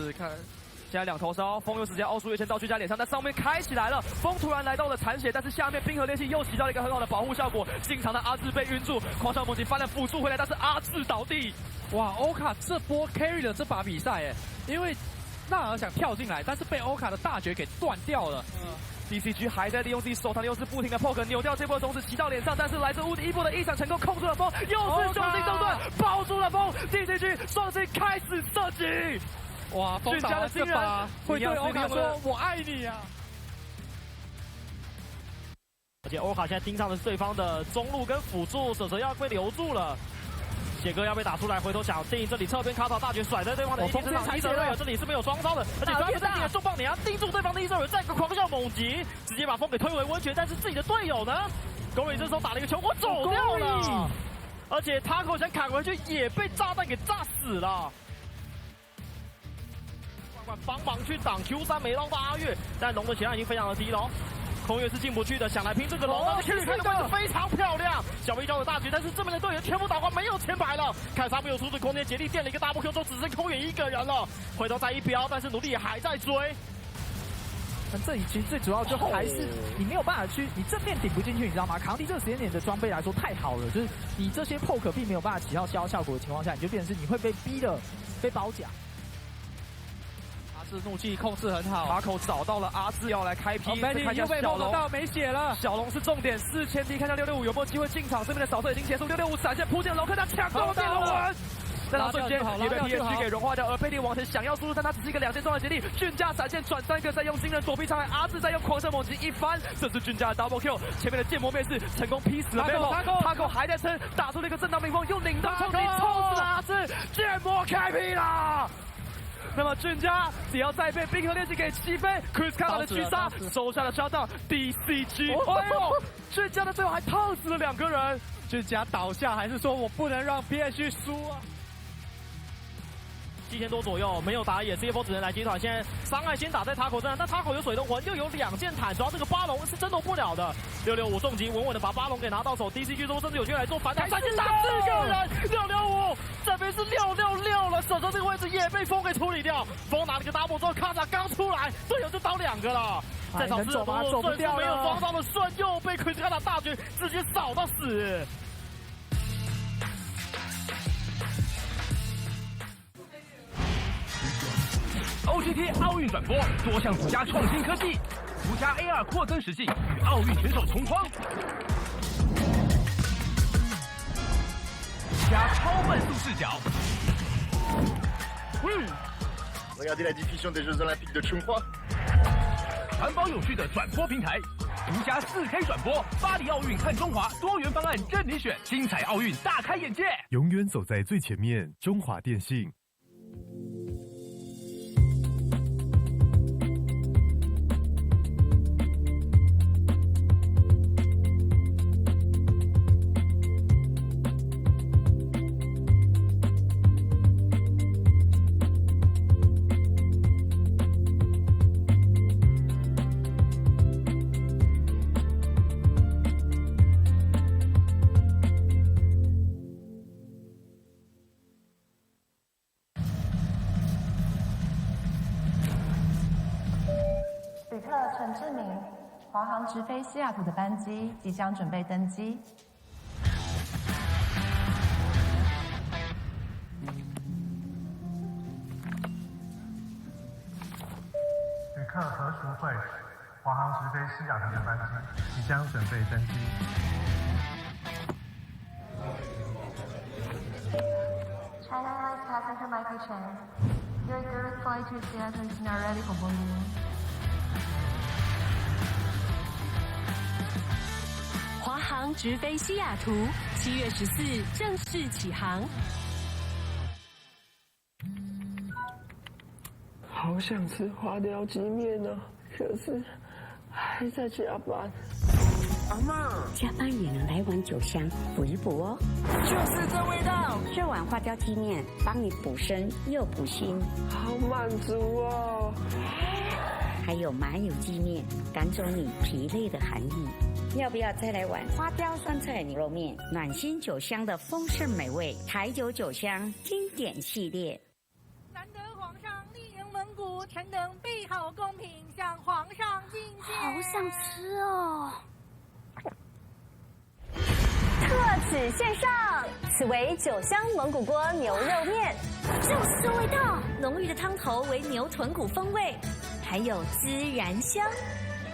是看现在两头烧，风又直接凹出一千道具加脸上，但上面开起来了，风突然来到了残血，但是下面冰河炼器又起到了一个很好的保护效果，进场的阿志被晕住，狂笑猛禽翻了辅助回来，但是阿志倒地。哇，欧卡这波 carry 了这把比赛哎，因为纳尔想跳进来，但是被欧卡的大绝给断掉了。DCG 还在利用自己手上的优势，不停的 poke 扭掉这波的种子骑到脸上，但是来自无敌一波的一闪成功控住了风，又是雄心中断，包住了风 ，DCG 双击开始射击。哇，风打了这把会对欧卡说我爱你啊！而且欧卡现在盯上的是对方的中路跟辅助，舍舍要被留住了。血哥要被打出来，回头想定这里侧边卡塔大绝甩在对方的中间伊瑟瑞尔，这里是没有双招的，而且专门在点重磅碾压盯住对方的伊瑟瑞尔，再一个狂笑猛击，直接把风给推回温泉。但是自己的队友呢，狗尾这时候打了一个球果走掉了，而且塔口想砍回去也被炸弹给炸死了。帮忙去挡 Q3没捞到阿月，但龙的血量已经非常的低了。空月是进不去的，想来拼这个龙，去看的位置非常漂亮，小微交的大局，但是这边的队员全部打光，没有前排了。凯撒没有出水空间，竭力垫了一个 double Q 之后，只剩空远一个人了。回头再一飙，但是努力也还在追。那这里其实最主要就还是你没有办法去，你正面顶不进去，你知道吗？扛敌这个时间点的装备来说太好了，就是你这些 poke 并没有办法起到效果的情况下，你就变成是你会被逼的被包夹。阿志怒气控制很好，卡口找到了阿志要来开劈，看一下又被小龙到没血了。小龙是重点，是前提看一下665有没有机会进场，这边的扫射已经结束，665闪现扑进了龙坑，他抢到了电龙魂。在那瞬间也被 PSG 给融化掉，而贝利王城想要输入，但他只是一个2件装的接力。俊家闪现转3个，再用惊人躲避伤害，阿志再用狂射猛击一翻，这是俊家的 double kill。前面的剑魔灭世成功劈死了贝利，塔口还在撑，打出了一个震荡冰封，用领导冲击冲死了阿志，剑魔开劈啦！那么俊家只要再被冰河练习给击飞 ，Chris 卡拉的狙杀收下了shutdown DCG。哎呦，俊家的最后还烫死了2个人。俊家倒下，还是说我不能让 PSG 输啊？7000多左右，没有打野 ，CFO 只能来接团。现在伤害先打在塔口身上，但塔口有水动魂，又有2件坦，主要这个巴龙是争夺不了的。665重击稳稳的把巴龙给拿到手 ，DCG 中甚至有机会来做反打，3件打4个人，665这边是666了，手上这个位置也被风给处理掉。风拿了个 double 之后，卡萨刚出来，队友就倒2个了。在场走吗？走不掉了，没有装到的顺又被奎斯卡塔大绝直接扫到死。OGT 奥运转播，多项独家创新科技，独家 AR 扩增实境，与奥运选手同框，加超慢速视角。Regardez la diffusion des Jeux Olympiques de Chongqing。环保有序的转播平台，独家4K 转播，巴黎奥运看中华，多元方案任你选，精彩奥运大开眼界。永远走在最前面，中华电信。旅客陈志明，华航直飞西雅图的班机即将准备登机。旅客何淑慧，华航直飞西雅图的班机即将准备登机。China Airlines passenger Michael Chen, your direct flight to Seattle is now ready for boarding. 华航直飞西雅图，7月14正式起航。好想吃花雕鸡面啊，可是还在加班。阿嬷，加班也能来碗酒香补一补哦。就是这味道，这碗花雕鸡面帮你补身又补心，好满足哦。还有麻油鸡面，赶走你疲累的寒意。要不要再来碗花雕酸菜牛肉面？暖心酒香的丰盛美味，台酒酒香经典系列。难得皇上莅临蒙古，臣等备好贡品向皇上进献。好想吃哦！特此献上，此为酒香蒙古锅牛肉面，就是这味道。浓郁的汤头为牛臀骨风味，还有孜然香，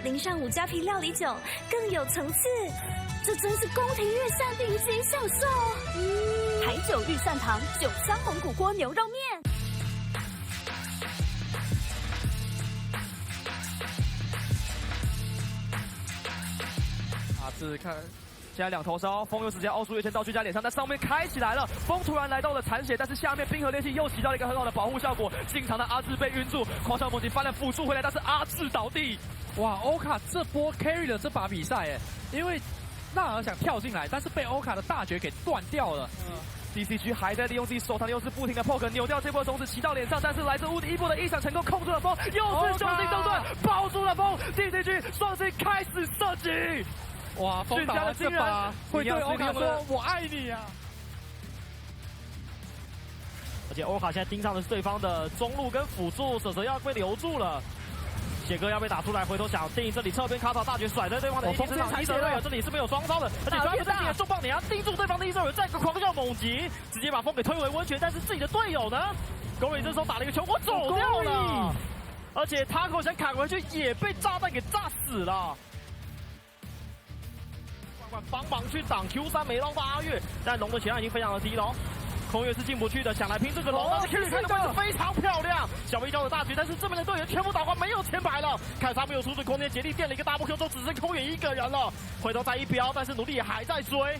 淋上5加皮料理酒，更有层次。这真是宫廷御膳顶级享受。台酒御膳堂酒香蒙古锅牛肉面。阿志看。现在2头烧，风又直接凹出月签到俊家脸上，但上面开起来了，风突然来到了残血，但是下面冰河练习又起到了一个很好的保护效果，进场的阿志被晕住，狂烧猛击翻了辅助回来，但是阿志倒地。哇，欧卡这波 carry 了这把比赛哎，因为纳尔想跳进来，但是被欧卡的大绝给断掉了。DCG 还在利用自己手上的优势，不停的 poke 扭掉这波种子骑到脸上，但是来自无敌一波的一闪成功控住了风，又是雄心动断，包住了风 ，DCG 双星开始射击。哇，风打了这把会对欧卡说我爱你啊！而且欧卡现在盯上的是对方的中路跟辅助，舍舍要被留住了。血哥要被打出来，回头想定这里侧边卡塔大绝甩在对方的一身上，一手队友这里是没有双招的，而且专门自己的重磅碾压盯住对方的一手队友，再一个狂笑猛击，直接把风给推回温泉，但是自己的队友呢？狗尾这时候打了一个球火走掉了，而且塔口想砍回去也被炸弹给炸死了。帮忙去挡 Q3没捞到阿月，但龙的血量已经非常的低了。空月是进不去的，想来拼这个龙，但是 Q 开的位置非常漂亮，小微交的大局，但是这边的队员全部打光，没有前排了。凯撒没有出水空间，竭力垫了一个 double Q 之后，只剩空远一个人了。回头再一飙，但是努力也还在追。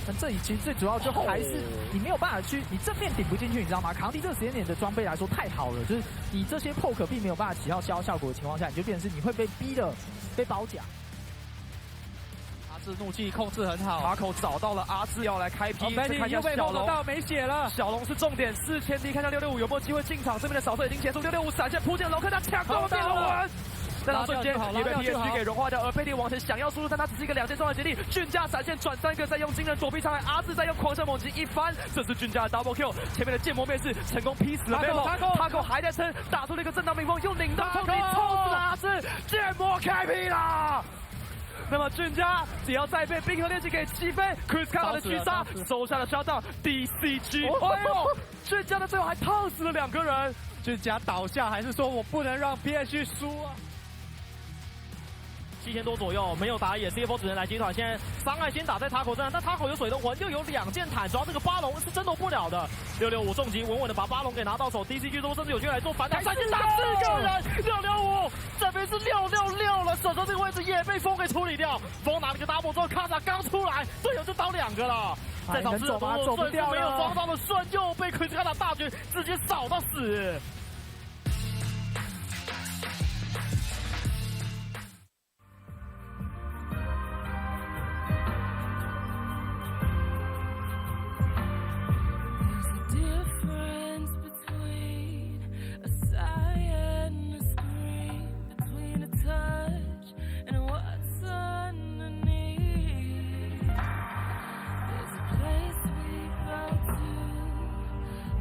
但这里其实最主要就还是你没有办法去，你正面顶不进去，你知道吗？扛敌这个时间点的装备来说太好了，就是你这些 poke 并没有办法起到消耗效果的情况下，你就变成是你会被逼的被包夹。阿志怒气控制很好，塔口找到了阿志要来开劈，看一下小龙到没血了，小龙是重点，4前敌看一下665有没有机会进场，这边的扫射已经结束，665闪现扑进龙，看他抢到变龙文。但他瞬间也被 PSG 给融化掉，而贝利往前想要输入，但他只是一个2件双的接力。俊家闪现转3个，再用惊人躲避伤害，阿志再用狂射猛击一翻，这是俊家的 double kill。前面的剑魔面试成功劈死了 塔口还在撑，打出了一个震荡冰封，用领灯冲击冲死了阿志，剑魔开劈啦！那么俊家只要再被冰河练习给击飞 ，Chris 卡的狙杀收下了shutdown DCG。哎呦，俊家的最后还烫死了2个人，俊家倒下，还是说我不能让 PSG 输啊？7000多左右，没有打野 ，CFO 只能来接团。现在伤害先打在塔口身上，但塔口有水龙魂，又有2件坦，主要这个巴龙是争夺不了的。665重击稳稳的把巴龙给拿到手 ，DCG 都甚至有机会来做反弹，3件打4个人，665这边是666了，舍得这个位置也被风给处理掉。风拿了个 double 之后，卡萨刚出来，队友就倒2个了。在场是走不掉，没有双招的顺又被奎斯卡塔大绝直接扫到死。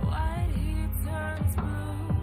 White heat turns blue.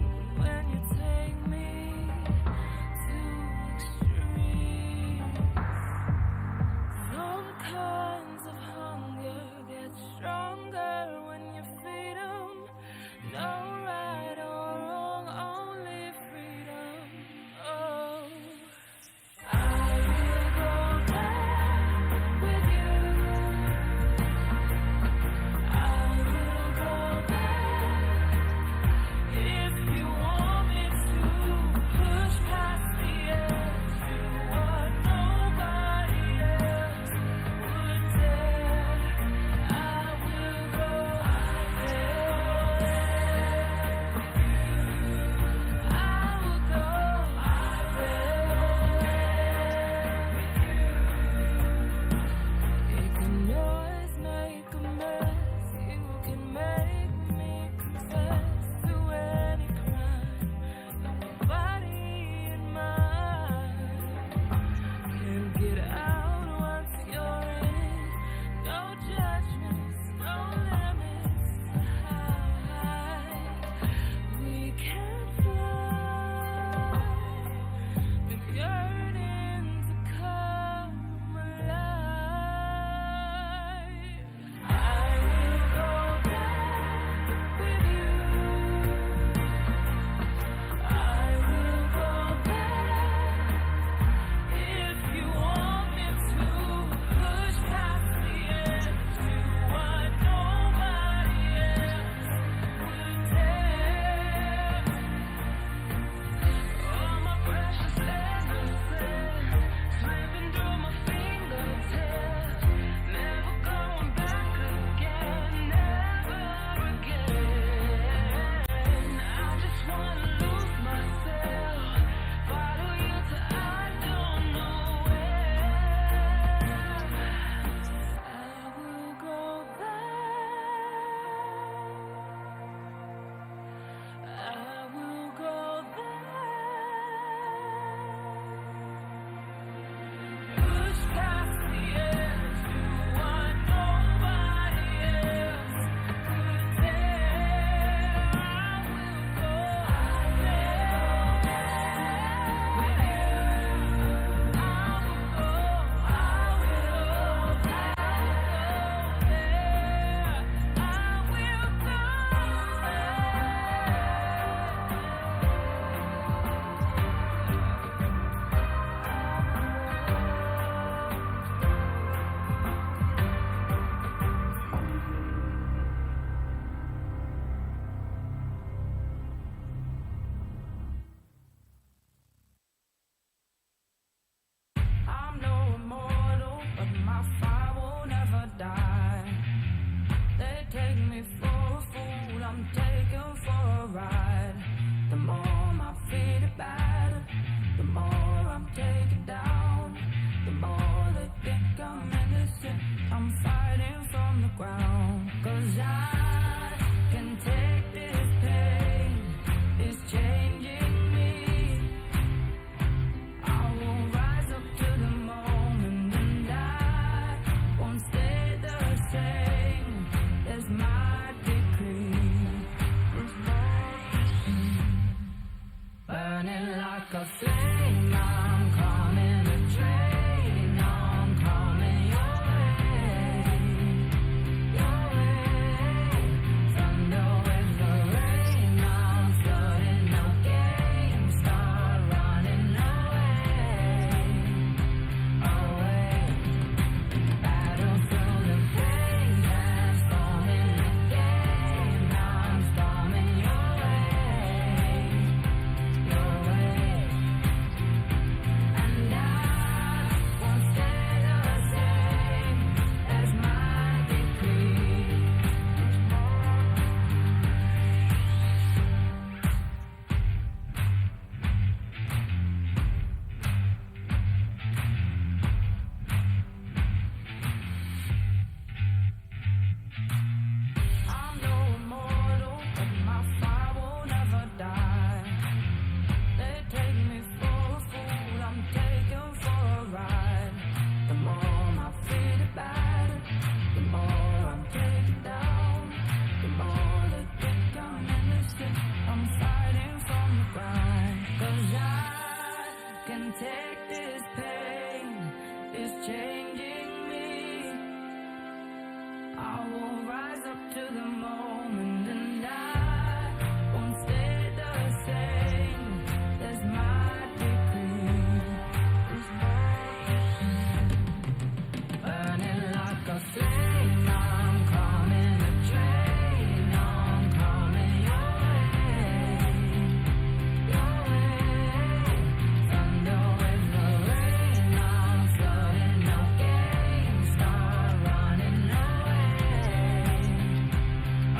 me for a fool, I'm taken for a ride. The more my feet are battered, the more I'm taken down. The more they think I'm innocent, I'm fighting from the ground. 'Cause I can take this pain, it's changing me. I will rise up to the moment and I won't stay the same. There's my decree. Burning like a flame, I'm coming to drain. I'm coming your way, your way. Thunder with the rain, I'm flooding the game. Start running away, away. Battle through the pain, transforming the game. I'm storming your way, your way. And I won't stay the same as my decree. I'm no immortal, but my fire will never die. They take me for a fool, I'm taken for a ride. The more my feet are battered, the more I'm taken down. The more they think I'm innocent, I'm fighting from the ground. 'Cause I can take this pain, it's changing me. I will rise up to the moment and I won't stay the same. There's my decree. Burning like a flame, I'm coming to drain. I'm coming your way, your way. Thunder with the rain, I'm flooding the game. Start running away,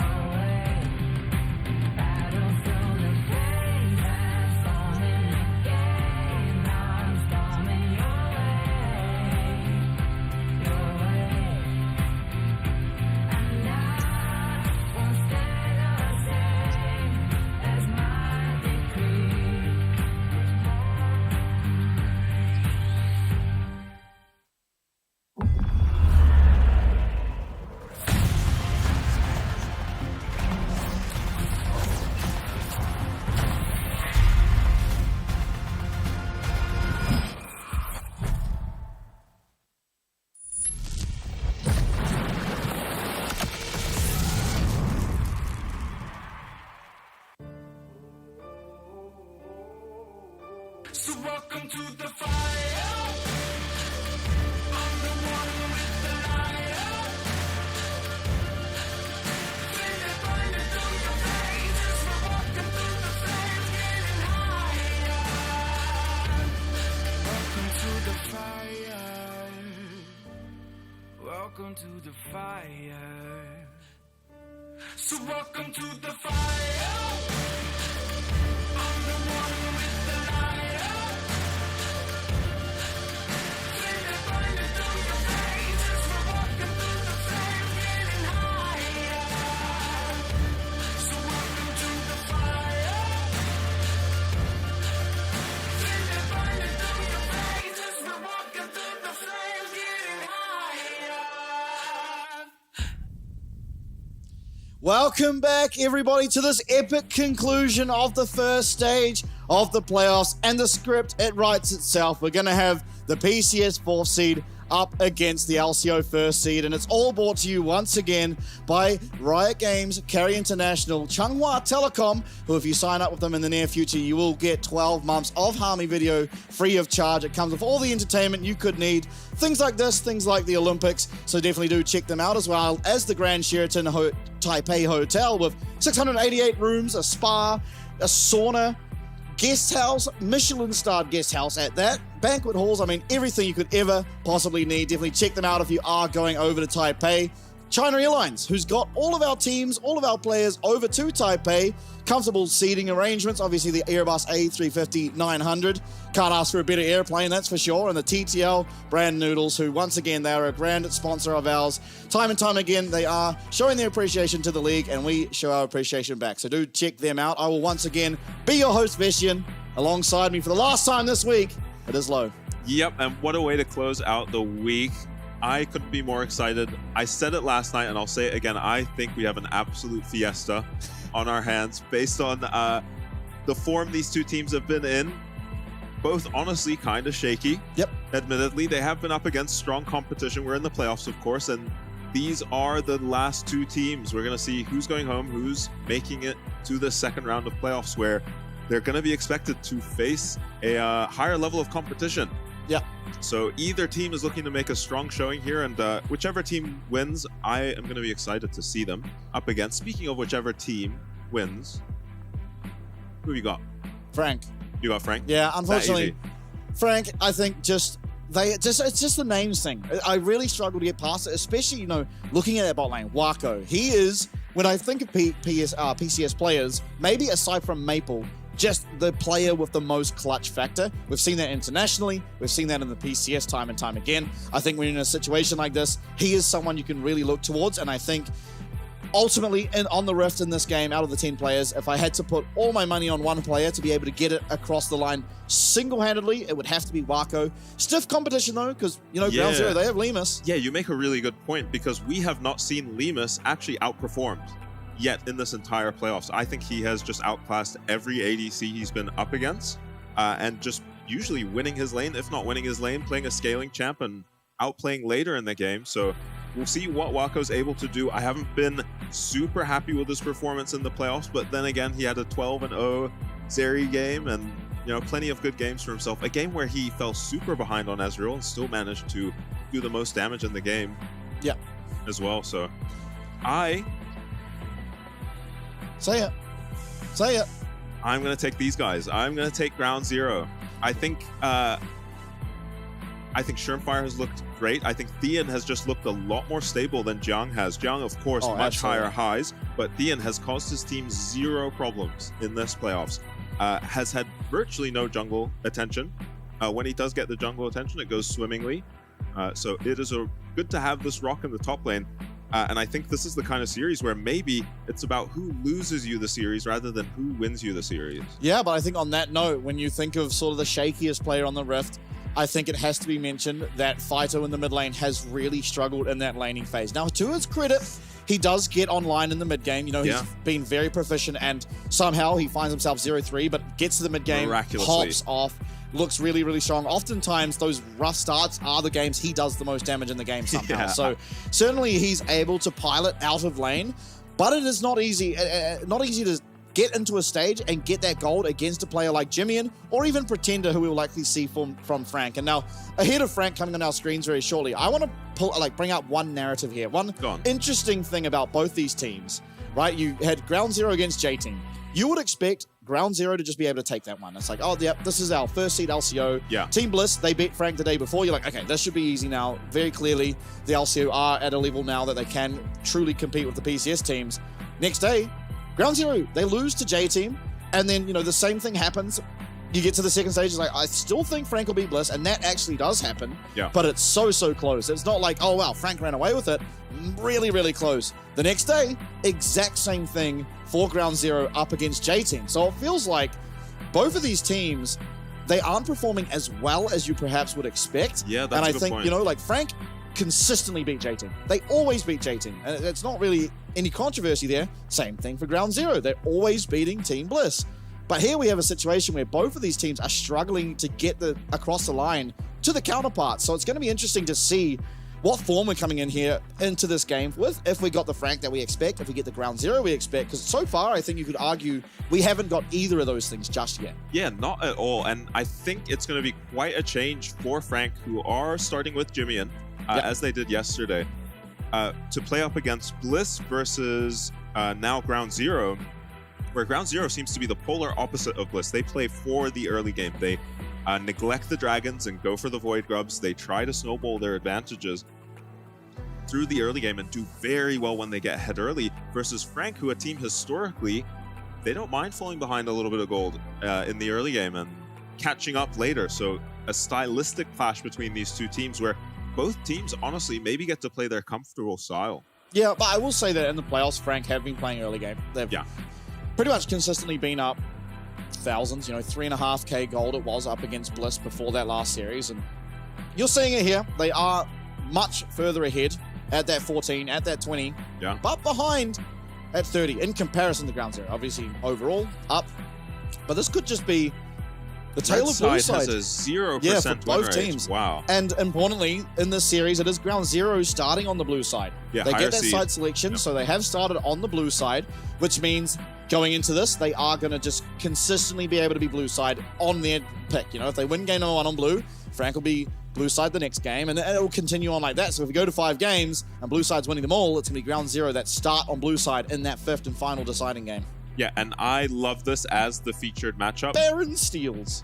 away. Battle through the pain, transforming the game. I'm storming your way, your way. And I won't stay the same as my decree. So welcome to the fire. I'm the one with the light. Feel it burning through your veins. We're walking through the flames, getting higher. Welcome to the fire. Welcome to the fire. So welcome to the fire. I'm the one with the light. Feel it burning through your veins as we're walking through the flames, getting higher. So welcome to the fire. Feel it burning through your veins as we're walking through the flames, getting higher. Welcome back, everybody, to this epic conclusion of the first stage of the playoffs, and the script, it writes itself. We're going to have the PCS 4th seed up against the LCO 1st seed, and it's all brought to you once again by Riot Games, Carry International, Changhua Telecom, who if you sign up with them in the near future, you will get 12 months of Harmy Video free of charge. It comes with all the entertainment you could need, things like this, things like the Olympics, so definitely do check them out, as well as the Grand Sheraton Taipei Hotel with 688 rooms, a spa, a sauna, guest house, Michelin-starred guest house at that, banquet halls, I mean, everything you could ever possibly need. Definitely check them out if you are going over to Taipei. China Airlines, who's got all of our teams, all of our players over to Taipei. Comfortable seating arrangements. Obviously, the Airbus A350-900. Can't ask for a better airplane, that's for sure. And the TTL brand Noodles, who once again, they are a brand sponsor of ours. Time and time again, they are showing their appreciation to the league, and we show our appreciation back. So do check them out. I will once again be your host, Vestian. Alongside me for the last time this week, it is Low. Yep, and what a way to close out the week. I couldn't be more excited. I said it last night, and I'll say it again. I think we have an absolute fiesta on our hands based on the form these two teams have been in. Both honestly kind of shaky. Yep. Admittedly, they have been up against strong competition. We're in the playoffs, of course, and these are the last two teams. We're going to see who's going home, who's making it to the second round of playoffs, where they're going to be expected to face a higher level of competition. Yeah. So either team is looking to make a strong showing here, and whichever team wins, I am going to be excited to see them up against. Speaking of whichever team wins, who have you got? Frank. You got Frank? Yeah, unfortunately, Frank, I think it's just the names thing. I really struggle to get past it, especially, looking at that bot lane, Wako. He is, when I think of PCS players, maybe aside from Maple, just the player with the most clutch factor. We've seen that internationally. We've seen that in the PCS time and time again. I think when you're in a situation like this, he is someone you can really look towards. And I think ultimately on the Rift in this game, out of the 10 players, if I had to put all my money on one player to be able to get it across the line single-handedly, it would have to be Wako. Stiff competition though, because, Ground Zero, they have Lemus. Yeah, you make a really good point, because we have not seen Lemus actually outperformed yet in this entire playoffs. I think he has just outclassed every ADC he's been up against, and just usually winning his lane, if not winning his lane, playing a scaling champ and outplaying later in the game. So we'll see what Wako's able to do. I haven't been super happy with his performance in the playoffs, but then again, he had a 12-0 Zeri game, and plenty of good games for himself. A game where he fell super behind on Ezreal and still managed to do the most damage in the game. Yeah. As well. So Say it. I'm going to take these guys. I'm going to take Ground Zero. I think Shermfire has looked great. I think Theon has just looked a lot more stable than Jiang has. Jiang, of course, much higher highs, but Theon has caused his team zero problems in this playoffs. Has had virtually no jungle attention. When he does get the jungle attention, it goes swimmingly. So it is good to have this rock in the top lane. And I think this is the kind of series where maybe it's about who loses you the series rather than who wins you the series. Yeah, but I think on that note, when you think of sort of the shakiest player on the Rift, I think it has to be mentioned that Fighter in the mid lane has really struggled in that laning phase. Now, to his credit, he does get online in the mid game. He's been very proficient, and somehow he finds himself 0-3, but gets to the mid game, hops off, looks really, really strong. Oftentimes, those rough starts are the games he does the most damage in the game somehow. So certainly he's able to pilot out of lane, but it is not easy to get into a stage and get that gold against a player like Jimmian or even Pretender, who we will likely see from Frank. And now, ahead of Frank coming on our screens very shortly, I want to bring up one narrative here. One interesting thing about both these teams, right? You had Ground Zero against J-Team. You would expect Ground Zero to just be able to take that one. It's like, oh, yep, this is our first seed LCO. Yeah. Team Bliss, they beat Frank the day before. You're like, okay, this should be easy now. Very clearly, the LCO are at a level now that they can truly compete with the PCS teams. Next day, Ground Zero, they lose to J-Team, and then, the same thing happens. You get to the second stage, it's like, I still think Frank will beat Bliss, and that actually does happen, but it's so close. It's not like, oh, wow, Frank ran away with it. Really, really close. The next day, exact same thing for Ground Zero up against J-Team. So it feels like both of these teams, they aren't performing as well as you perhaps would expect. Yeah, that's and a good think, point. Frank consistently beat J-Team. They always beat J-Team. And it's not really any controversy there. Same thing for Ground Zero. They're always beating Team Bliss. But here we have a situation where both of these teams are struggling to get across the line to the counterparts. So it's going to be interesting to see what form we're coming in here into this game with, if we got the Frank that we expect, if we get the Ground Zero we expect. Because so far, I think you could argue we haven't got either of those things just yet. Yeah, not at all. And I think it's going to be quite a change for Frank, who are starting with Jimmian, as they did yesterday, to play up against Bliss versus now Ground Zero, where Ground Zero seems to be the polar opposite of Bliss. They play for the early game. They neglect the dragons and go for the Void Grubs. They try to snowball their advantages. through the early game and do very well when they get ahead early, versus Frank, who a team historically, they don't mind falling behind a little bit of gold in the early game and catching up later. So a stylistic clash between these two teams where both teams honestly maybe get to play their comfortable style. Yeah, but I will say that in the playoffs, Frank have been playing early game. They've pretty much consistently been up thousands, 3.5k gold it was up against Bliss before that last series. And you're seeing it here. They are much further ahead at that 14, at that 20, but behind at 30 in comparison to Ground Zero. Obviously, overall, up. But this could just be the tail of blue side. Has a 0% for both win rate. teams. Wow. And importantly, in this series, it is Ground Zero starting on the blue side. Yeah, they get that seed. side selection, so they have started on the blue side, which means going into this, they are going to just consistently be able to be blue side on their pick. If they win game number 1 on blue, Frank will be blue side the next game, and it will continue on like that. So if we go to 5 games and blue side's winning them all, it's going to be Ground Zero that start on blue side in that 5th and final deciding game. Yeah, and I love this as the featured matchup. Baron steals.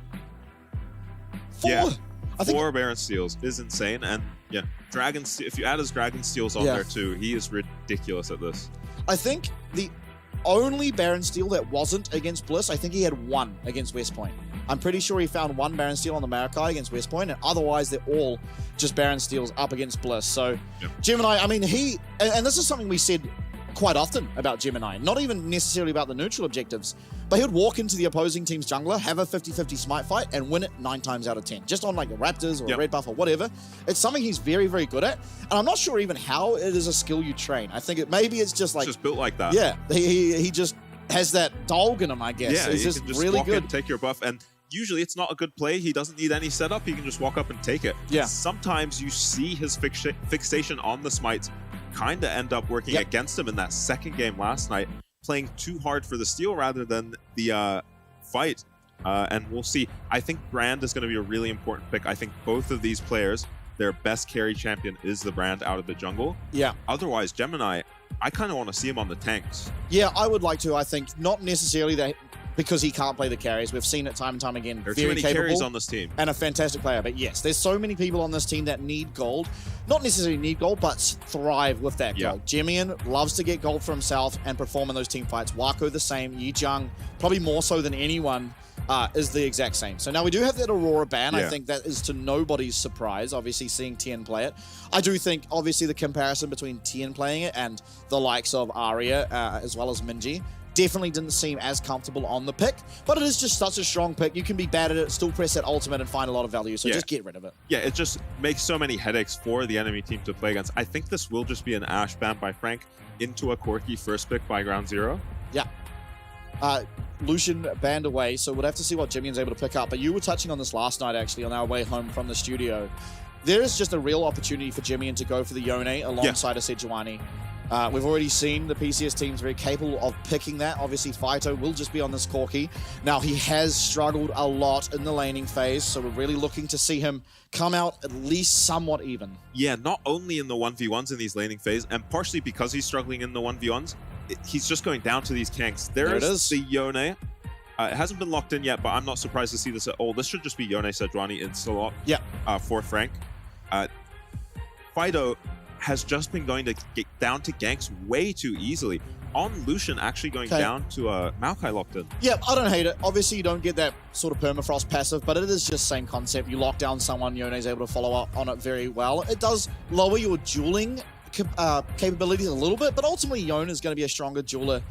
4. Yeah, I think 4 Baron steals is insane, and yeah, if you add his Dragon steals on there too, he is ridiculous at this. I think the only Baron steal that wasn't against Bliss, I think he had 1 against West Point. I'm pretty sure he found 1 Baron steal on the Maokai against West Point, and otherwise they're all just Baron steals up against Bliss. So Gemini, I mean, and this is something we said quite often about Gemini, not even necessarily about the neutral objectives, but he would walk into the opposing team's jungler, have a 50-50 smite fight, and win it 9 times out of 10, just on like a Raptors or a red buff or whatever. It's something he's very, very good at, and I'm not sure even how it is a skill you train. I think maybe it's just like... It's just built like that. Yeah, he just has that dog in him, I guess. Yeah, it's he just can just really walk good. in, take your buff, and usually it's not a good play. He doesn't need any setup. He can just walk up and take it. Yeah. Sometimes you see his fixation on the smites kind of end up working against him in that second game last night, playing too hard for the steal rather than the fight. And we'll see. I think Brand is going to be a really important pick. I think both of these players, their best carry champion is the Brand out of the jungle. Yeah. Otherwise, Gemini, I kind of want to see him on the tanks. Yeah, I would like to. I think not necessarily that because he can't play the carries. We've seen it time and time again. There are very too many capable carries on this team. and a fantastic player. But yes, there's so many people on this team that need gold. Not necessarily need gold, but thrive with that gold. Jemian loves to get gold for himself and perform in those team fights. Wako the same. Yijang, probably more so than anyone, is the exact same. So now we do have that Aurora ban. I think that is to nobody's surprise, obviously, seeing Tien play it. I do think, obviously, the comparison between Tien playing it and the likes of Arya, as well as Minji, definitely didn't seem as comfortable on the pick, but it is just such a strong pick. You can be bad at it, still press that ultimate and find a lot of value, so just get rid of it. Yeah, it just makes so many headaches for the enemy team to play against. I think this will just be an Ashe ban by Frank into a Corki first pick by Ground Zero. Yeah. Lucian banned away, so we'll have to see what Jimian's able to pick up, but you were touching on this last night, actually, on our way home from the studio. There is just a real opportunity for Jimian to go for the Yone alongside a Sejuani. We've already seen the PCS teams very capable of picking that. Obviously, Phyto will just be on this Corki. Now, he has struggled a lot in the laning phase, so we're really looking to see him come out at least somewhat even. Yeah, not only in the 1v1s in these laning phase, and partially because he's struggling in the 1v1s, he's just going down to these ganks. There it is. The Yone. It hasn't been locked in yet, but I'm not surprised to see this at all. This should just be Yone Sejuani insta-lock for Frank. Fido has just been going to get down to ganks way too easily. On Lucian actually going down to Maokai locked in. Yeah, I don't hate it. Obviously, you don't get that sort of permafrost passive, but it is just same concept. You lock down someone, Yone's able to follow up on it very well. It does lower your dueling capabilities a little bit, but ultimately Yone is going to be a stronger dueler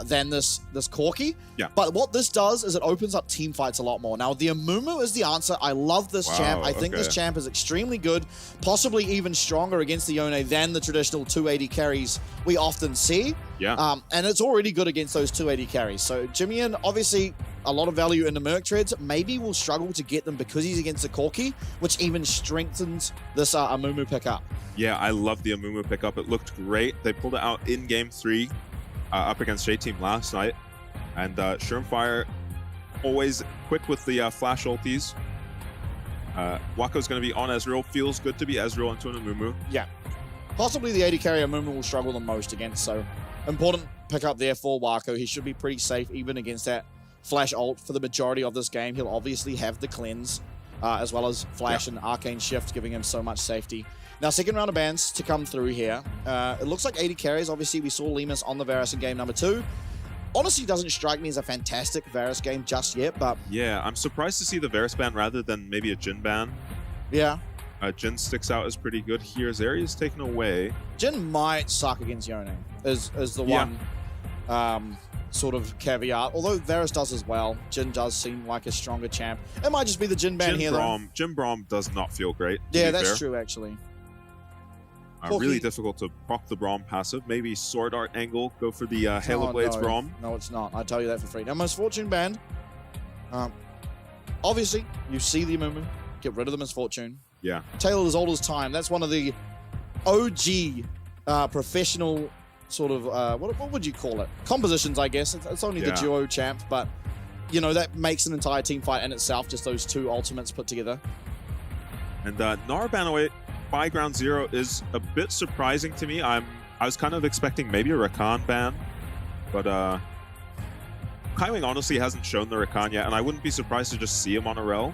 than this Corki. Yeah. But what this does is it opens up team fights a lot more. Now, the Amumu is the answer. I love this champ. I think this champ is extremely good, possibly even stronger against the Yone than the traditional 280 carries we often see. Yeah. And it's already good against those 280 carries. So Jimian, obviously, a lot of value in the Merc Treads. Maybe we'll struggle to get them because he's against the Corki, which even strengthens this Amumu pickup. Yeah, I love the Amumu pickup. It looked great. They pulled it out in Game 3 up against J-Team last night. And Shermfire, always quick with the flash ultis. Wako's going to be on Ezreal. Feels good to be Ezreal into an Amumu. Yeah. Possibly the 80 carry Amumu will struggle the most against, so important pickup there for Wako. He should be pretty safe even against that flash ult for the majority of this game. He'll obviously have the cleanse. as well as Flash and Arcane Shift, giving him so much safety. Now, second round of bans to come through here. It looks like 80 carries. Obviously, we saw Lemus on the Varus in game number 2. Honestly, doesn't strike me as a fantastic Varus game just yet, but... Yeah, I'm surprised to see the Varus ban rather than maybe a Jhin ban. Yeah. Jhin sticks out as pretty good here. Zarya's taken away. Jhin might suck against Yone, is the one sort of caveat. Although Varus does as well. Jhin does seem like a stronger champ. It might just be the Jhin ban here, though. Jhin Braum does not feel great. Yeah, that's true, actually. Really difficult to proc the Braum passive. Maybe Sword Art angle, go for the Halo Blades Braum. No, it's not. I tell you that for free. Now, Misfortune banned. Obviously, you see the Amumu. Get rid of the Misfortune. Yeah. Taylor as old as time. That's one of the OG professional sort of, what would you call it? Compositions, I guess. It's only the duo champ, but, you know, that makes an entire team fight in itself, just those two ultimates put together. And Nara ban away by Ground Zero is a bit surprising to me. I was kind of expecting maybe a Rakan ban, but Kaiwing honestly hasn't shown the Rakan yet, and I wouldn't be surprised to just see him on a rel.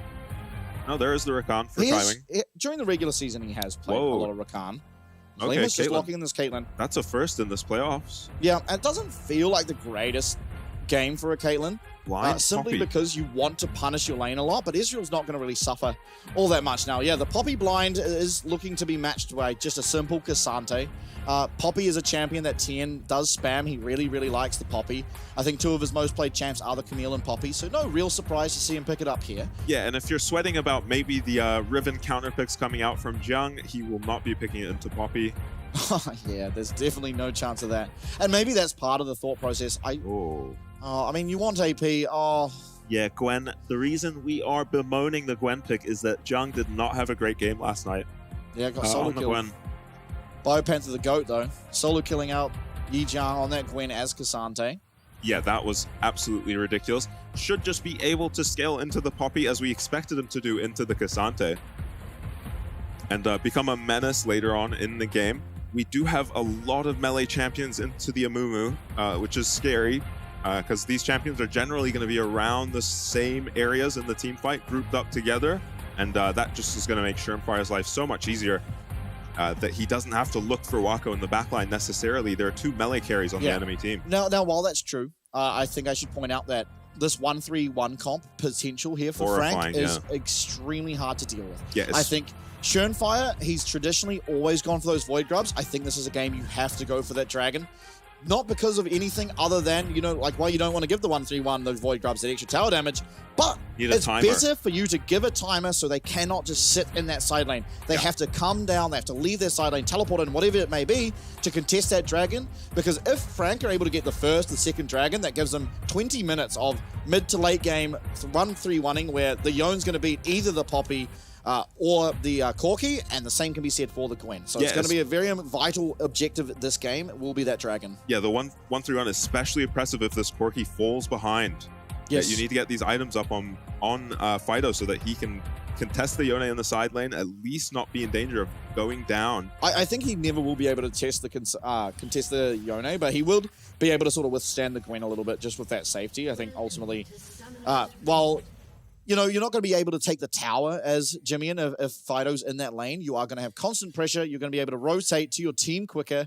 No, there is the Rakan for Kaiwing. During the regular season, he has played a lot of Rakan. Okay, Lemus just locking in this Caitlyn. That's a first in this playoffs. Yeah, and it doesn't feel like the greatest game for a Caitlyn. Simply because you want to punish your lane a lot, but Israel's not going to really suffer all that much now. Yeah, the Poppy blind is looking to be matched by just a simple Cassante. Poppy is a champion that Tien does spam. He really, really likes the Poppy. I think two of his most played champs are the Camille and Poppy, so no real surprise to see him pick it up here. Yeah, and if you're sweating about maybe the Riven counter picks coming out from Jiang, he will not be picking it into Poppy. Yeah, there's definitely no chance of that. And maybe that's part of the thought process. I mean, you want AP. Yeah, Gwen. The reason we are bemoaning the Gwen pick is that Jiang did not have a great game last night. Yeah, got solo kill. Gwen. Biopanther the GOAT, though. Solo killing out Yi Jiang on that Gwen as Cassante. Yeah, that was absolutely ridiculous. Should just be able to scale into the Poppy as we expected him to do into the Cassante. And become a menace later on in the game. We do have a lot of melee champions into the Amumu, which is scary. Because these champions are generally going to be around the same areas in the team fight, grouped up together, and that just is going to make Shermfire's life so much easier. That he doesn't have to look for Wako in the backline necessarily. There are two melee carries on the enemy team. Now, while that's true, I think I should point out that this 1-3-1 comp potential here for Frank is extremely hard to deal with. Yes. I think Shermfire, he's traditionally always gone for those Void Grubs. I think this is a game you have to go for that Dragon. Not because of anything other than, you know, like, well, you don't want to give the 1-3-1 those Void Grubs that extra tower damage, but it's better for you to give a timer so they cannot just sit in that side lane. They have to come down, they have to leave their side lane, teleport in, whatever it may be, to contest that Dragon, because if Frank are able to get the first, the second Dragon, that gives them 20 minutes of mid to late game 1-3-1ing where the Yone's going to beat either the Poppy or the Corki, and the same can be said for the Gwen. So it's going to be a very vital objective this game. It will be that Dragon. Yeah, the 1-3-1 is especially impressive if this Corki falls behind. Yes. You need to get these items up on Fido so that he can contest the Yone in the side lane, at least not be in danger of going down. I think he never will be able to contest the Yone, but he will be able to sort of withstand the Gwen a little bit just with that safety. I think ultimately, while... You know, you're not going to be able to take the tower as Jimmian if Fido's in that lane. You are going to have constant pressure. You're going to be able to rotate to your team quicker,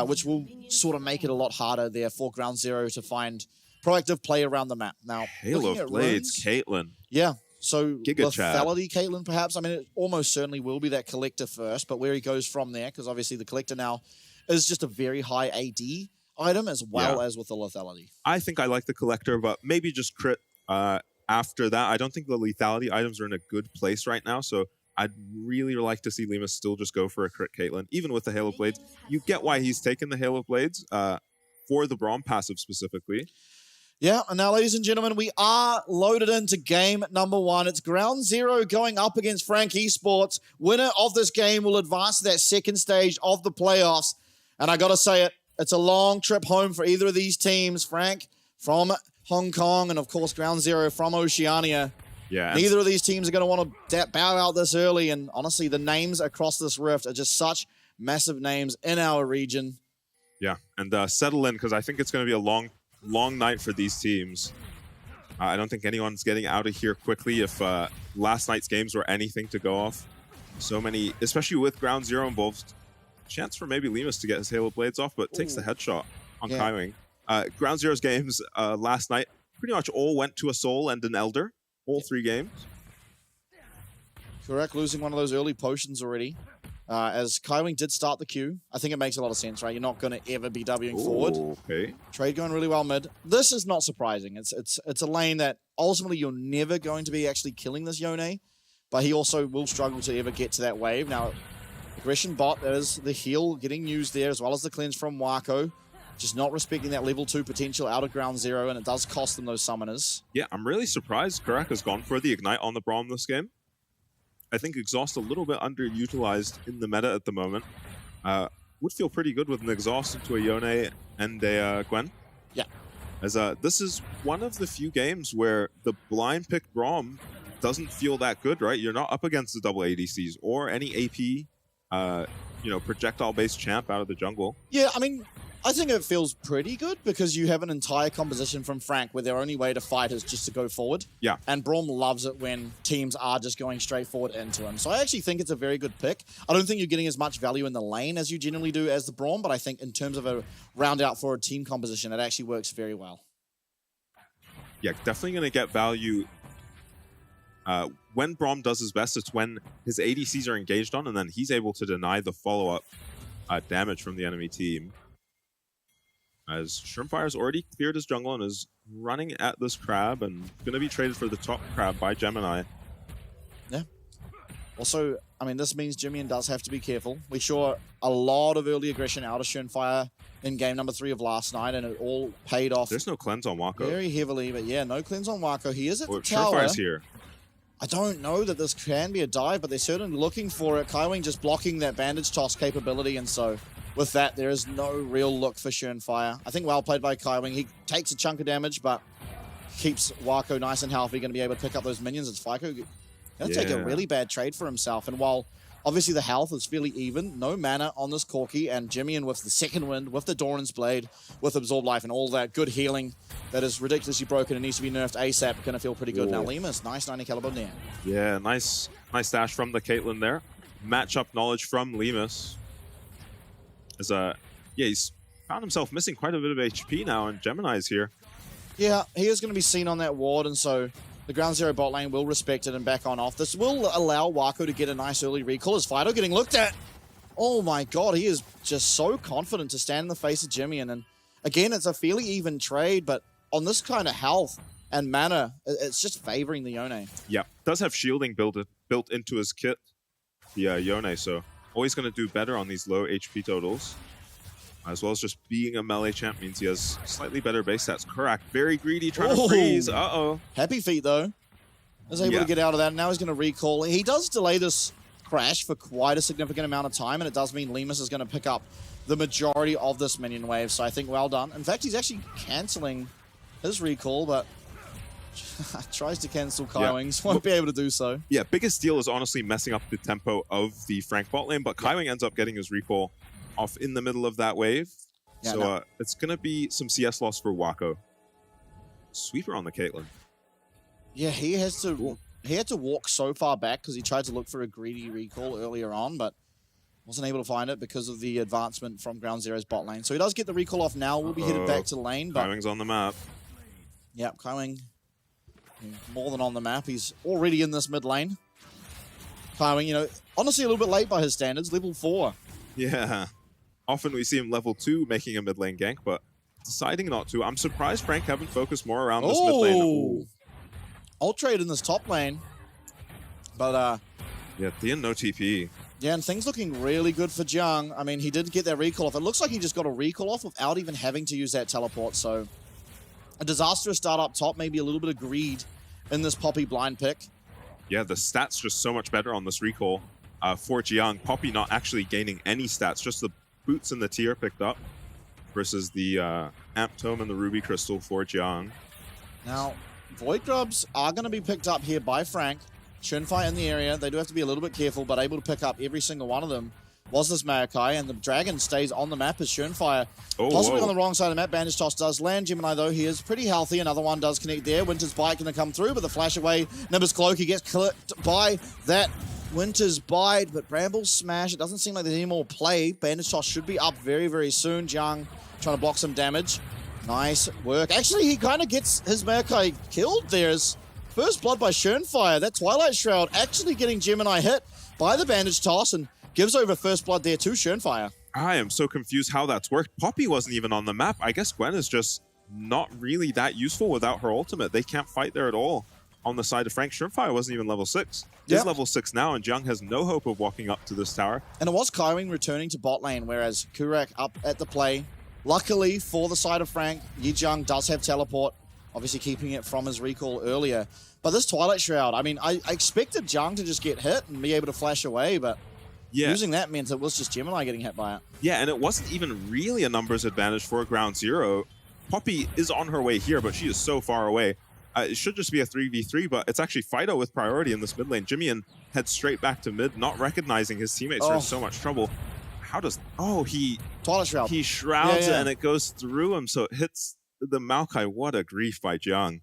which will sort of make it a lot harder there for Ground Zero to find proactive play around the map. Now, Halo Blades, Caitlyn. Yeah, so Giga lethality Caitlyn perhaps. I mean, it almost certainly will be that Collector first, but where he goes from there, because obviously the Collector now is just a very high AD item as well as with the lethality. I think I like the Collector, but maybe just crit after that. I don't think the lethality items are in a good place right now, so I'd really like to see Lemus still just go for a crit Caitlyn, even with the Halo Blades. You get why he's taken the Halo Blades for the Braum passive specifically. Yeah, and now, ladies and gentlemen, we are loaded into game number 1. It's Ground Zero going up against FAK Esports. Winner of this game will advance to that second stage of the playoffs. And I got to say it, it's a long trip home for either of these teams. FAK from Hong Kong, and of course Ground Zero from Oceania. Yeah. Neither of these teams are going to want to bow out this early, and honestly, the names across this rift are just such massive names in our region. Yeah, and settle in, because I think it's going to be a long night for these teams. I don't think anyone's getting out of here quickly if last night's games were anything to go off. So many, especially with Ground Zero involved, chance for maybe Limas to get his Halo Blades off, but takes the headshot on Kaiwing. Ground Zero's games last night pretty much all went to a Soul and an Elder, all 3 games. Correct, losing one of those early potions already. As Kaiwing did start the queue, I think it makes a lot of sense, right? You're not going to ever be Wing forward. Okay. Trade going really well mid. This is not surprising. It's a lane that ultimately you're never going to be actually killing this Yone, but he also will struggle to ever get to that wave. Now, Aggression bot, there's the heal getting used there, as well as the cleanse from Wako. Just not respecting that level 2 potential out of Ground Zero, and it does cost them those summoners. Yeah, I'm really surprised Karak has gone for the Ignite on the Braum this game. I think Exhaust a little bit underutilized in the meta at the moment. Would feel pretty good with an Exhaust into a Yone and a Gwen. Yeah. As this is one of the few games where the blind pick Braum doesn't feel that good, right? You're not up against the double ADCs or any AP, projectile-based champ out of the jungle. Yeah, I mean, I think it feels pretty good because you have an entire composition from Frank where their only way to fight is just to go forward. Yeah. And Braum loves it when teams are just going straight forward into him. So I actually think it's a very good pick. I don't think you're getting as much value in the lane as you generally do as the Braum, but I think in terms of a round out for a team composition, it actually works very well. Yeah, definitely going to get value. When Braum does his best, it's when his ADCs are engaged on, and then he's able to deny the follow-up damage from the enemy team. As Shrimpfire's already cleared his jungle and is running at this crab and going to be traded for the top crab by Gemini. Yeah. Also, I mean, this means Jimmy does have to be careful. We saw a lot of early aggression out of Shrimpfire in game number 3 of last night, and it all paid off. There's no cleanse on Wako. Very heavily, but yeah, no cleanse on Wako. He is at the tower. Shrimpfire's here. I don't know that this can be a dive, but they're certainly looking for it. Kaiwing just blocking that bandage toss capability, and so with that, there is no real look for Shrimpfire. I think well played by Kaiwing. He takes a chunk of damage, but keeps Wako nice and healthy, going to be able to pick up those minions. It's FAK going to take a really bad trade for himself, and while obviously the health is fairly even, no mana on this Corki, and Jimmy with the second wind, with the Doran's Blade, with Absorb Life, and all that good healing that is ridiculously broken and needs to be nerfed ASAP, going to feel pretty good. Now Limas, nice 90 caliber near. Yeah, nice dash from the Caitlyn there. Matchup knowledge from Limas. As he's found himself missing quite a bit of HP now, and Gemini's here. Yeah, he is going to be seen on that ward, and so the Ground Zero bot lane will respect it and back on off. This will allow Wako to get a nice early recall as Fido getting looked at. Oh my god, he is just so confident to stand in the face of Jimmy. And again, it's a fairly even trade, but on this kind of health and mana, it's just favoring the Yone. Yeah, does have shielding built into his kit, the Yone, so always going to do better on these low HP totals. As well as just being a melee champ means he has slightly better base stats. Karak, very greedy, trying to freeze. Uh-oh. Happy feet, though. Is able to get out of that. Now he's going to recall. He does delay this crash for quite a significant amount of time, and it does mean Limas is going to pick up the majority of this minion wave, so I think well done. In fact, he's actually cancelling his recall, but tries to cancel Kaiwing's. Won't be able to do so. Yeah, biggest deal is honestly messing up the tempo of the Frank bot lane, but Kaiwing ends up getting his recall off in the middle of that wave. Yeah, so it's going to be some CS loss for Wako. Sweeper on the Caitlyn. Yeah, he had to walk so far back because he tried to look for a greedy recall earlier on, but wasn't able to find it because of the advancement from Ground Zero's bot lane. So he does get the recall off now. We'll be headed back to the lane. But Kaiwing's on the map. Yeah, Kaiwing more than on the map. He's already in this mid lane. Kaiwing, honestly a little bit late by his standards, level 4. Yeah. Often we see him level 2 making a mid lane gank, but deciding not to. I'm surprised Frank haven't focused more around this mid lane. Ooh. I'll trade in this top lane. But, yeah, Theon no TP. Yeah, and things looking really good for Jiang. I mean, he did get that recall off. It looks like he just got a recall off without even having to use that teleport, so a disastrous start up top, maybe a little bit of greed in this Poppy blind pick. Yeah, the stats just so much better on this recall for Jiang. Poppy not actually gaining any stats, just the boots and the tier picked up versus the Amp Tome and the Ruby Crystal for Jiang. Now, Void Grubs are going to be picked up here by Frank. Shrimpfire in the area. They do have to be a little bit careful, but able to pick up every single one of them. was this Maokai, and the Dragon stays on the map as Schönfire. Possibly on the wrong side of the map. Bandage Toss does land. Gemini, though, he is pretty healthy. Another one does connect there. Winter's Bite going to come through, but the flash away. Nimbus Cloak, he gets clipped by that Winter's Bite, but Bramble Smash, it doesn't seem like there's any more play. Bandage Toss should be up very, very soon. Jiang trying to block some damage. Nice work. Actually, he kind of gets his Maokai killed there. As first blood by Schönfire. That Twilight Shroud actually getting Gemini hit by the Bandage Toss and gives over first blood there to Schönfire. I am so confused how that's worked. Poppy wasn't even on the map. I guess Gwen is just not really that useful without her ultimate. They can't fight there at all. On the side of Frank, Schönfire wasn't even level 6. He's level 6 now, and Jiang has no hope of walking up to this tower. And it was Kaiwing returning to bot lane, whereas Kurak up at the play. Luckily for the side of Frank, Yijiang does have teleport, obviously keeping it from his recall earlier. But this Twilight Shroud, I mean, I expected Jiang to just get hit and be able to flash away, but using that meant it was just Gemini getting hit by it. Yeah, and it wasn't even really a numbers advantage for Ground Zero. Poppy is on her way here, but she is so far away. It should just be a 3v3, but it's actually Fido with priority in this mid lane. Jimmy heads straight back to mid, not recognizing his teammates are in so much trouble. How does... Oh, he... Twilight Shroud. He shrouds it and it goes through him, so it hits the Maokai. What a grief by Jiang.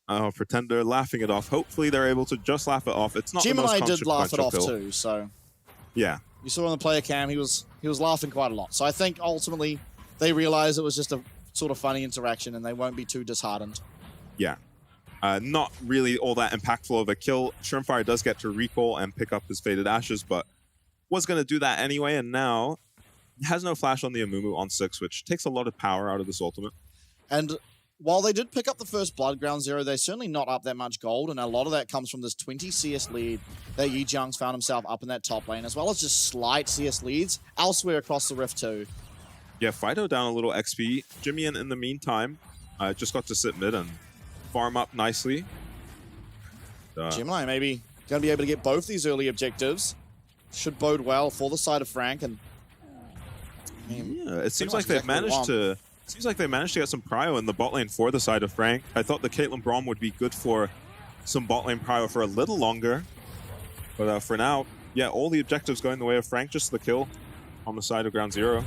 Oh, Pretender laughing it off. Hopefully they're able to just laugh it off. It's not Gemini the most did laugh it off pill. too, so... Yeah. You saw on the player cam, he was laughing quite a lot. So I think ultimately they realized it was just a sort of funny interaction and they won't be too disheartened. Yeah. Not really all that impactful of a kill. Schönfire does get to recall and pick up his Faded Ashes, but was going to do that anyway, and now has no flash on the Amumu on 6, which takes a lot of power out of this ultimate. And while they did pick up the first blood, Ground Zero, they're certainly not up that much gold, and a lot of that comes from this 20 CS lead that Yijiang's found himself up in that top lane, as well as just slight CS leads elsewhere across the Rift too. Yeah, Fido down a little XP. Jimmy in the meantime just got to sit mid and farm up nicely. Gemini maybe going to be able to get both these early objectives. Should bode well for the side of Frank. And yeah, it seems like they've managed to... Seems like they managed to get some prio in the bot lane for the side of Frank. I thought the Caitlyn Braum would be good for some bot lane prio for a little longer. But for now, yeah, all the objectives going the way of Frank, just the kill on the side of Ground Zero.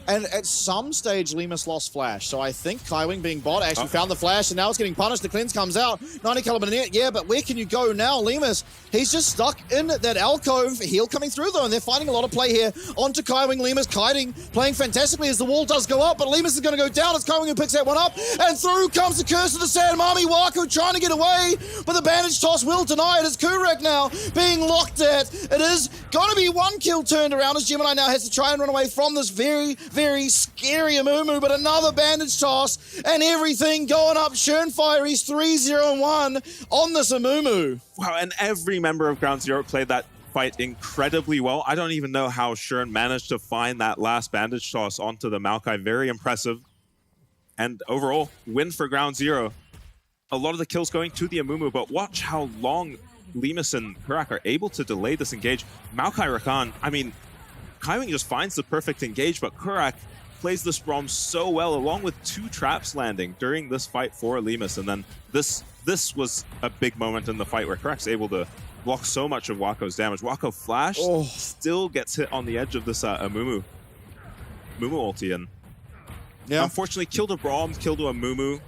And at some stage, Lemus lost Flash. So I think Kaiwing being bot actually found the Flash, and now it's getting punished. The cleanse comes out. 90 caliber net, yeah, but where can you go now? Lemus, he's just stuck in that alcove. Heal coming through, though, and they're finding a lot of play here onto Kaiwing. Lemus kiting, playing fantastically as the wall does go up, but Lemus is going to go down as Kaiwing who picks that one up, and through comes the Curse of the Sand Mami. Wako trying to get away, but the Bandage Toss will deny it as Kurak now being locked at. It is going to be one kill turned around as Gemini now has to try and run away from this very, very scary Amumu, but another Bandage Toss and everything going up. Schönfire, he's 3-0-1 on this Amumu. Wow, and every member of Ground Zero played that fight incredibly well. I don't even know how Schön managed to find that last Bandage Toss onto the Maokai. Very impressive. And overall, win for Ground Zero. A lot of the kills going to the Amumu, but watch how long Lemus and Kurak are able to delay this engage. Maokai Rakan, I mean, Kaiwing just finds the perfect engage, but Kurak plays this Braum so well, along with 2 traps landing during this fight for Lemus. And then this was a big moment in the fight where Kurak's able to block so much of Wako's damage. Wako flash still gets hit on the edge of this Amumu ulti, and unfortunately killed a Braum, killed a Amumu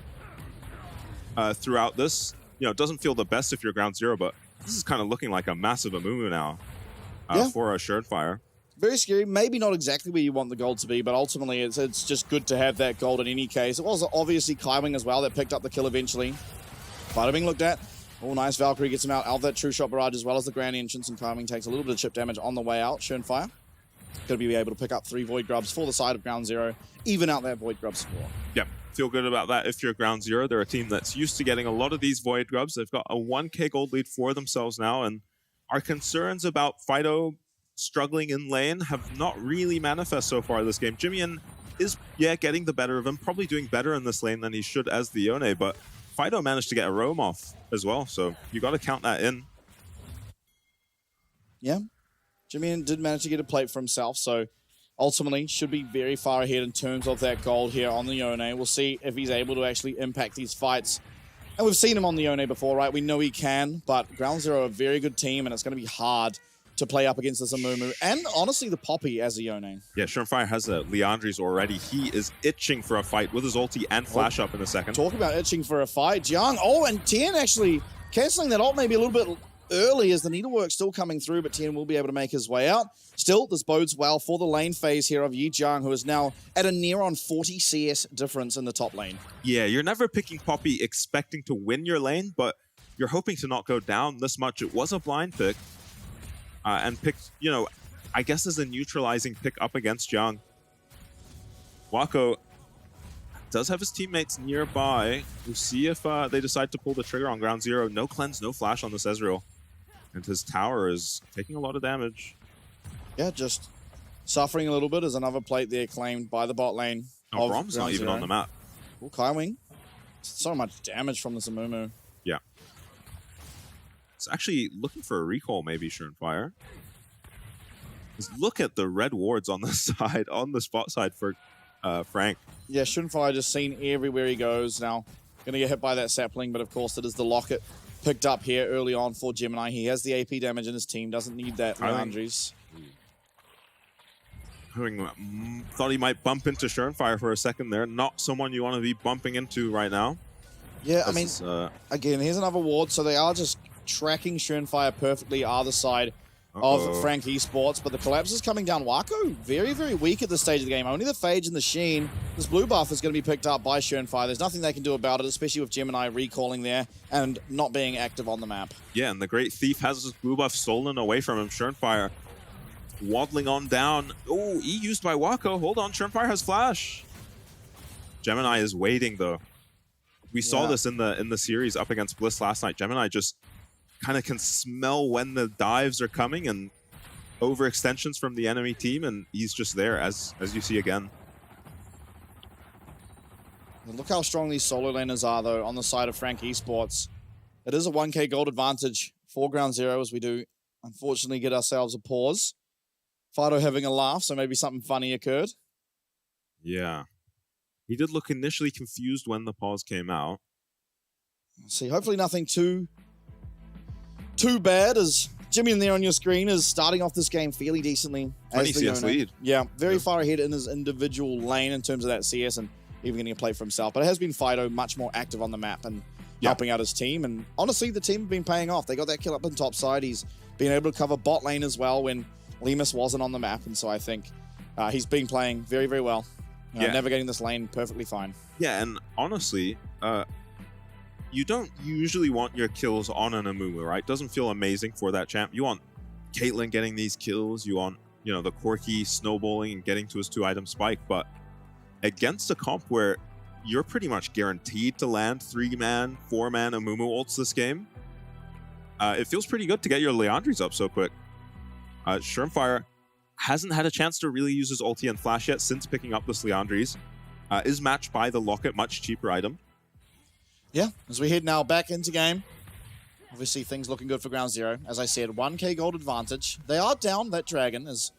throughout this. You know, it doesn't feel the best if you're Ground Zero, but this is kind of looking like a massive Amumu now for a Schönfire. Very scary. Maybe not exactly where you want the gold to be, but ultimately it's just good to have that gold in any case. It was obviously Kaiwing as well that picked up the kill eventually. Fido being looked at. Oh, nice. Valkyrie gets him out of that True Shot Barrage as well as the Grand Entrance, and Kaiwing takes a little bit of chip damage on the way out. Schönfire going to be able to pick up 3 Void Grubs for the side of Ground Zero, even out that Void Grub score. Yep. Feel good about that if you're Ground Zero. They're a team that's used to getting a lot of these Void Grubs. They've got a 1k gold lead for themselves now, and our concerns about Fido struggling in lane have not really manifest so far this game. Jimmy is, getting the better of him, probably doing better in this lane than he should as the Yone, but Fido managed to get a roam off as well, so you got to count that in. Yeah, Jimmy did manage to get a plate for himself, so ultimately should be very far ahead in terms of that gold here on the Yone. We'll see if he's able to actually impact these fights. And we've seen him on the Yone before, right? We know he can, but Ground Zero are a very good team, and it's going to be hard to play up against this Amumu, and honestly the Poppy as a Yone. Yeah, Surenfire has a Leandri's already. He is itching for a fight with his ulti and flash up in a second. Talk about itching for a fight. Jiang, and Tien actually cancelling that ult maybe a little bit early as the needlework still coming through, but Tien will be able to make his way out. Still, this bodes well for the lane phase here of Yi Jiang, who is now at a near on 40 CS difference in the top lane. Yeah, you're never picking Poppy expecting to win your lane, but you're hoping to not go down this much. It was a blind pick. And picked, you know, I guess as a neutralizing pick up against Jiang. Wako does have his teammates nearby. We'll see if they decide to pull the trigger on ground zero. No cleanse, no flash on this Ezreal. And his tower is taking a lot of damage. Yeah, just suffering a little bit as another plate there claimed by the bot lane. Oh, Brom's not even on the map. Oh, Kaiwing. So much damage from this Amumu. Yeah. It's actually looking for a recall, maybe, Surenfire. Just look at the red wards on the side, on the spot side for Frank. Yeah, Surenfire just seen everywhere he goes now. Going to get hit by that sapling, but of course it is the locket picked up here early on for Gemini. He has the AP damage in his team, doesn't need that Leandri's. Thought he might bump into Surenfire for a second there. Not someone you want to be bumping into right now. Yeah, I mean, again, here's another ward, so they are just tracking Surenfire perfectly either side of Frank Esports, but the collapse is coming down. Wako, very, very weak at this stage of the game. Only the Phage and the Sheen. This blue buff is going to be picked up by Surenfire. There's nothing they can do about it, especially with Gemini recalling there and not being active on the map. Yeah, and the Great Thief has his blue buff stolen away from him. Surenfire waddling on down. Oh, E used by Wako. Hold on, Surenfire has flash. Gemini is waiting, though. We saw this in the series up against Bliss last night. Gemini just kind of can smell when the dives are coming and overextensions from the enemy team, and he's just there, as you see again. Look how strong these solo laners are, though, on the side of Frank Esports. It is a 1k gold advantage for Ground Zero, as we do, unfortunately, get ourselves a pause. Fido having a laugh, so maybe something funny occurred. Yeah. He did look initially confused when the pause came out. Let's see, hopefully nothing too bad, as Jimmy in there on your screen is starting off this game fairly decently. 20 CS lead. Yeah, very far ahead in his individual lane in terms of that CS and even getting a play for himself. But it has been Fido much more active on the map and helping out his team. And honestly, the team have been paying off. They got that kill up in top side. He's been able to cover bot lane as well when Lemus wasn't on the map. And so I think he's been playing very, very well. Navigating this lane perfectly fine. Yeah, and honestly, you don't usually want your kills on an Amumu, right? Doesn't feel amazing for that champ. You want Caitlyn getting these kills. You want, you know, the Corki snowballing and getting to his 2-item spike. But against a comp where you're pretty much guaranteed to land 3-man, 4-man Amumu ults this game, it feels pretty good to get your Leandri's up so quick. Surenfire hasn't had a chance to really use his ulti and flash yet since picking up this Leandri's. Is matched by the Locket, much cheaper item. Yeah, as we head now back into game. Obviously, things looking good for Ground Zero. As I said, 1k gold advantage. They are down that dragon, as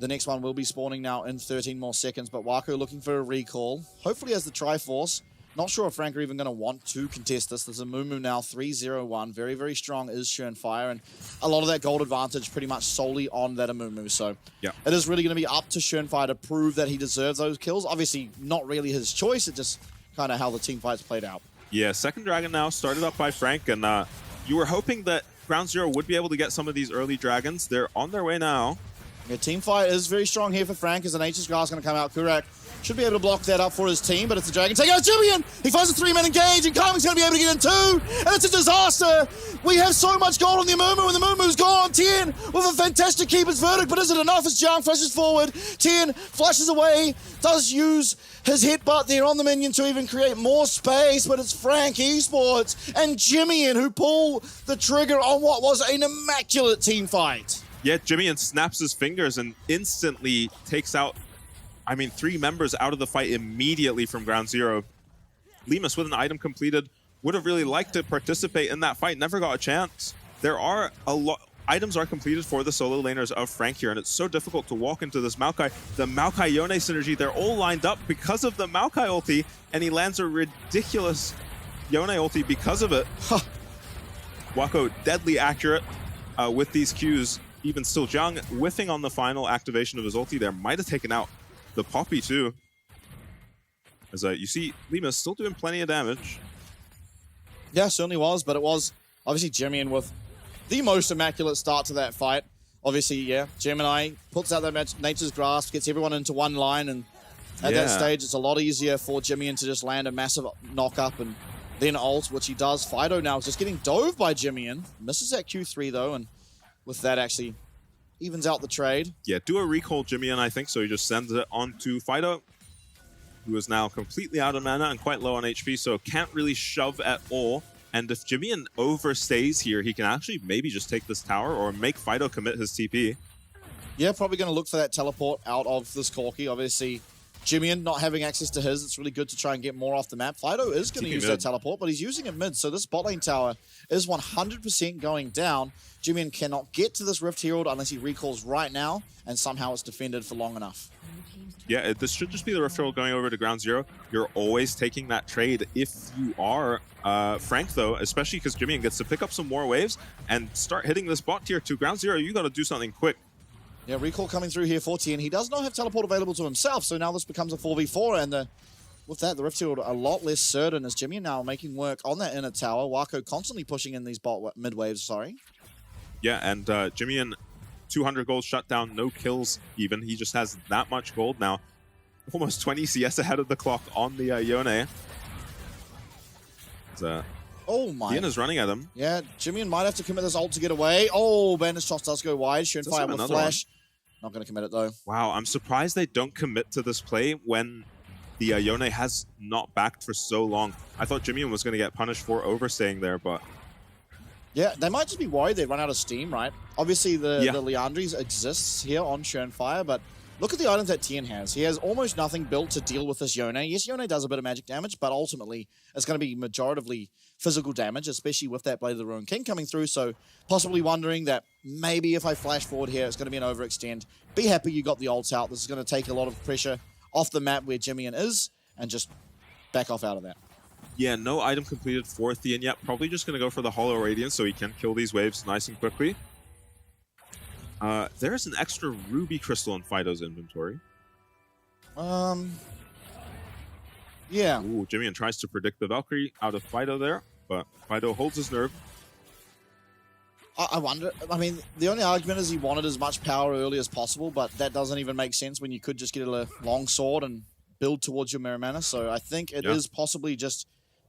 the next one will be spawning now in 13 more seconds. But Wako looking for a recall. Hopefully has the Triforce. Not sure if Frank are even going to want to contest this. There's a Mumu now, 3-0-1. Very, very strong is Surenfire. And a lot of that gold advantage pretty much solely on that Amumu. So it is really going to be up to Surenfire to prove that he deserves those kills. Obviously, not really his choice. It's just kind of how the team fights played out. Yeah, second dragon now started up by Frank, and you were hoping that Ground Zero would be able to get some of these early dragons. They're on their way now. Yeah, team fight is very strong here for Frank, as an Nature's Grass going to come out. Kurak should be able to block that up for his team, but it's a dragon. Take out Julian! He finds a 3-man engage, and Carmen's going to be able to get in 2, and it's a disaster! We have so much gold on the Amumu, and the Amumu's gone. Tien with a fantastic keeper's verdict, but is it enough as Jiang flashes forward? Tien flashes away, does use his headbutt there on the minion to even create more space, but it's Frank Esports and Jimmy who pull the trigger on what was an immaculate team fight. Yeah, Jimmy snaps his fingers and instantly takes out, 3 members out of the fight immediately from Ground Zero. Lemus with an item completed would have really liked to participate in that fight, never got a chance. There are a lot, items are completed for the solo laners of Frank here, and it's so difficult to walk into this Maokai. The Maokai Yone synergy, they're all lined up because of the Maokai ulti, and he lands a ridiculous Yone ulti because of it. Wako deadly accurate with these Qs. even still, Jiang whiffing on the final activation of his ulti there might have taken out the Poppy too. As you see, Lima's still doing plenty of damage. Yeah, certainly was, but it was obviously Jimmy with the most immaculate start to that fight. Obviously, yeah, Gemini puts out that Nature's Grasp, gets everyone into one line, and at that stage, it's a lot easier for Jimmy to just land a massive knock-up and then ult, which he does. Fido now is just getting dove by Jimmy. Misses that Q3, though, and with that, actually evens out the trade. Yeah, do a recall Jimmy, I think, so he just sends it on to Fido, who is now completely out of mana and quite low on HP, so can't really shove at all. And if Jimmy overstays here, he can actually maybe just take this tower or make Fido commit his TP. Yeah, probably going to look for that teleport out of this Corki. Obviously, Jimmy not having access to his, it's really good to try and get more off the map. Fido is going to use that teleport, but he's using it mid, so this bot lane tower is 100% going down. Jimmy cannot get to this Rift Herald unless he recalls right now, and somehow it's defended for long enough. Yeah, this should just be the Rift Herald going over to ground zero. You're always taking that trade if you are Frank, though, especially because Jimmy gets to pick up some more waves and start hitting this bot tier to ground zero. You got to do something quick. Yeah, recall coming through here for TN. He does not have teleport available to himself, so now this becomes a 4v4, and with that, the Rift Herald a lot less certain as Jimmy now making work on that inner tower. Wako constantly pushing in these mid waves, sorry. Yeah, and Jimmy 200 gold shutdown, no kills even. He just has that much gold now. Almost 20 CS ahead of the clock on the Yone. Oh my. Ian is running at him. Yeah, Jimmy might have to commit this ult to get away. Oh, Bandage Shots does go wide. Fire with flash. Not going to commit it though. Wow, I'm surprised they don't commit to this play when the Yone has not backed for so long. I thought Jimmy was going to get punished for overstaying there, but... Yeah, they might just be worried they run out of steam, right? Obviously, the Leandries exists here on Fire, but look at the items that Tien has. He has almost nothing built to deal with this Yone. Yes, Yone does a bit of magic damage, but ultimately, it's going to be majoritively physical damage, especially with that Blade of the Ruined King coming through, so possibly wondering that maybe if I flash forward here, it's going to be an overextend. Be happy you got the ults out. This is going to take a lot of pressure off the map where Jimmy is, and just back off out of that. Yeah, no item completed for Thean yet. Probably just going to go for the Hollow Radiance so he can kill these waves nice and quickly. There's an extra Ruby Crystal in Fido's inventory. Yeah. Ooh, Jimmy tries to predict the Valkyrie out of Fido there, but Fido holds his nerve. I wonder, I mean, the only argument is he wanted as much power early as possible, but that doesn't even make sense when you could just get a long sword and build towards your Mirror Mana. So I think it is possibly just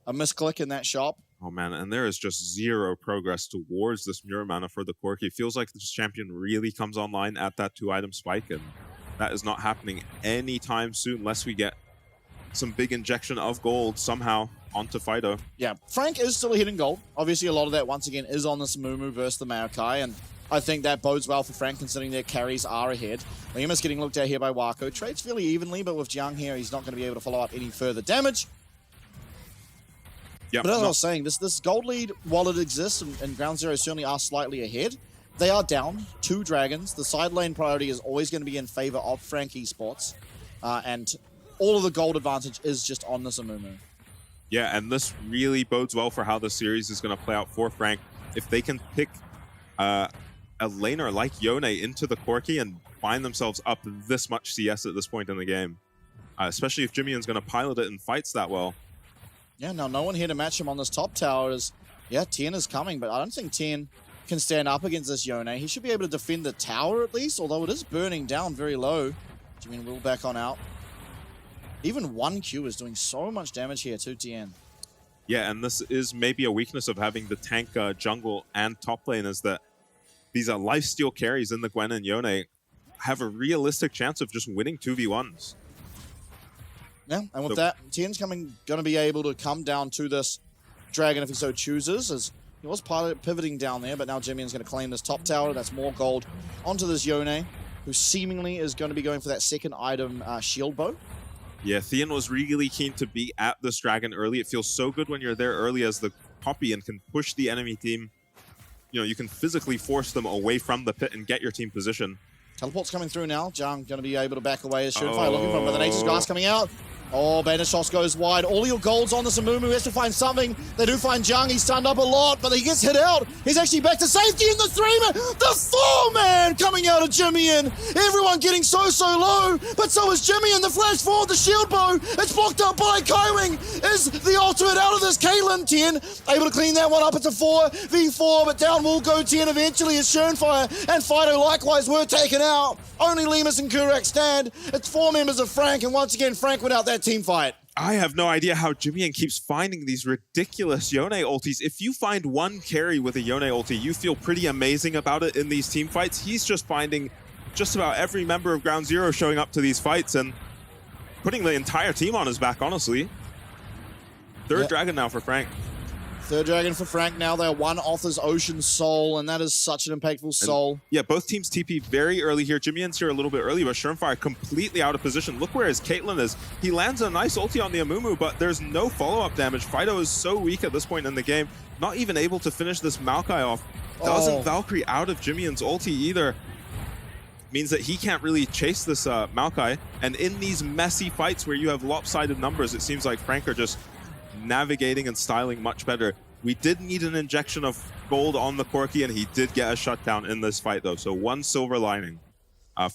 a misclick in that shop. Oh man, and there is just zero progress towards this Mirror Mana for the Corki. It feels like this champion really comes online at that 2-item spike, and that is not happening anytime soon unless we get some big injection of gold somehow onto Fido. Yeah, Frank is still hitting gold. Obviously, a lot of that, once again, is on this Mumu versus the Maokai, and I think that bodes well for Frank, considering their carries are ahead. Lima's getting looked at here by Wako. Trades fairly evenly, but with Jiang here, he's not going to be able to follow up any further damage. Yep, but as I was saying, this gold lead, while it exists, and Ground Zero certainly are slightly ahead, they are down 2 dragons. The side lane priority is always going to be in favor of Frank Esports, and all of the gold advantage is just on this Amumu. Yeah, and this really bodes well for how the series is going to play out for Frank. If they can pick a laner like Yone into the Corki and find themselves up this much CS at this point in the game, especially if Jimmy's going to pilot it in fights that well. Yeah, now no one here to match him on this top tower is... Yeah, Tien is coming, but I don't think Tien can stand up against this Yone. He should be able to defend the tower at least, although it is burning down very low. Jimmy will back on out. Even 1Q is doing so much damage here to Tien. Yeah, and this is maybe a weakness of having the tank jungle and top lane, is that these lifesteal carries in the Gwen and Yone have a realistic chance of just winning 2v1s. Yeah, and with that, Tien's going to be able to come down to this dragon if he so chooses, as he was pivoting down there, but now Jimmy's going to claim this top tower. That's more gold onto this Yone, who seemingly is going to be going for that second item, shield bow. Yeah, Thean was really keen to be at this dragon early. It feels so good when you're there early as the Poppy and can push the enemy team. You know, you can physically force them away from the pit and get your team position. Teleport's coming through now. Jiang going to be able to back away as Fire looking for him, but the Nature's Grasp coming out. Oh, Banishos goes wide. All your gold's on this Amumu. He has to find something. They do find Jung. He's stunned up a lot, but he gets hit out. He's actually back to safety in the 3-man. The 4-man coming out of Jimmy-in. Everyone getting so low, but so is Jimmy-in. The flash forward, the shield bow. It's blocked up by Kaiwing. Is the ultimate out of this? Caitlyn, 10, able to clean that one up. It's a 4v4, but down will go 10 eventually as Schönfire and Fido likewise were taken out. Only Lemus and Kurak stand. It's 4 members of Frank, and once again, Frank went out that team fight. I have no idea how Jimmy-in keeps finding these ridiculous Yone ultis. If you find one carry with a Yone ulti, you feel pretty amazing about it in these team fights. He's just finding just about every member of Ground Zero showing up to these fights and putting the entire team on his back, honestly. Third dragon now for Frank. Third dragon for Frank now. They're one off his Ocean Soul, and that is such an impactful soul. And yeah, both teams TP very early here. Jimmy-in's here a little bit early, but Schönfire completely out of position. Look where his Caitlyn is. He lands a nice ulti on the Amumu, but there's no follow-up damage. Fido is so weak at this point in the game, not even able to finish this Maokai off. Doesn't Valkyrie out of Jimmy-in's ulti either. Means that he can't really chase this Maokai. And in these messy fights where you have lopsided numbers, it seems like Frank are just navigating and styling much better. We did need an injection of gold on the Corki, and he did get a shutdown in this fight, though. So one silver lining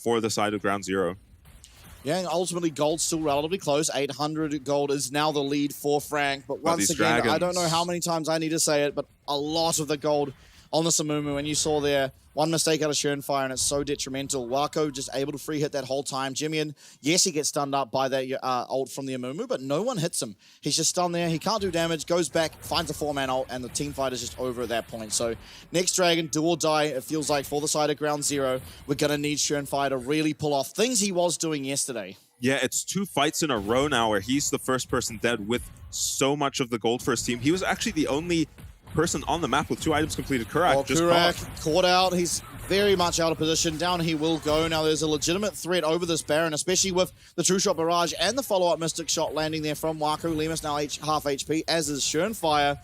for the side of Ground Zero. Yeah, and ultimately gold's still relatively close. 800 gold is now the lead for Frank. But once again, dragons. I don't know how many times I need to say it, but a lot of the gold on the Amumu, and you saw there one mistake out of Schönfire, and it's so detrimental. Wako just able to free hit that whole time. Jimmy-in, yes, he gets stunned up by that ult from the Amumu, but no one hits him. He's just stunned there. He can't do damage, goes back, finds a 4-man ult, and the team fight is just over at that point. So next dragon, do or die, it feels like, for the side of Ground Zero. We're going to need Schönfire to really pull off things he was doing yesterday. Yeah, it's 2 fights in a row now where he's the first person dead with so much of the gold for his team. He was actually the only person on the map with 2 items completed. Kurak just caught out. He's very much out of position. Down he will go. Now there's a legitimate threat over this Baron, especially with the True Shot Barrage and the follow-up Mystic Shot landing there from Wako. Lemus now half HP, as is Schönfire.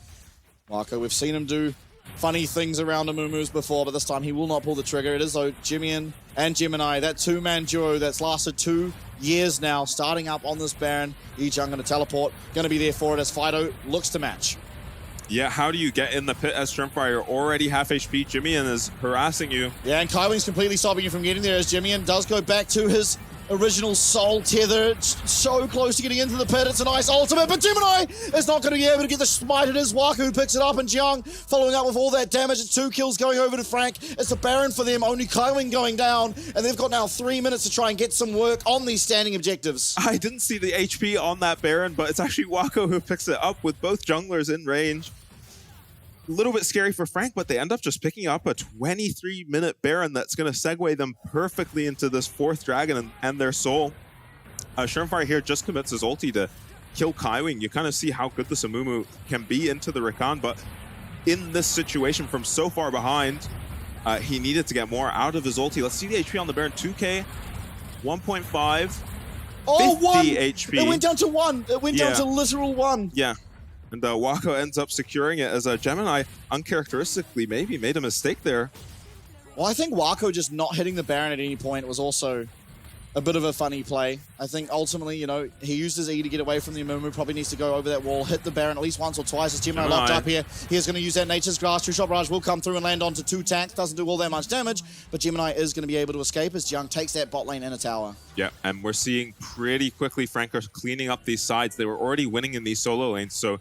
Wako, we've seen him do funny things around Amumus before, but this time he will not pull the trigger. It is, though, Jimmy-in and Gemini, that 2-man duo that's lasted 2 years now, starting up on this Baron. Yi-Jung going to teleport, going to be there for it as Fido looks to match. Yeah, how do you get in the pit as Schönfire? You're already half HP. Jimmy-in is harassing you. Yeah, and Kaiwing's completely stopping you from getting there as Jimmy-in does go back to his original soul tether. So close to getting into the pit. It's a nice ultimate, but Gemini is not going to be able to get the smite. It is Wako who picks it up, and Jiang following up with all that damage. It's 2 kills going over to Frank. It's a Baron for them, only Kaiwing going down, and they've got now 3 minutes to try and get some work on these standing objectives. I didn't see the HP on that Baron, but it's actually Wako who picks it up with both junglers in range. A little bit scary for Frank, but they end up just picking up a 23-minute Baron that's going to segue them perfectly into this 4th dragon and their soul. Schönfire here just commits his ulti to kill Kaiwing. You kind of see how good this Amumu can be into the Rakan, but in this situation from so far behind, he needed to get more out of his ulti. Let's see the HP on the Baron. 2k, 1.5, 50 HP. It went down to 1. It went down to literal 1. Yeah. And Wako ends up securing it as Gemini uncharacteristically maybe made a mistake there. Well, I think Wako just not hitting the Baron at any point was also a bit of a funny play. I think ultimately, you know, he used his E to get away from the Amumu, probably needs to go over that wall, hit the Baron at least once or twice. As Gemini locked up here, he is going to use that Nature's Grass. True Shot Barrage will come through and land onto 2 tanks. Doesn't do all that much damage, but Gemini is going to be able to escape as Jiang takes that bot lane in a tower. Yeah, and we're seeing pretty quickly Frank are cleaning up these sides. They were already winning in these solo lanes, so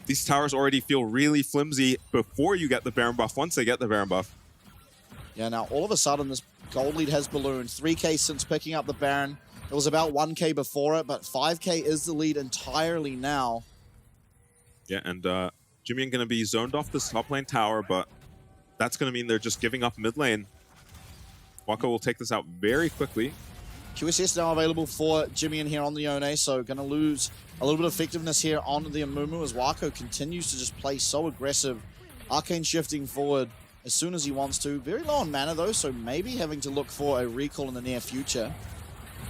these towers already feel really flimsy before you get the Baron buff, once they get the Baron buff. Yeah, now all of a sudden this gold lead has ballooned. 3k since picking up the Baron. It was about 1k before it, but 5k is the lead entirely now. Yeah, and Jimmy-in going to be zoned off this top lane tower, but that's going to mean they're just giving up mid lane. Wako will take this out very quickly. QSS now available for Jimmy-in here on the Yone, so going to lose a little bit of effectiveness here on the Amumu as Wako continues to just play so aggressive. Arcane shifting forward as soon as he wants to. Very low on mana though, so maybe having to look for a recall in the near future.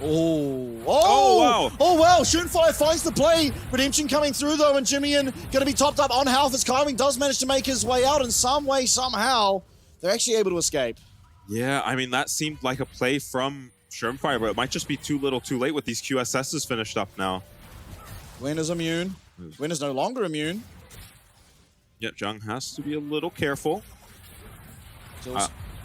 Oh, wow. Oh, wow. Schönfire finds the play. Redemption coming through though, and Jimmy-in going to be topped up on health as Kaiwing does manage to make his way out in some way, somehow. They're actually able to escape. Yeah, I mean, that seemed like a play from Shermfire, but it might just be too little too late with these QSSs finished up now. Gwen is immune. Gwen is no longer immune. Yeah, Jiang has to be a little careful.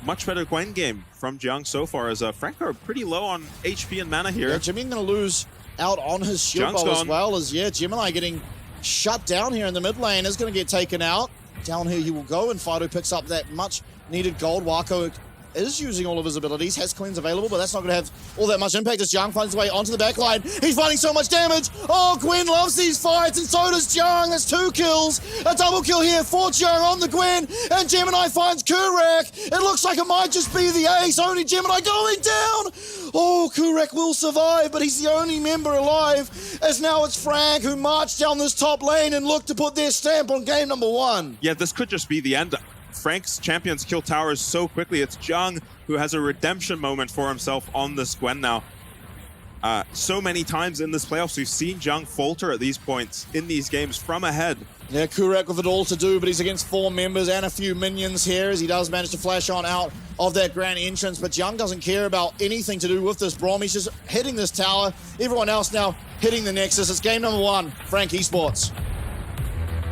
Much better Gwen game from Jiang so far, as Frank are pretty low on HP and mana here. Yeah, Jimmy going to lose out on his shield bow as well, as Gemini getting shut down here in the mid lane is going to get taken out. Down here he will go, and Fido picks up that much needed gold. Wako is using all of his abilities, has cleanse available, but that's not going to have all that much impact as Jiang finds his way onto the back line. He's finding so much damage. Oh, Gwen loves these fights, and so does Jiang. That's 2 kills. A double kill here for Jiang on the Gwen, and Gemini finds Kurak. It looks like it might just be the ace. Only Gemini going down. Oh, Kurak will survive, but he's the only member alive, as now it's Frank who marched down this top lane and looked to put their stamp on game number 1. Yeah, this could just be the end. Frank's champions kill towers so quickly. It's Jiang who has a redemption moment for himself on this Gwen now. So many times in this playoffs, we've seen Jiang falter at these points in these games from ahead. Yeah, Kurak with it all to do, but he's against 4 members and a few minions here, as he does manage to flash on out of that grand entrance. But Jiang doesn't care about anything to do with this Braum. He's just hitting this tower. Everyone else now hitting the Nexus. It's game number 1, Frank Esports.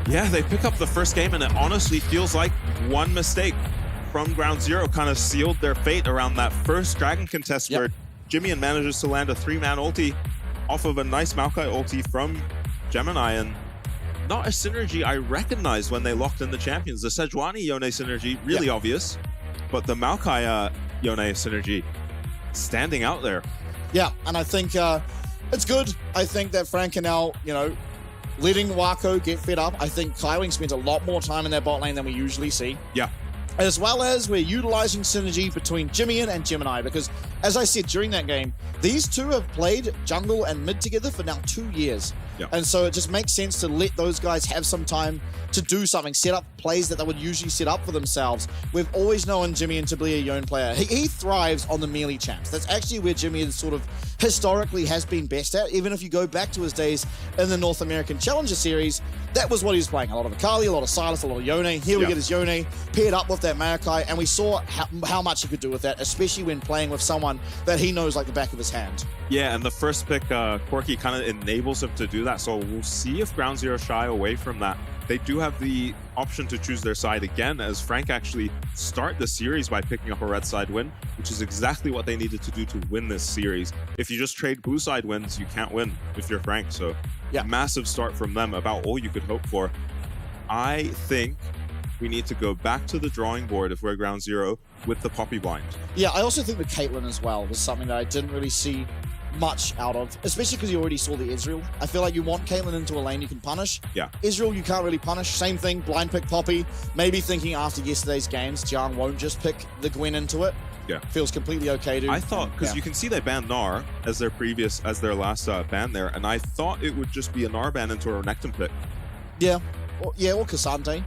Yeah, they pick up the first game, and it honestly feels like one mistake from Ground Zero kind of sealed their fate around that first Dragon contest where Jimmy manages to land a 3-man ulti off of a nice Maokai ulti from Gemini, and not a synergy I recognized when they locked in the champions. The Sejuani Yone synergy, really obvious, but the Maokai Yone synergy standing out there. Yeah, and I think it's good. I think that Frank can now, letting Wako get fed up. I think Kaiwing spent a lot more time in that bot lane than we usually see. Yeah. As well as we're utilizing synergy between Jimmy and Gemini, because as I said during that game, these two have played jungle and mid together for now 2 years. Yeah. And so it just makes sense to let those guys have some time to do something, set up plays that they would usually set up for themselves. We've always known Jimmy to be a Yone player. He thrives on the melee champs. That's actually where Jimmy is sort of historically has been best at. Even if you go back to his days in the North American Challenger Series, that was what he was playing. A lot of Akali, a lot of Silas, a lot of Yone. Here we get his Yone paired up with that Maokai, and we saw how much he could do with that, especially when playing with someone that he knows like the back of his hand. Yeah, and the first pick, Corki, kind of enables him to do that, so we'll see if Ground Zero shy away from that. They do have the option to choose their side again, as Frank actually start the series by picking up a red side win, which is exactly what they needed to do to win this series. If you just trade blue side wins, you can't win if you're Frank, so massive start from them, about all you could hope for. I think we need to go back to the drawing board if we're Ground Zero with the Poppy blind. Yeah, I also think the Caitlyn as well was something that I didn't really see much out of, especially because you already saw the Ezreal. I feel like you want Caitlyn into a lane you can punish. Yeah. Ezreal you can't really punish. Same thing, blind pick Poppy. Maybe thinking after yesterday's games, Jiang won't just pick the Gwen into it. Yeah. Feels completely okay to. I thought, because you can see they banned Gnar as their last ban there, and I thought it would just be a Gnar ban into a Renekton pick. Yeah. Or Cassante.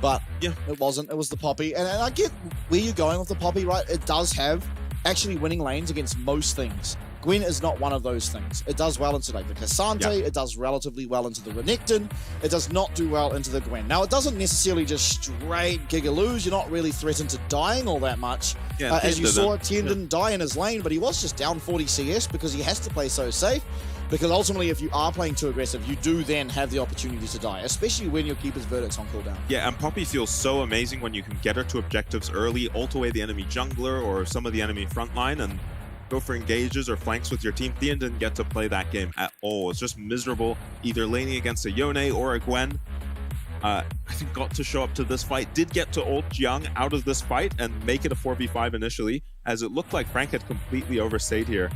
But it wasn't. It was the Poppy. And I get where you're going with the Poppy, right? It does have actually winning lanes against most things. Gwen is not one of those things. It does well into like the Cassante, it does relatively well into the Renekton, it does not do well into the Gwen. Now, it doesn't necessarily just straight giga-lose, you're not really threatened to dying all that much. Yeah, as you saw, Tien didn't die in his lane, but he was just down 40 CS because he has to play so safe. Because ultimately, if you are playing too aggressive, you do then have the opportunity to die, especially when your keeper's verdict's on cooldown. Yeah, and Poppy feels so amazing when you can get her to objectives early, ult away the enemy jungler or some of the enemy frontline, and go for engages or flanks with your team. Theon didn't get to play that game at all. It's just miserable, either laning against a Yone or a Gwen. I think got to show up to this fight, did get to ult Jiang out of this fight and make it a 4v5 initially, as it looked like Frank had completely overstayed here.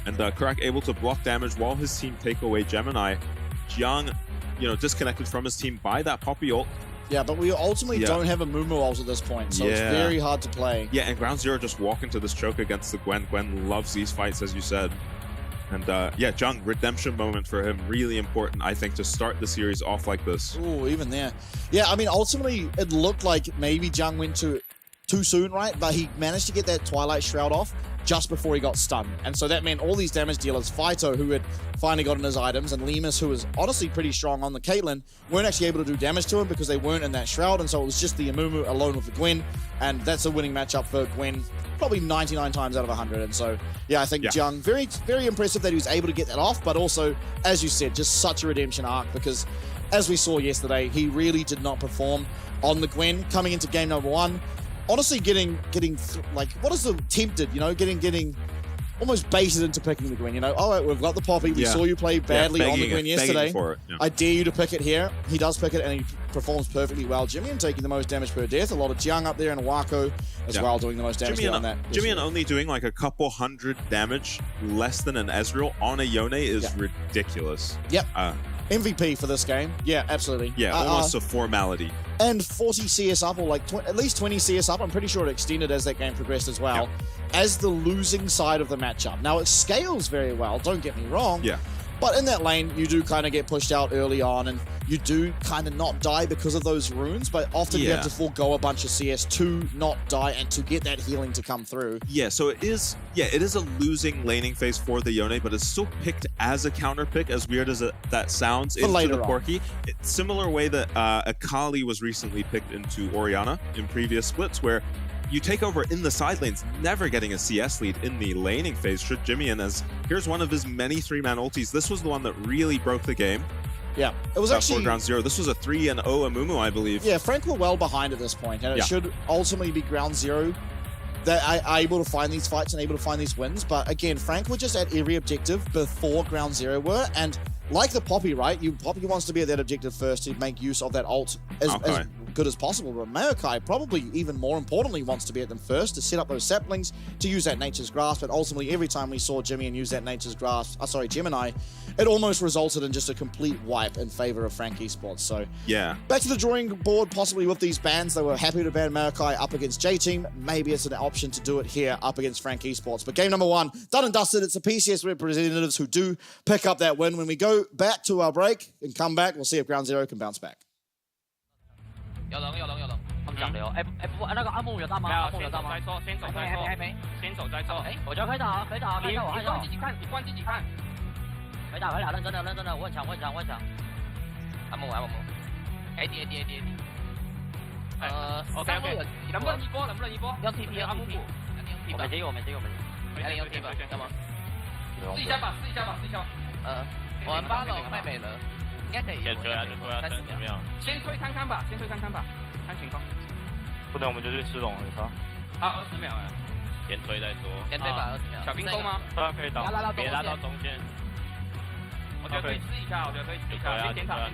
And Kurak able to block damage while his team take away Gemini. Jiang, disconnected from his team by that Poppy ult. Yeah, but we ultimately don't have a Mumu ult at this point, so it's very hard to play. Yeah, and Ground Zero just walk into this choke against the Gwen. Gwen loves these fights, as you said. And Jiang, redemption moment for him. Really important, I think, to start the series off like this. Ooh, even there. Yeah, I mean, ultimately, it looked like maybe Jiang went to too soon, right? But he managed to get that Twilight Shroud off just before he got stunned. And so that meant all these damage dealers, Phyto, who had finally gotten his items, and Lemus, who was honestly pretty strong on the Caitlyn, weren't actually able to do damage to him because they weren't in that Shroud. And so it was just the Amumu alone with the Gwen. And that's a winning matchup for Gwen, probably 99 times out of 100. And so, yeah, I think Jung, very, very impressive that he was able to get that off. But also, as you said, just such a redemption arc because as we saw yesterday, he really did not perform on the Gwen coming into game number 1. Honestly, getting like, what is the tempted, you know, getting almost baited into picking the Gwen, you know. All right, we've got the Poppy. We saw you play badly on the Gwen yesterday. I dare you to pick it here. He does pick it, and he performs perfectly well. Jimmy taking the most damage per death. A lot of Jiang up there, and Wako as well doing the most damage on that. Jimmy only doing like a couple hundred damage less than an Ezreal on a Yone is ridiculous. Yep. MVP for this game. Yeah, absolutely. Yeah, almost a formality. And 40 CS up, or like at least 20 CS up. I'm pretty sure it extended as that game progressed as well, as the losing side of the matchup. Now, it scales very well, don't get me wrong. Yeah. But in that lane, you do kind of get pushed out early on, and you do kind of not die because of those runes, but often you have to forego a bunch of CS to not die and to get that healing to come through. Yeah, so it is a losing laning phase for the Yone, but it's still picked as a counter pick, as weird as that sounds, into the Corki. Similar way that Akali was recently picked into Orianna in previous splits, where you take over in the side lanes, never getting a CS lead in the laning phase. Should Jimmy, and as here's one of his many 3-man ultis. This was the one that really broke the game. Yeah, it was actually for ground zero. This was a 3-0 Amumu, I believe. Yeah, Frank were well behind at this point, and it should ultimately be ground zero that are able to find these fights and able to find these wins. But again, Frank were just at every objective before ground zero were, and like the Poppy, right? Poppy wants to be at that objective first to make use of that ult as good as possible. But Maokai probably even more importantly wants to be at them first to set up those saplings, to use that Nature's Grasp. But ultimately, every time we saw Jimmy and use that Nature's Grasp, Gemini, it almost resulted in just a complete wipe in favor of Frank Esports. So yeah, back to the drawing board possibly with these bans. They were happy to ban Maokai up against J-Team. Maybe it's an option to do it here up against Frank Esports. But game number 1, done and dusted. It's the PCS representatives who do pick up that win. When we go back to our break and come back, we'll see if ground zero can bounce back. 有人，他们讲流。那个阿木有大吗？阿木有大吗？先走再说，还没，先走再说。我觉得可以打，可以打，可以打，我看一下。你关自己看。可以打，认真的，我很强。阿木。AD。OK， 能不能一波？要 TP 阿木。我没接，要 TP 要吗？试一下吧。我们8楼卖美了。 应该可以，先推啊，30秒。先推看看吧，看情况。不然我们就去吃龙了，是吧？好，20秒哎。先推再说。先推吧，20秒。小兵攻吗？当然可以打，别拉到中间。我觉得可以试一下，先点塔，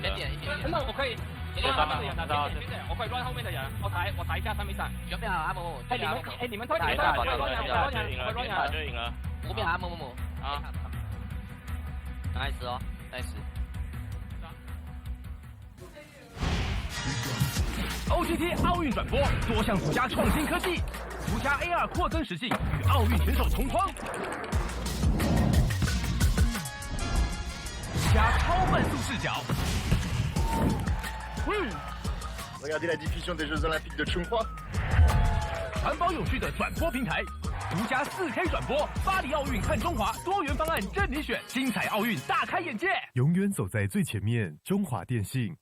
先点一点。那我可以乱后面的人，我可以乱后面的人，我抬一下3比3。准备好阿木，你们推，乱人就赢了。5秒阿木啊。nice 哦。 OGT 奥运转播多项独家创新科技，独家 AR 扩增实境与奥运选手同框，加超慢速视角。Regardez la diffusion des Jeux Olympiques de Chongqing。环保有序的转播平台，独家4K 转播，巴黎奥运看中华，多元方案任你选，精彩奥运大开眼界。永远走在最前面，中华电信。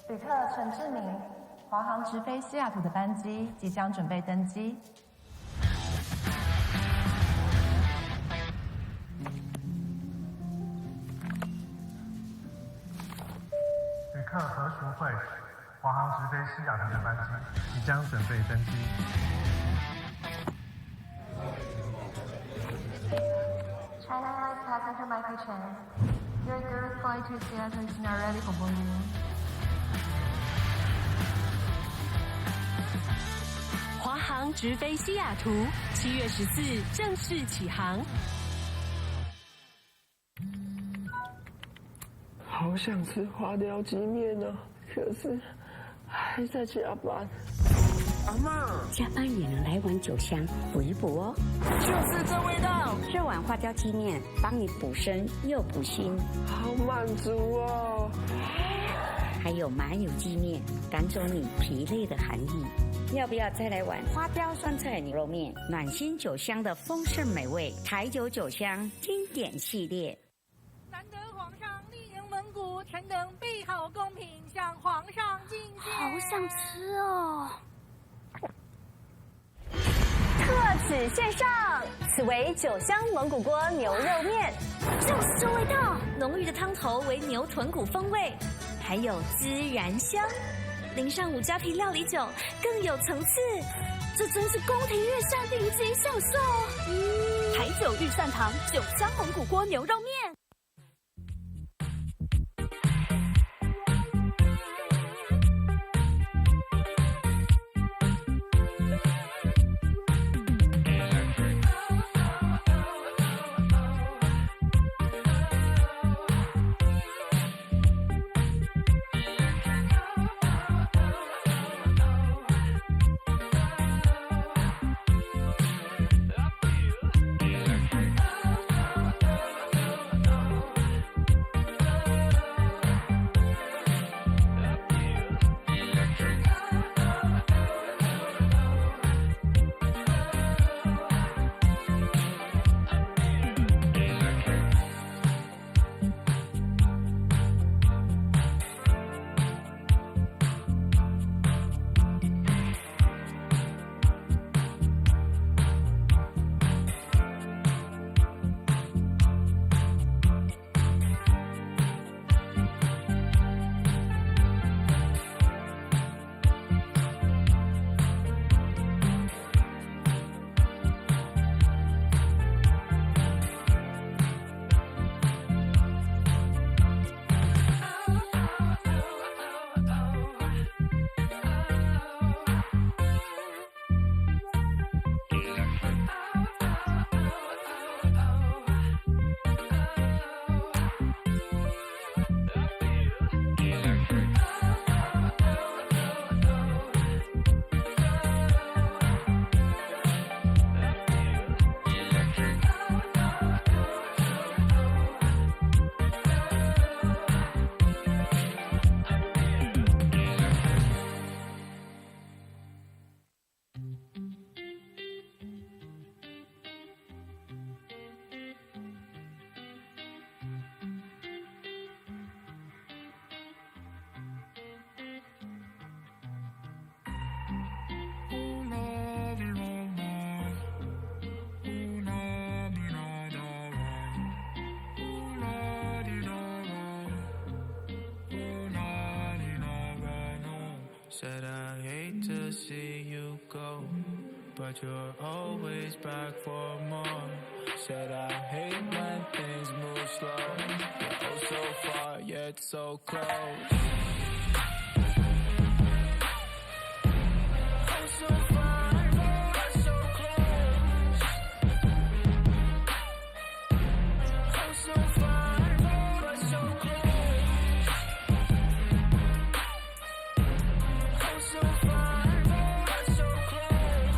旅客陈志明，华航直飞西雅图的班机即将准备登机。旅客何淑慧，华航直飞西雅图的班机即将准备登机。China Airlines passenger Michael Chen, your direct flight to Seattle is now ready for boarding. 华航直飞西雅图，7月14正式起航。好想吃花雕鸡面啊，可是还在加班。阿嬷，加班也能来碗酒香补一补哦。就是这味道，这碗花雕鸡面帮你补身又补心，好满足哦。还有麻油鸡面，赶走你疲累的寒意。要不要再来碗花雕酸菜牛肉面？暖心酒香的丰盛美味，台酒酒香经典系列。难得皇上莅临蒙古，臣等备好贡品向皇上进献。好想吃哦！特此献上，此为酒香蒙古锅牛肉面，就是这味道，浓郁的汤头为牛臀骨风味，还有孜然香，淋上五加皮料理酒，更有层次。这真是宫廷御膳顶级享受。台酒御膳堂酒香蒙古锅牛肉面。Said I hate to see you go, but you're always back for more. Said I hate when things move slow. You're oh so far yet so close. Oh so far but so close. Oh so far but so close. Oh so far but so close.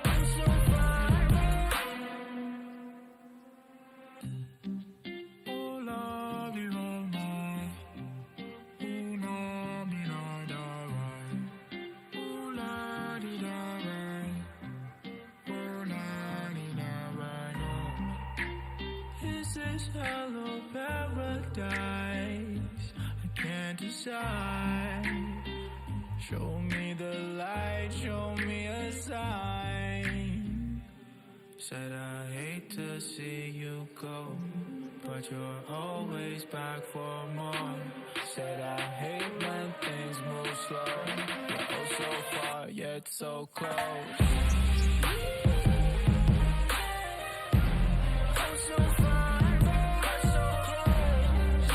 Oh so far. Oh love you all my. Oh no me not alright. Oh la di da right. Oh la di da right. Oh. Is this hello paradise? I can't decide. Show me the light, show me a sign. Said I hate to see you go, but you're always back for more. Said I hate when things move slow. You're oh so far yet so close. Oh so far but so close.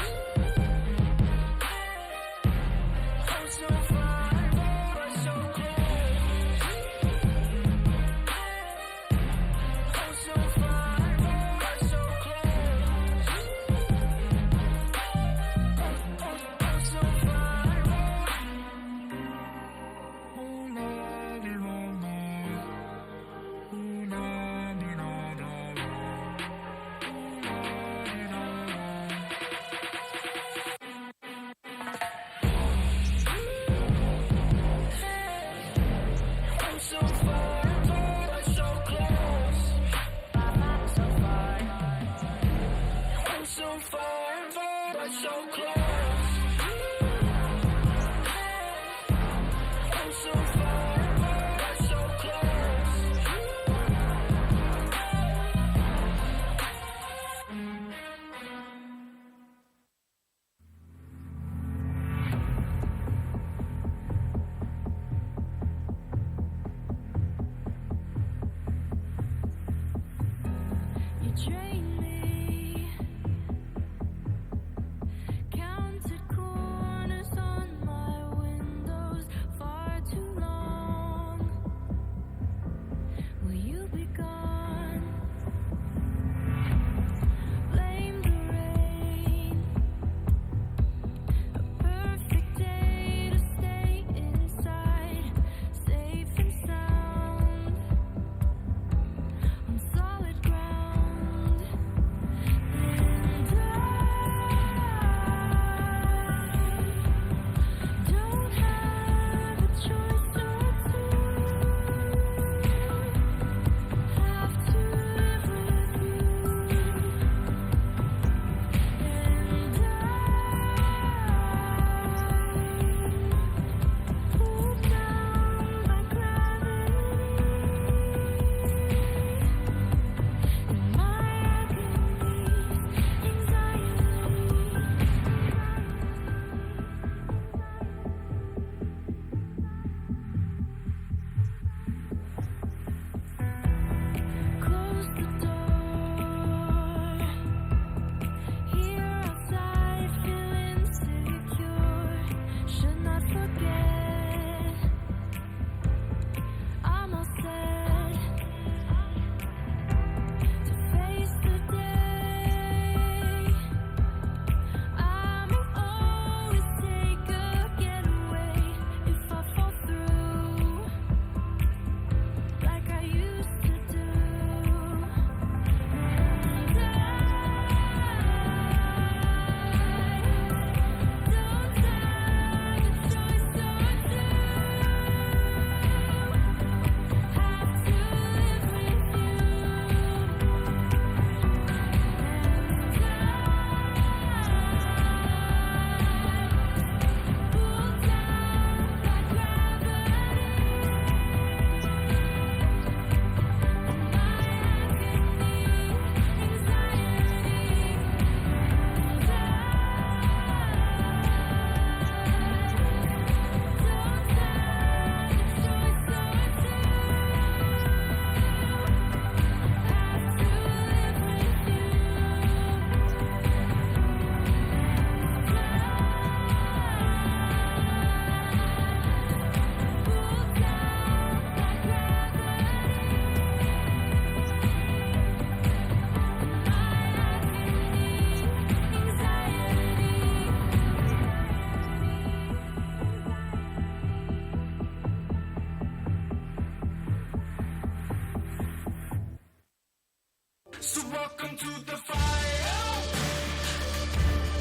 So welcome to the fire.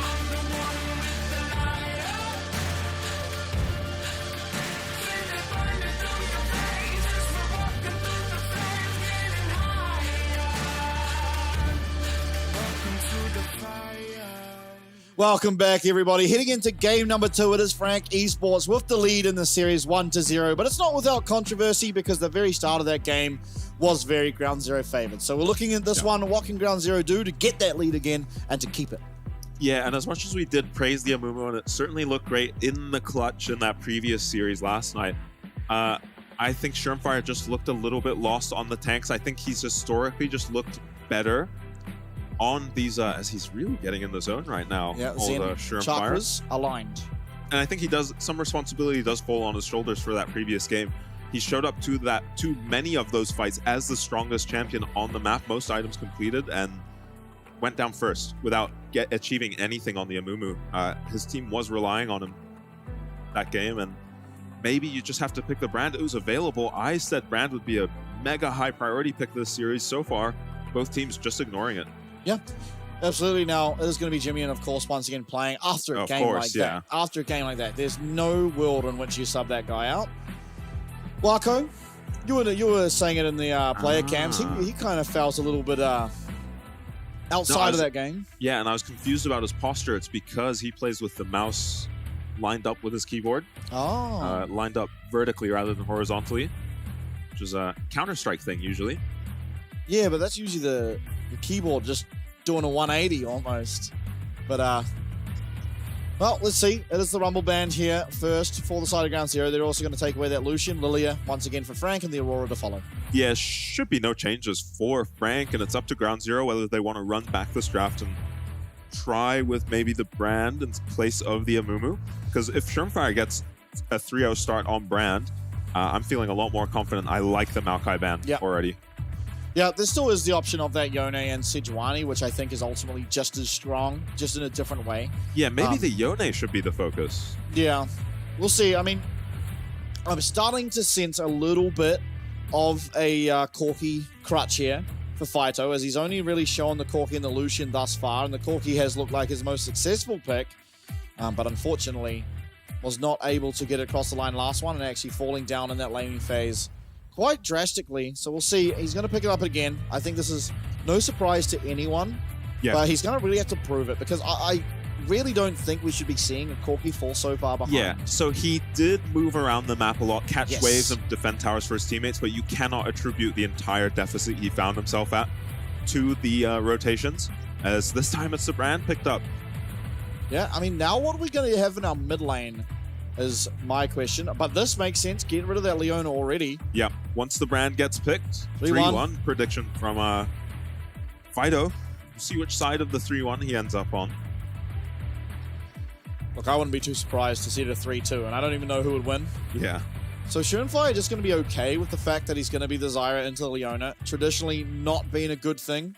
I'm the one with the light. Feel it burning through your veins. We're walking through the flames, getting higher. Welcome to the fire. Welcome back, everybody. Heading into game number 2, it is FAK Esports with the lead in the series 1-0, but it's not without controversy because the very start of that game was very Ground Zero favored. So we're looking at this one. What can Ground Zero do to get that lead again and to keep it? Yeah, and as much as we did praise the Amumu, and it certainly looked great in the clutch in that previous series last night, I think Shermfire just looked a little bit lost on the tanks. I think he's historically just looked better on these, as he's really getting in the zone right now. Yeah, all the Shermfire chakras aligned. And I think he does, some responsibility does fall on his shoulders for that previous game. He showed up to many of those fights as the strongest champion on the map, most items completed, and went down first without achieving anything on the Amumu. His team was relying on him that game, and maybe you just have to pick the brand. It was available. I said brand would be a mega high priority pick this series. So far, both teams just ignoring it. Yeah, absolutely. Now, it is going to be Jimmy, and of course, once again, playing after a game like that. After a game like that, there's no world in which you sub that guy out. Wako, you were saying it in the player cams. He kind of felt a little bit outside of that game. Yeah, and I was confused about his posture. It's because he plays with the mouse lined up with his keyboard. Oh. Lined up vertically rather than horizontally, which is a Counter-Strike thing usually. Yeah, but that's usually the keyboard just doing a 180 almost. But Well, let's see. It is the Rumble Band here first for the side of Ground Zero. They're also going to take away that Lucian, Lilia, once again for Frank, and the Aurora to follow. Yeah, should be no changes for Frank, and it's up to Ground Zero whether they want to run back this draft and try with maybe the Brand in place of the Amumu. Because if Shermfire gets a 3-0 start on Brand, I'm feeling a lot more confident. I like the Maokai band already. Yeah, there still is the option of that Yone and Sejuani, which I think is ultimately just as strong, just in a different way. Yeah, maybe the Yone should be the focus. Yeah, we'll see. I mean, I'm starting to sense a little bit of a Corki crutch here for Fighto, as he's only really shown the Corki and the Lucian thus far, and the Corki has looked like his most successful pick, but unfortunately was not able to get across the line last one and actually falling down in that laning phase quite drastically. So we'll see. He's going to pick it up again. I think this is no surprise to anyone, but he's going to really have to prove it, because I really don't think we should be seeing a Corki fall so far behind. Yeah, so he did move around the map a lot, catch waves and defend towers for his teammates, but you cannot attribute the entire deficit he found himself at to the rotations, as this time it's the Brand picked up. Yeah, I mean, now what are we going to have in our mid lane is my question. But this makes sense. Get rid of that Leona already. Yeah, once the Brand gets picked, 3-1 prediction from Fido. We'll see which side of the 3-1 he ends up on. Look, I wouldn't be too surprised to see it a 3-2, and I don't even know who would win. Yeah. So Schoenfly just going to be okay with the fact that he's going to be the Zyra into Leona. Traditionally not been a good thing.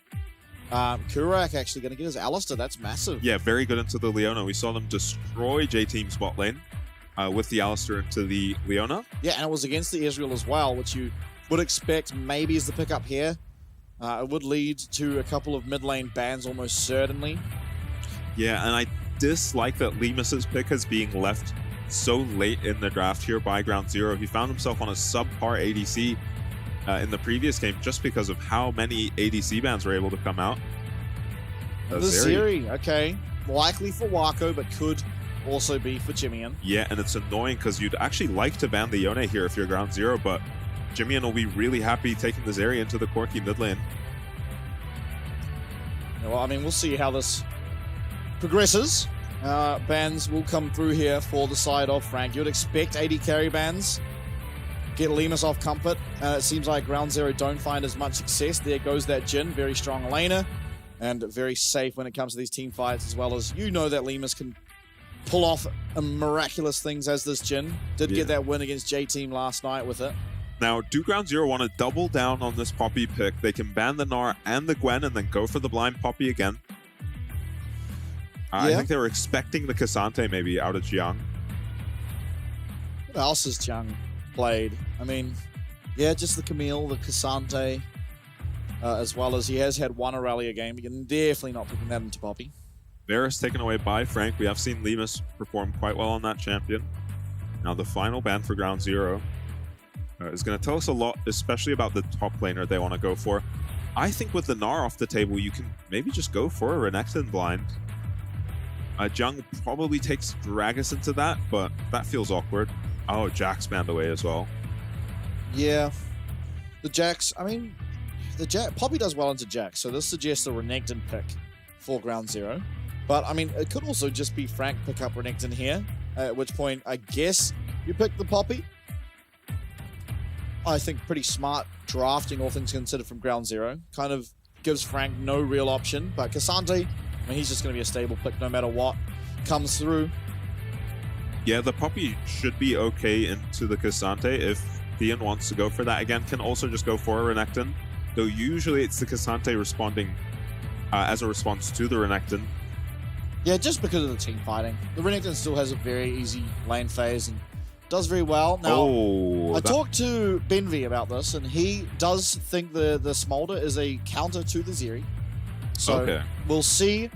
Kurak actually going to get his Alistair. That's massive. Yeah, very good into the Leona. We saw them destroy J-Team's bot lane with the Alistair into the Leona. Yeah, and it was against the Israel as well, which you would expect maybe is the pickup here. It would lead to a couple of mid lane bans almost certainly. Yeah, and I dislike that Lemus's pick is being left so late in the draft here by Ground Zero. He found himself on a subpar ADC in the previous game just because of how many ADC bans were able to come out. The Zeri, okay. Likely for Wako, but could also be for Jimmian. Yeah, and it's annoying because you'd actually like to ban the Yone here if you're Ground Zero, but Jimmian will be really happy taking the Zeri into the Corki mid lane. Well, I mean, we'll see how this progresses. Bans will come through here for the side of Frank. You'd expect 80 carry bans. Get Lemus off comfort. It seems like Ground Zero don't find as much success. There goes that Jhin, very strong laner, and very safe when it comes to these team fights, as well as you know that Lemus can pull off miraculous things as this Jhin. Did get that win against J-Team last night with it. Now, do Ground Zero want to double down on this Poppy pick? They can ban the Gnar and the Gwen and then go for the blind Poppy again. I think they were expecting the Cassante maybe out of Jiang. What else has Jiang played? I mean, yeah, just the Camille, the Cassante, as well as he has had one Aurelia game. You can definitely not put that into Poppy. Varus taken away by Frank. We have seen Lemus perform quite well on that champion. Now the final ban for Ground Zero is going to tell us a lot, especially about the top laner they want to go for. I think with the Gnar off the table, you can maybe just go for a Renekton blind. Jung probably takes Gragas into that, but that feels awkward. Oh, Jax banned away as well. Yeah. The Jax, I mean, Poppy does well into Jax, so this suggests a Renekton pick for Ground Zero. But, I mean, it could also just be Frank pick up Renekton here, at which point, I guess you pick the Poppy. I think pretty smart drafting, all things considered, from Ground Zero. Kind of gives Frank no real option, but Cassante, I mean, he's just going to be a stable pick no matter what comes through. Yeah, the Poppy should be okay into the Cassante if Theon wants to go for that again. Can also just go for a Renekton, though usually it's the Cassante responding as a response to the Renekton. Yeah, just because of the team fighting. The Renekton still has a very easy lane phase and does very well. Now, I talked to Benvi about this, and he does think the Smolder is a counter to the Zeri. So we'll see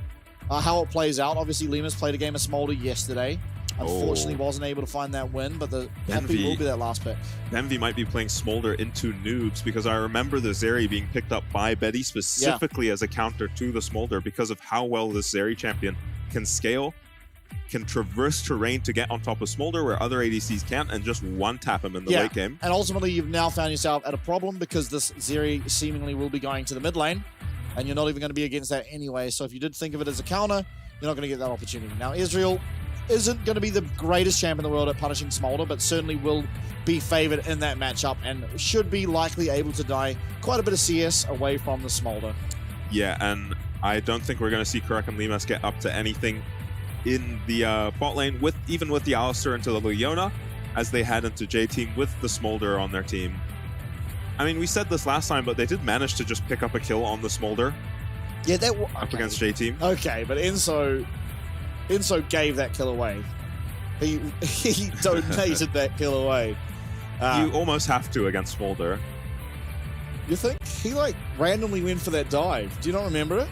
how it plays out. Obviously, Lemus played a game of Smolder yesterday. Unfortunately, wasn't able to find that win, but the Benvi will be that last pick. Benvi might be playing Smolder into Noobs, because I remember the Zeri being picked up by Betty specifically as a counter to the Smolder because of how well this Zeri champion can scale, can traverse terrain to get on top of Smolder where other ADCs can't, and just one-tap him in the late game. And ultimately, you've now found yourself at a problem because this Zeri seemingly will be going to the mid lane, and you're not even going to be against that anyway. So if you did think of it as a counter, you're not going to get that opportunity. Now, Israel, isn't going to be the greatest champ in the world at punishing Smolder, but certainly will be favored in that matchup and should be likely able to die quite a bit of CS away from the Smolder. Yeah, and I don't think we're going to see Kurak and Limas get up to anything in the bot lane, even with the Alistar into the Leona, as they head into J-Team with the Smolder on their team. I mean, we said this last time, but they did manage to just pick up a kill on the Smolder. Yeah, that up against J-Team. Okay, but Enzo gave that kill away. He donated that kill away. You almost have to against Smolder. You think? He like randomly went for that dive. Do you not remember it?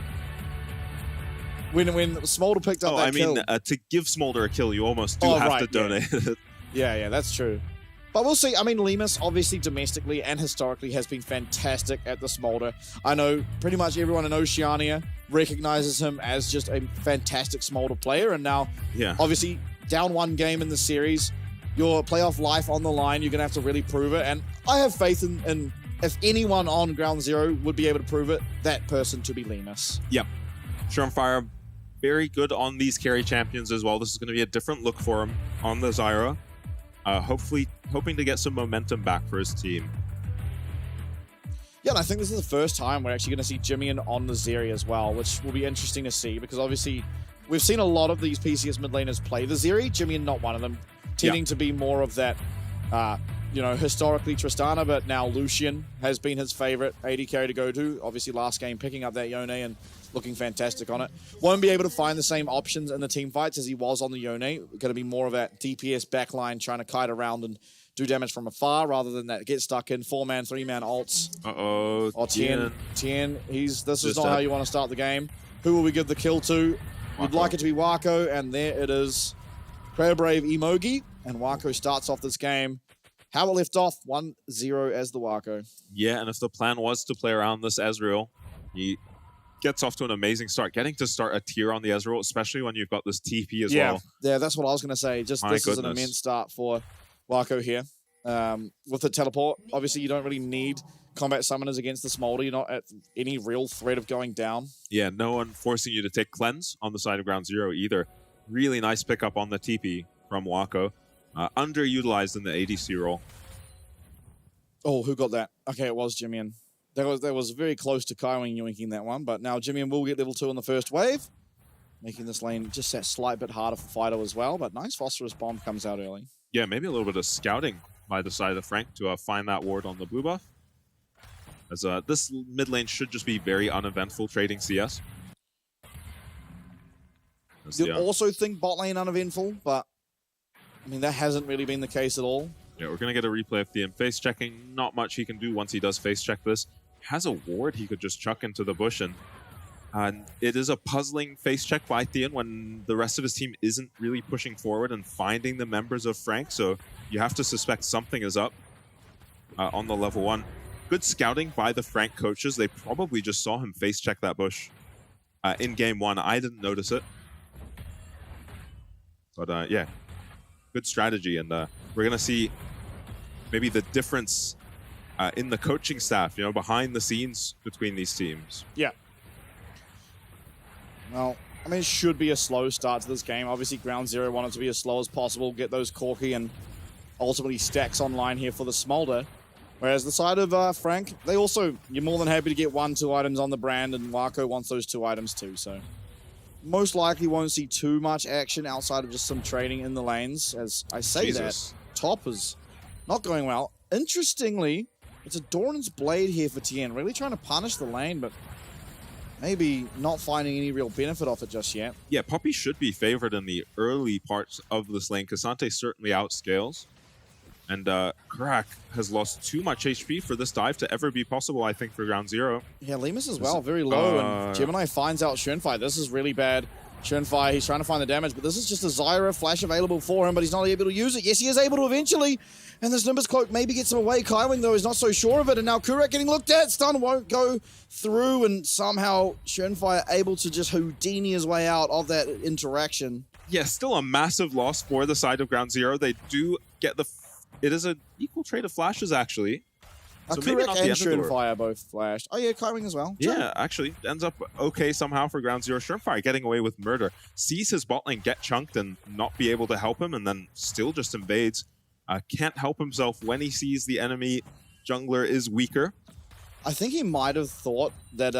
When Smolder picked up that kill. To give Smolder a kill, you almost do have to donate it. Yeah, that's true. But we'll see. I mean, Limas, obviously domestically and historically, has been fantastic at the Smolder. I know pretty much everyone in Oceania recognizes him as just a fantastic Smolder player. And now, obviously, down one game in the series, your playoff life on the line, you're going to have to really prove it. And I have faith in if anyone on Ground Zero would be able to prove it, that person to be Limas. Yep. Surenfire, very good on these carry champions as well. This is going to be a different look for him on the Zyra. Hopefully, hoping to get some momentum back for his team. Yeah, and I think this is the first time we're actually going to see Jimmy on the Zeri as well, which will be interesting to see because obviously we've seen a lot of these PCS mid laners play the Zeri. Jimmy not one of them, tending to be more of that, historically Tristana, but now Lucian has been his favorite AD carry to go to. Obviously, last game picking up that Yone and looking fantastic on it. Won't be able to find the same options in the team fights as he was on the Yone. Going to be more of that DPS backline trying to kite around and do damage from afar rather than that get stuck in 4-man, 3-man ults. Uh-oh. Oh, Tien, this is not how you want to start the game. Who will we give the kill to? We'd like it to be Wako, and there it is. Prayer Brave Emogi, and Wako starts off this game. How it left off, 1-0 as the Wako. Yeah, and if the plan was to play around this Ezreal, he gets off to an amazing start. Getting to start a tier on the Ezreal, especially when you've got this TP as well. Yeah, that's what I was going to say. This is an immense start for Wako here. With the teleport, obviously you don't really need combat summoners against the Smolder. You're not at any real threat of going down. Yeah, no one forcing you to take cleanse on the side of Ground Zero either. Really nice pickup on the TP from Wako. Underutilized in the ADC role. Oh, who got that? Okay, it was Jimmy. That was very close to Kaiwing yoinking that one, but now Jimmy will get level 2 on the first wave, making this lane just that slight bit harder for Fido as well, but nice Phosphorus Bomb comes out early. Yeah, maybe a little bit of scouting by the side of Frank to find that ward on the blue buff. As this mid lane should just be very uneventful trading CS. You'd also think bot lane uneventful, but I mean, that hasn't really been the case at all. Yeah, we're going to get a replay of Thiem face checking. Not much he can do once he does face check this. Has a ward he could just chuck into the bush, and it is a puzzling face check by Thiem when the rest of his team isn't really pushing forward and finding the members of Frank, so you have to suspect something is up on the level 1. Good scouting by the Frank coaches. They probably just saw him face check that bush in game 1. I didn't notice it. But yeah, good strategy, and we're going to see maybe the difference in the coaching staff, behind the scenes between these teams. Yeah. Well, I mean, it should be a slow start to this game. Obviously, Ground Zero wanted to be as slow as possible, get those Corki and ultimately stacks online here for the Smolder. Whereas the side of Frank, you're more than happy to get 1-2 items on the brand, and Wako wants those 2 items too, so most likely won't see too much action outside of just some trading in the lanes. As I say that, top is not going well. Interestingly, it's a Doran's Blade here for Tien, really trying to punish the lane, but maybe not finding any real benefit off it just yet. Yeah, Poppy should be favored in the early parts of this lane. Cassante certainly outscales. And Kurak has lost too much HP for this dive to ever be possible, I think, for Ground Zero. Yeah, Limas as well, very low. And Gemini finds out Surenfire. This is really bad. Surenfire, he's trying to find the damage, but this is just a Zyra flash available for him, but he's not able to use it. Yes, he is able to eventually. And this Nimbus Cloak maybe gets him away. Kaiwing, though, is not so sure of it. And now Kurak getting looked at. Stun won't go through. And somehow Surenfire able to just Houdini his way out of that interaction. Yeah, still a massive loss for the side of Ground Zero. They do get it is an equal trade of flashes, actually. So maybe not the end of the orb. Fire both flashed. Oh yeah, Kaiwing as well. Yeah, actually, ends up okay somehow for Ground Zero. Shrimpfire getting away with murder. Sees his bot lane get chunked and not be able to help him, and then still just invades. Can't help himself when he sees the enemy jungler is weaker. I think he might have thought that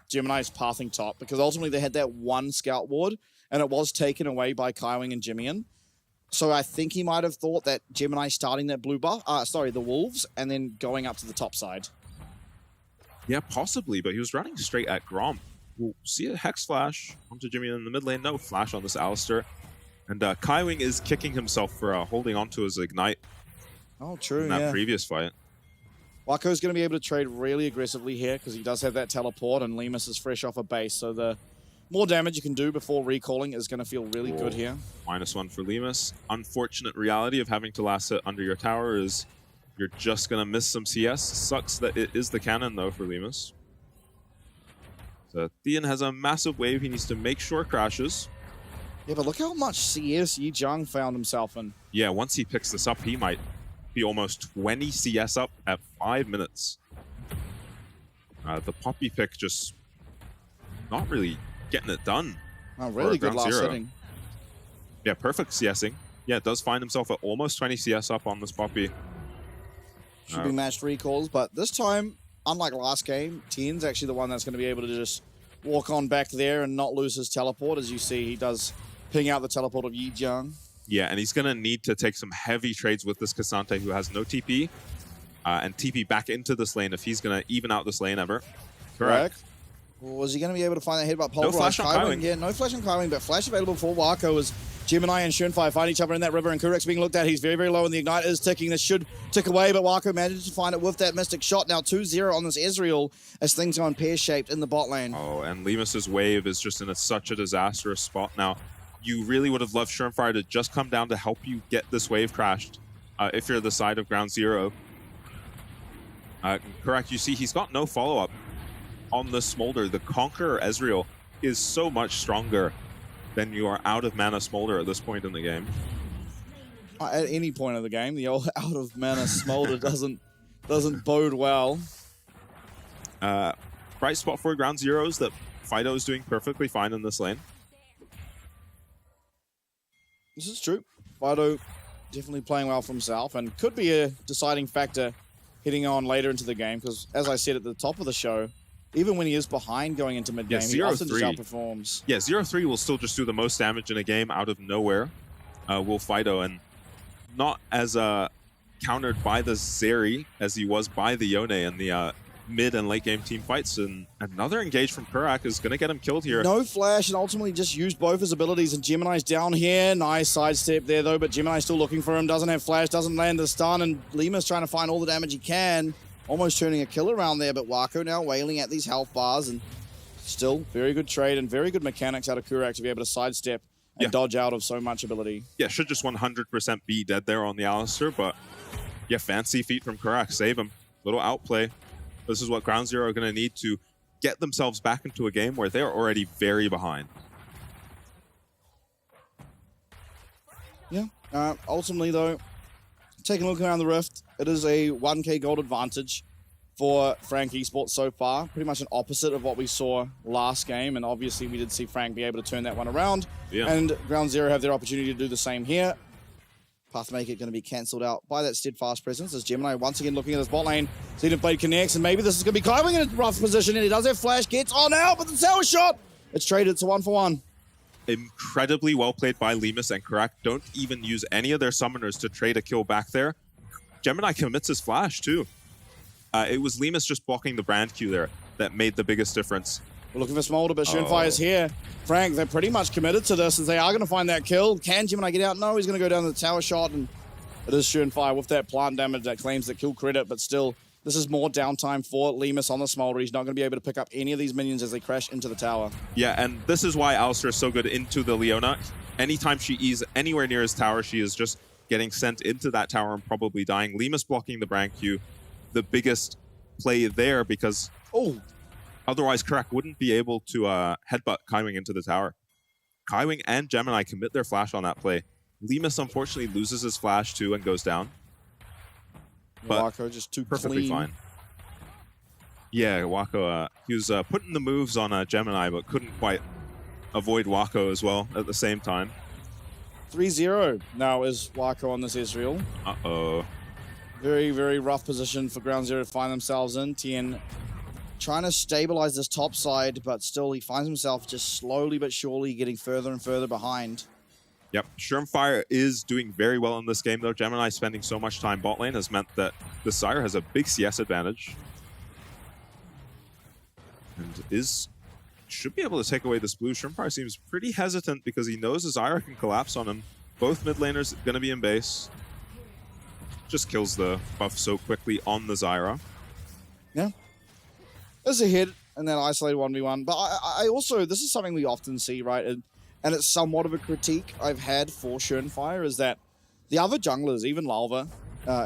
Gemini is pathing top, because ultimately they had that one scout ward, and it was taken away by Kaiwing and Jimian. So I think he might have thought that Gemini starting that blue buff, the wolves, and then going up to the top side. Yeah, possibly, but he was running straight at Grom. We'll see a Hex Flash onto Jimian in the mid lane. No flash on this Alistar. And Kaiwing is kicking himself for holding on to his Ignite. Oh, true, in that previous fight. Wako's going to be able to trade really aggressively here because he does have that teleport, and Lemus is fresh off a base. So the more damage you can do before recalling is going to feel really good here. -1 for Lemus. Unfortunate reality of having to last hit under your tower is you're just going to miss some CS. Sucks that it is the cannon, though, for Lemus. So Theon has a massive wave he needs to make sure crashes. Yeah, but look how much CS Yi Zhang found himself in. Yeah, once he picks this up, he might be almost 20 CS up at 5 minutes. The Poppy pick just not really getting it done. Oh, really good last hitting. Yeah, perfect CSing. Yeah, does find himself at almost 20 CS up on this Poppy. Should be matched recalls, but this time, unlike last game, Tien's actually the one that's going to be able to just walk on back there and not lose his teleport. As you see, he does ping out the teleport of Yi Zhang. Yeah, and he's going to need to take some heavy trades with this Cassante, who has no TP, and TP back into this lane if he's going to even out this lane ever. Correct. Well, was he going to be able to find that headbutt pulverize? No flash on Kaiwing. Yeah, no flash on Kaiwing, but flash available for Wako as Gemini and Shunfire find each other in that river, and Kurek's being looked at. He's very, very low, and the Ignite is ticking. This should tick away, but Wako manages to find it with that Mystic Shot. Now 2-0 on this Ezreal as things go on pear-shaped in the bot lane. Oh, and Lemus's wave is just in such a disastrous spot now. You really would have loved Shrimpfire to just come down to help you get this wave crashed if you're the side of Ground Zero. Correct, you see he's got no follow-up on the Smolder. The Conqueror Ezreal is so much stronger than your out-of-mana Smolder at this point in the game. At any point of the game, the old out-of-mana Smolder doesn't bode well. Bright spot for Ground Zeroes that Fido is doing perfectly fine in this lane. This is true. Fido definitely playing well for himself and could be a deciding factor hitting on later into the game because, as I said at the top of the show, even when he is behind going into mid-game, he often just outperforms. Yeah, 0-3 will still just do the most damage in a game out of nowhere. Will Fido, and not as countered by the Zeri as he was by the Yone in the mid and late game team fights, and another engage from Kurak is going to get him killed here. No flash, and ultimately just used both his abilities, and Gemini's down here. Nice sidestep there though, but Gemini's still looking for him, doesn't have flash, doesn't land the stun, and Lima's trying to find all the damage he can. Almost turning a kill around there, but Wako now wailing at these health bars, and still very good trade and very good mechanics out of Kurak to be able to sidestep and dodge out of so much ability. Yeah, should just 100% be dead there on the Alistar, but yeah, fancy feat from Kurak, save him. Little outplay. This is what Ground Zero are going to need to get themselves back into a game where they're already very behind. Yeah, ultimately though, taking a look around the Rift, it is a 1k gold advantage for Frank Esports so far. Pretty much an opposite of what we saw last game, and obviously we did see Frank be able to turn that one around. Yeah. And Ground Zero have their opportunity to do the same here. Pathmaker going to be cancelled out by that Steadfast presence as Gemini once again looking at his bot lane. Seeded Blade connects, and maybe this is going to be Kaiwing in a rough position, and he does have flash, gets on out, but the tower shot! It's traded to 1-for-1. Incredibly well played by Lemus, and Kurak don't even use any of their summoners to trade a kill back there. Gemini commits his flash too. It was Lemus just blocking the brand Q there that made the biggest difference. We're looking for Smolder, but Shunfire is here. Frank, they're pretty much committed to this, as they are going to find that kill. Can Gemini get out? No, he's going to go down to the tower shot, and it is Shunfire with that plant damage that claims the kill credit, but still, this is more downtime for Lemus on the Smolder. He's not going to be able to pick up any of these minions as they crash into the tower. Yeah, and this is why Alistar is so good into the Leona. Anytime she is anywhere near his tower, she is just getting sent into that tower and probably dying. Lemus blocking the brand Q, the biggest play there, because otherwise Kurak wouldn't be able to headbutt Kaiwing into the tower. Kaiwing and Gemini commit their flash on that play. Lemus unfortunately loses his flash too and goes down. But Wako just too perfectly clean. fine. Yeah, Wako, he was putting the moves on Gemini, but couldn't quite avoid Wako as well at the same time. 3-0 now is Wako on this Israel. Uh-oh. Very, very rough position for Ground Zero to find themselves in. Tien trying to stabilize this top side, but still he finds himself just slowly but surely getting further and further behind. Yep, Shermfire is doing very well in this game, though. Gemini spending so much time bot lane has meant that the Zyra has a big CS advantage. And should be able to take away this blue. Shermfire seems pretty hesitant because he knows the Zyra can collapse on him. Both mid laners going to be in base. Just kills the buff so quickly on the Zyra. Yeah. There's a hit and then isolated 1v1. But I also, this is something we often see, right? And it's somewhat of a critique I've had for Shermfire is that the other junglers, even Lalva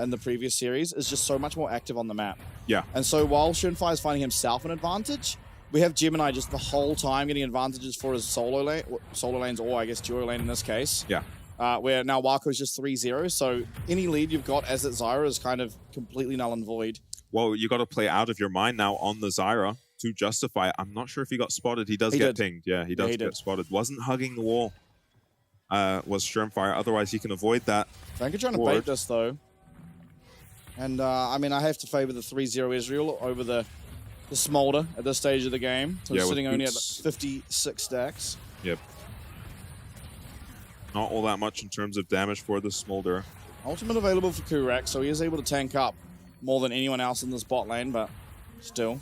in the previous series, is just so much more active on the map. Yeah. And so while Shermfire is finding himself an advantage, we have Gemini just the whole time getting advantages for his solo lanes, or I guess duo lane in this case. Yeah. Where now Wako's just 3-0, so any lead you've got as that Zyra is kind of completely null and void. Well, you got to play out of your mind now on the Zyra to justify it. I'm not sure if he got spotted. He does get pinged. Yeah, he does get spotted. Wasn't hugging the wall. Was Shermfire. Otherwise, he can avoid that. Frank are trying to bait this, though. And, I mean, I have to favor the 3-0 Israel over the Smolder at this stage of the game. So sitting only at 56 stacks. Yep. Not all that much in terms of damage for the Smolder. Ultimate available for Kurak, so he is able to tank up more than anyone else in this bot lane, but still.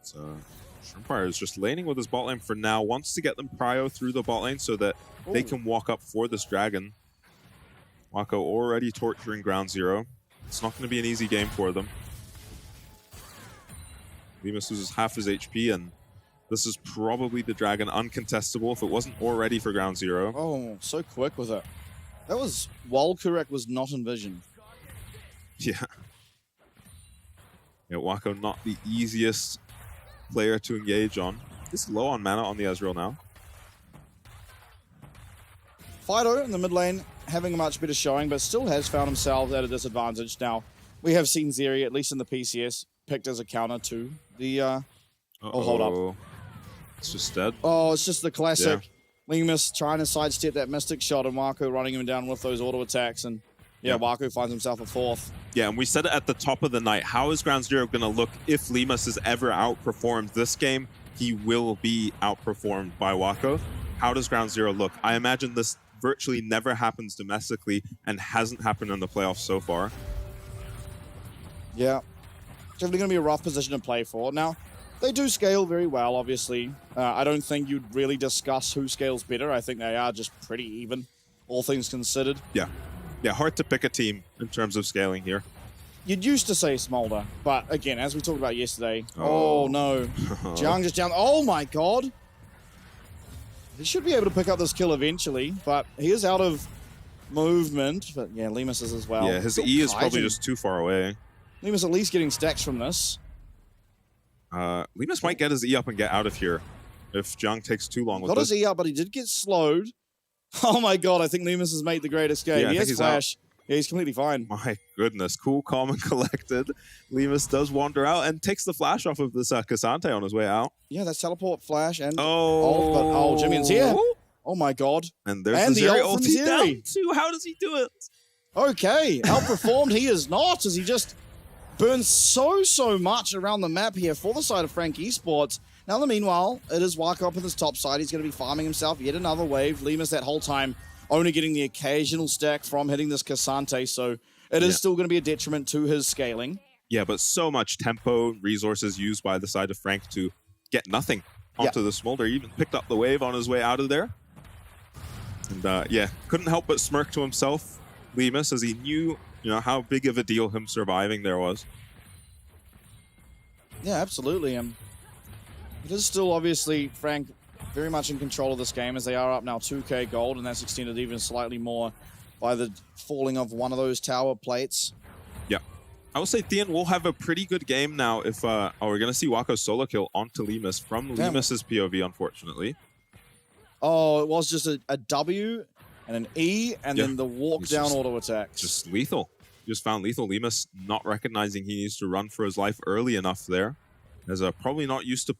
So Shermfire is just laning with his bot lane for now. Wants to get them prio through the bot lane so that they can walk up for this dragon. Wako already torturing Ground Zero. It's not going to be an easy game for them. Lemus loses half his HP, and this is probably the dragon uncontestable if it wasn't already for Ground Zero. Oh, so quick with it. That was while Kurak was not in vision. Yeah. Yeah, Wako not the easiest player to engage on. He's low on mana on the Ezreal now. Fido in the mid lane having a much better showing, but still has found himself at a disadvantage. Now, we have seen Zeri, at least in the PCS, picked as a counter to the... Oh, hold up. It's just dead. Oh, it's just the classic. Lemus trying to sidestep that Mystic shot and Wako running him down with those auto attacks. And yeah, Wako finds himself a fourth. Yeah, and we said it at the top of the night. How is Ground Zero going to look if Lemus has ever outperformed this game? He will be outperformed by Wako. How does Ground Zero look? I imagine this virtually never happens domestically and hasn't happened in the playoffs so far. Yeah. Definitely going to be a rough position to play for. Now, they do scale very well, obviously. I don't think you'd really discuss who scales better. I think they are just pretty even, all things considered. Yeah. Yeah, hard to pick a team in terms of scaling here. You'd used to say Smolder, but again, as we talked about yesterday, oh no. Jiang just down. Oh my god. He should be able to pick up this kill eventually, but he is out of movement. But yeah, Lemus is as well. Yeah, his E is probably just too far away. Lemus at least getting stacks from this. Lemus might get his E up and get out of here if Jiang takes too long with Got his E up, but he did get slowed. Oh my god, I think Lemus has made the great escape. Yeah, he has flash. Yeah, he's completely fine. My goodness, cool, calm, and collected. Lemus does wander out and takes the flash off of this Cassante on his way out. Yeah, that's teleport, flash, and Jimmy's here. Oh my god. And there's the Zeri ulti down too. How does he do it? Okay, outperformed he is not, as he just burns so much around the map here for the side of Frank Esports. Now, in the meanwhile, it is Wako up on this top side. He's going to be farming himself yet another wave. Lemus that whole time only getting the occasional stack from hitting this Cassante, so it is still going to be a detriment to his scaling. Yeah, but so much tempo, resources used by the side of Frank to get nothing onto the Smolder. He even picked up the wave on his way out of there. And yeah, couldn't help but smirk to himself, Lemus, as he knew, how big of a deal him surviving there was. Yeah, absolutely. It is still obviously Frank very much in control of this game, as they are up now 2k gold, and that's extended even slightly more by the falling of one of those tower plates. Yeah. I will say Thien will have a pretty good game now if we're going to see Wako solo kill onto Lemus from Lemus's POV, unfortunately. Oh, it was just a W and an E, and then the walk down auto attack. Just lethal. just found lethal. Limas not recognizing he needs to run for his life early enough there, as probably not used to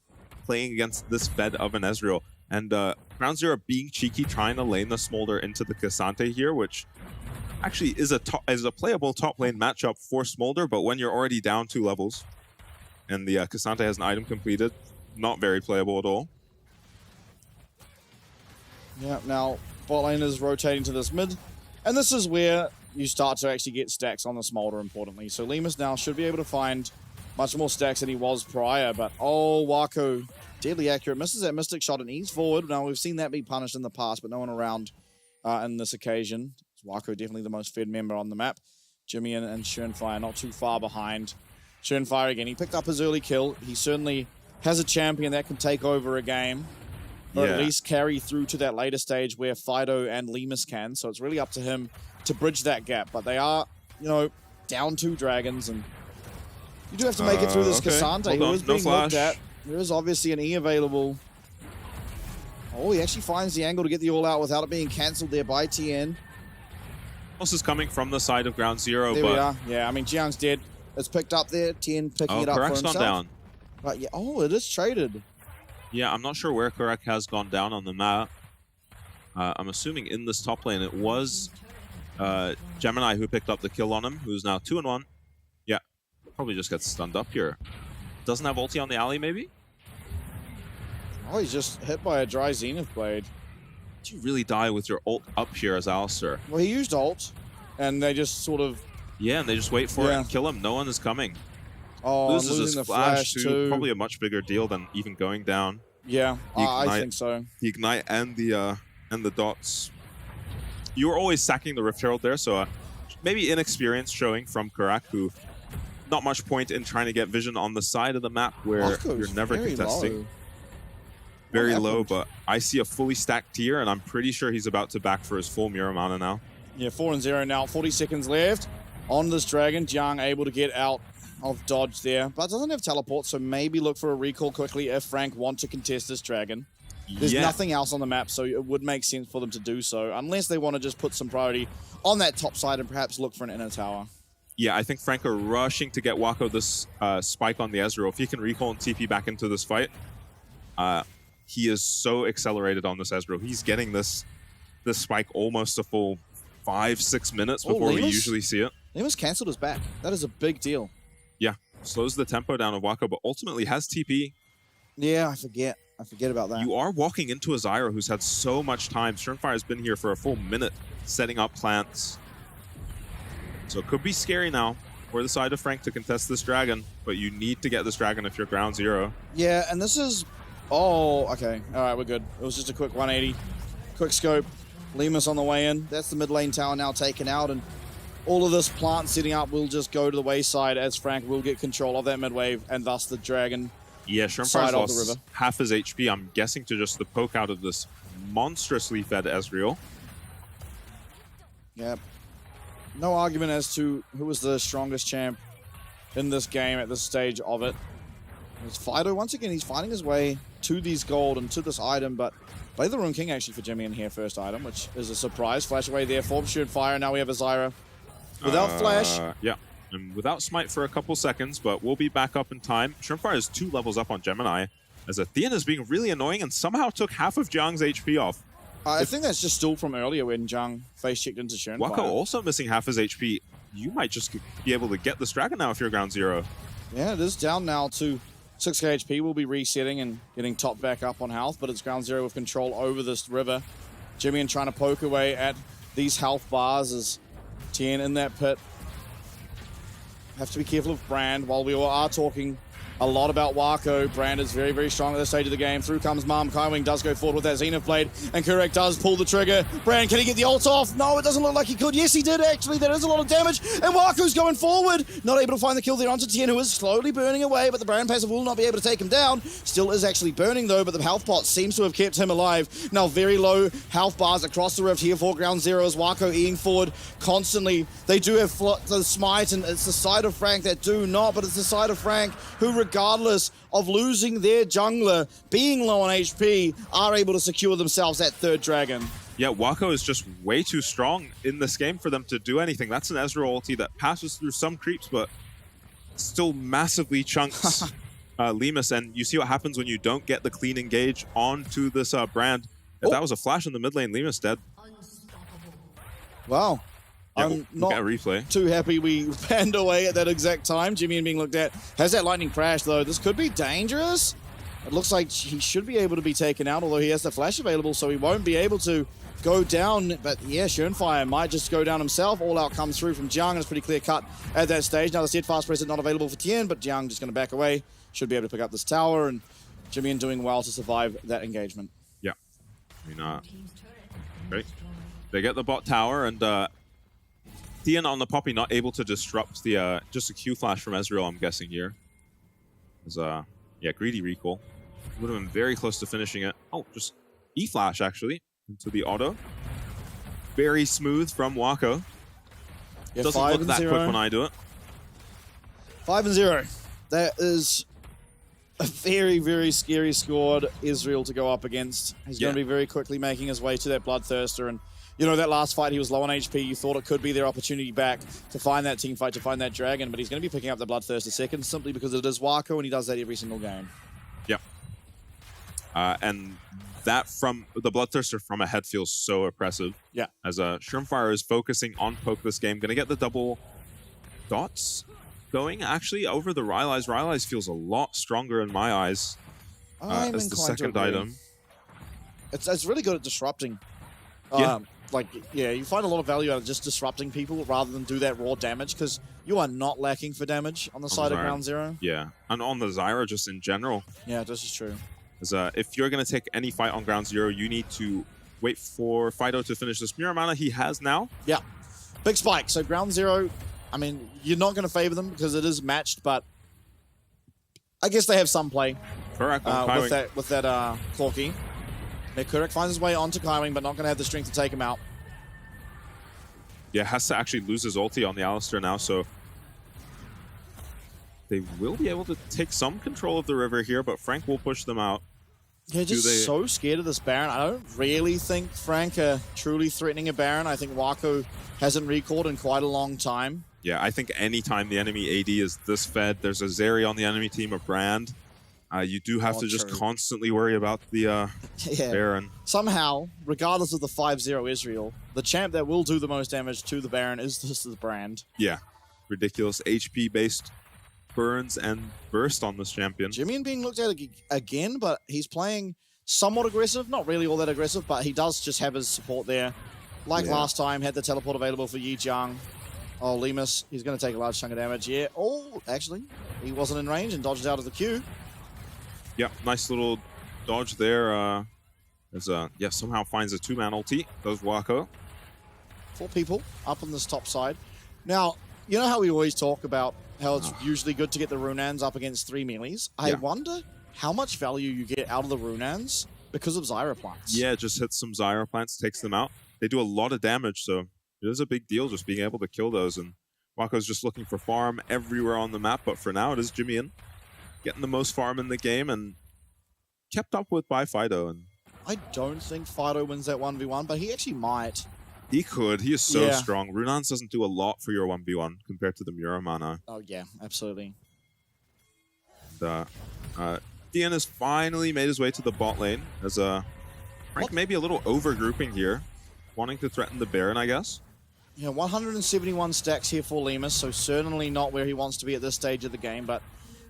playing against this fed of an Ezreal. And Ground Zero being cheeky, trying to lane the Smolder into the Cassante here, which actually is a playable top lane matchup for Smolder, but when you're already down 2 levels, and the Cassante has an item completed, not very playable at all. Yeah, now bot lane is rotating to this mid, and this is where you start to actually get stacks on the Smolder, importantly. So Limas now should be able to find much more stacks than he was prior, but oh, Wako, deadly accurate, misses that Mystic shot and ease forward. Now, we've seen that be punished in the past, but no one around in this occasion. Wako definitely the most fed member on the map. Jimmy and Schönfire not too far behind. Schönfire again, he picked up his early kill. He certainly has a champion that can take over a game, or at least carry through to that later stage where Fido and Limas can. So it's really up to him to bridge that gap. But they are, you know, down 2 dragons, and you do have to make it through this Cassante, who is being looked at. There is obviously an E available. Oh, he actually finds the angle to get the all-out without it being cancelled there by TN. This is coming from the side of Ground Zero, There but we are. Yeah, I mean, Jiang's dead. It's picked up there. TN picking it up for Karak's himself. gone down. But yeah, oh, it is traded. Yeah, I'm not sure where Karak has gone down on the map. I'm assuming in this top lane it was Gemini who picked up the kill on him, who's now 2-1. Yeah, probably just gets stunned up here. Doesn't have ulti on the alley, maybe? Oh, he's just hit by a dry Zenith Blade. Do you really die with your ult up here as Alistair? Well, he used ult, and they just sort of... Yeah, and they just wait for it and kill him. No one is coming. Oh, loses his the flash too. Probably a much bigger deal than even going down. Yeah, I think so. The Ignite and the dots. You were always sacking the Rift Herald there, so maybe inexperience showing from Karak, who not much point in trying to get vision on the side of the map where you're never contesting. Low. Very low, but I see a fully stacked tier, and I'm pretty sure he's about to back for his full mirror mana now. Yeah, 4-0 now, 40 seconds left on this Dragon. Jiang able to get out of dodge there, but doesn't have teleport, so maybe look for a recall quickly if Frank want to contest this Dragon. There's nothing else on the map, so it would make sense for them to do so, unless they want to just put some priority on that top side and perhaps look for an inner tower. Yeah, I think Frank are rushing to get Wako this spike on the Ezreal. If he can recall and TP back into this fight, he is so accelerated on this Ezreal. He's getting this spike almost a full 5-6 minutes before we usually see it. Limas cancelled his back. That is a big deal. Yeah, slows the tempo down of Wako, but ultimately has TP. Yeah, I forget about that. You are walking into a Zyra who's had so much time. Sternfire has been here for a full minute setting up plants. So it could be scary now for the side of Frank to contest this Dragon, but you need to get this Dragon if you're Ground Zero. Yeah, and this is... Oh, okay. All right, we're good. It was just a quick 180. Quick scope. Limas on the way in. That's the mid lane tower now taken out, and all of this plant setting up will just go to the wayside as Frank will get control of that mid wave, and thus the Dragon. Yeah, Shrimpfire's lost half his HP, I'm guessing, to just the poke out of this monstrously fed Ezreal. Yep. No argument as to who was the strongest champ in this game at this stage of it. It's Fido, once again, he's finding his way to these gold and to this item, but play the Rune King actually for Jimmy in here, first item, which is a surprise. Flash away there, form shoot fire, now we have a Zyra. Without flash. Yeah, and without smite for a couple seconds, but we'll be back up in time. Shrimpfire is 2 levels up on Gemini, as Athena is being really annoying and somehow took half of Jiang's HP off. I think that's just still from earlier when Jiang face-checked into Shrimpfire. Wako also missing half his HP. You might just be able to get this Dragon now if you're Ground Zero. Yeah, it is down now to 6k HP. Will be resetting and getting topped back up on health, but it's Ground Zero with control over this river. Jimmy trying to poke away at these health bars as Tien in that pit. Have to be careful of Brand. While we are talking a lot about Wako, Brand is very, very strong at this stage of the game. Through comes Mom. Kaiwing does go forward with that Zenith Blade, and Kurek does pull the trigger. Brand, can he get the ult off? No, it doesn't look like he could. Yes, he did, actually. That is a lot of damage, and Wako's going forward. Not able to find the kill there onto Tien, who is slowly burning away, but the Brand passive will not be able to take him down. Still is actually burning, though, but the health pot seems to have kept him alive. Now, very low health bars across the rift here for Ground Zero as Wako eating forward constantly. They do have the smite, and it's the side of Frank that do not, but it's the side of Frank who, regardless of losing their jungler, being low on HP, are able to secure themselves that third Dragon. Yeah, Wako is just way too strong in this game for them to do anything. That's an Ezreal ulti that passes through some creeps, but still massively chunks Limus. And you see what happens when you don't get the clean engage onto this Brand. If that was a flash in the mid lane, Limus dead. Wow. Yeah, I'm we'll not get a replay. too happy we panned away at that exact time. Jimmy being looked at. Has that lightning crash, though? This could be dangerous. It looks like he should be able to be taken out, although he has the flash available, so he won't be able to go down. But yeah, Schönfire might just go down himself. All out comes through from Jiang, and it's pretty clear cut at that stage. Now the steadfast present not available for Tien, but Jiang just going to back away. Should be able to pick up this tower, and Jimmy doing well to survive that engagement. Yeah. I mean, great. They get the bot tower, and Tien on the Poppy not able to disrupt the just a Q flash from Ezreal, I'm guessing here. As yeah, greedy recall. Would have been very close to finishing it. Oh, just E-flash actually into the auto. Very smooth from Wako. Yeah, doesn't look that quick when I do it. 5-0. That is a very, very scary squad Israel to go up against. He's going to be very quickly making his way to that Bloodthirster. And, you know, that last fight, he was low on HP. You thought it could be their opportunity back to find that team fight, to find that dragon. But he's going to be picking up the Bloodthirster second simply because it is Wako, and he does that every single game. Yep. And that from the Bloodthirster from ahead feels so oppressive. Yeah. As Schönfire is focusing on poke this game. Going to get the double dots going actually over the Rylai's. Rylai's feels a lot stronger in my eyes as the second item. It's really good at disrupting. Yeah. You find a lot of value out of just disrupting people rather than do that raw damage, because you are not lacking for damage on the side of Ground Zero. Yeah, and on the Zyra just in general. Yeah, this is true. As, if you're going to take any fight on Ground Zero, you need to wait for Fido to finish this Mirror Mana he has now. Yeah, big spike. So Ground Zero, I mean, you're not going to favor them because it is matched, but I guess they have some play. Correct. With that Corki. Kurek finds his way onto Kaiwing, but not going to have the strength to take him out. Yeah, has to actually lose his ulti on the Alistar now, so they will be able to take some control of the river here, but Frank will push them out. Yeah, just so scared of this Baron. I don't really think Frank are truly threatening a Baron. I think Wako hasn't recalled in quite a long time. Yeah, I think anytime the enemy AD is this fed, there's a Zeri on the enemy team, a Brand. You do have to just constantly worry about the Baron. Somehow, regardless of the 5-0 Israel, the champ that will do the most damage to the Baron is the Brand. Yeah, ridiculous HP-based burns and burst on this champion. Jimmy being looked at again, but he's playing somewhat aggressive. Not really all that aggressive, but he does just have his support there. Like last time, had the teleport available for Yi Jiang. Oh, Limus, he's going to take a large chunk of damage. Yeah, oh, actually, he wasn't in range and dodged out of the queue. Yeah, nice little dodge there. As somehow finds a two-man ulti. Goes Wako. 4 people up on this top side. Now, you know how we always talk about how it's usually good to get the Runans up against 3 melees? I wonder how much value you get out of the Runans because of Zyra plants. Yeah, just hits some Zyra plants, takes them out. They do a lot of damage, so it is a big deal just being able to kill those. And Wako's just looking for farm everywhere on the map, but for now it is Jimmy getting the most farm in the game and kept up with by Fido. And I don't think Fido wins that 1v1, but he actually might. He could. He is so strong. Runans doesn't do a lot for your 1v1 compared to the Mirror Mana. Oh, yeah, absolutely. And, Dian has finally made his way to the bot lane as Frank maybe a little over-grouping here, wanting to threaten the Baron, I guess. Yeah, 171 stacks here for Limus, so certainly not where he wants to be at this stage of the game, but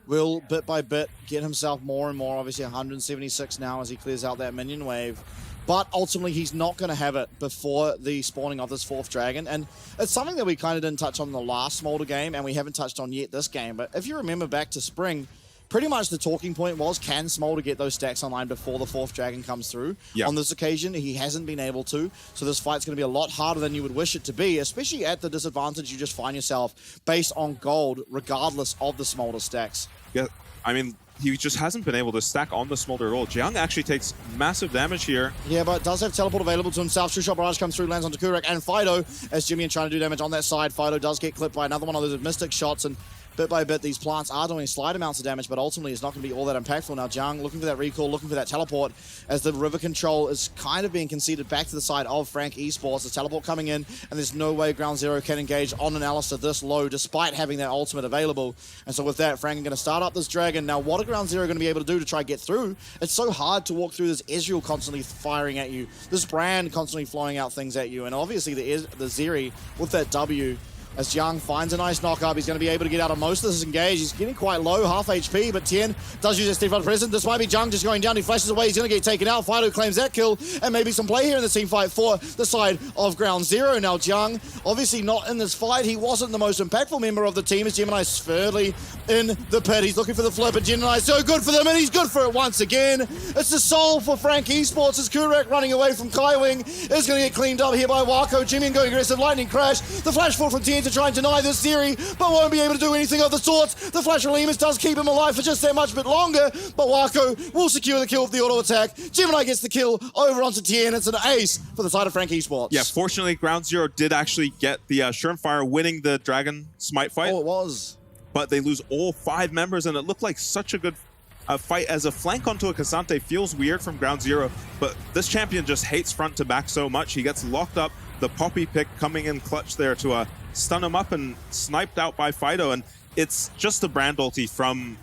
will, bit by bit, get himself more and more. Obviously, 176 now as he clears out that minion wave. But ultimately, he's not going to have it before the spawning of this 4th dragon. And it's something that we kind of didn't touch on in the last Smolder game, and we haven't touched on yet this game. But if you remember back to Spring, pretty much the talking point was, can Smolder get those stacks online before the 4th dragon comes through? Yeah. On this occasion, he hasn't been able to. So this fight's going to be a lot harder than you would wish it to be, especially at the disadvantage you just find yourself based on gold, regardless of the Smolder stacks. Yeah, I mean, he just hasn't been able to stack on the Smolder at all. Jiang actually takes massive damage here. Yeah, but does have teleport available to himself. True Shot Barrage comes through, lands onto Kurek and Fido as Jimmy trying to do damage on that side. Fido does get clipped by another one of those Mystic shots, and bit by bit, these plants are doing slight amounts of damage, but ultimately it's not going to be all that impactful. Now, Jung looking for that recall, looking for that teleport, as the river control is kind of being conceded back to the side of FAK Esports. The teleport coming in, and there's no way Ground Zero can engage on an Alistar this low, despite having that ultimate available. And so with that, FAK are going to start up this dragon. Now, what are Ground Zero going to be able to do to try to get through? It's so hard to walk through this Ezreal constantly firing at you, this Brand constantly flowing out things at you, and obviously the Zeri with that W. As Jung finds a nice knock-up, he's going to be able to get out of most of this engage. He's getting quite low, half HP, but Tien does use his Steadfast Presence. This might be Jung just going down. He flashes away. He's going to get taken out. Fido claims that kill, and maybe some play here in the team fight for the side of Ground Zero. Now, Jung, obviously not in this fight. He wasn't the most impactful member of the team, as Gemini is fairly in the pit. He's looking for the flip, and Gemini is so good for them, and he's good for it once again. It's the soul for FAK Esports as Kurek running away from Kaiwing is going to get cleaned up here by Wako. Jimmy going aggressive, lightning crash. The flash fall from Tien to try and deny this Zeri, but won't be able to do anything of the sorts. The flash of Lemus does keep him alive for just that much bit longer, but Wako will secure the kill with the auto attack. Gemini gets the kill over onto Tien. It's an ace for the side of FAK Esports. Yeah, fortunately, Ground Zero did actually get the Surenfire winning the Dragon Smite fight. Oh, it was. But they lose all 5 members, and it looked like such a good fight. As a flank onto a Cassante feels weird from Ground Zero, but this champion just hates front to back so much. He gets locked up. The Poppy pick coming in clutch there to stun him up and sniped out by Fido, and it's just the Brand ulti from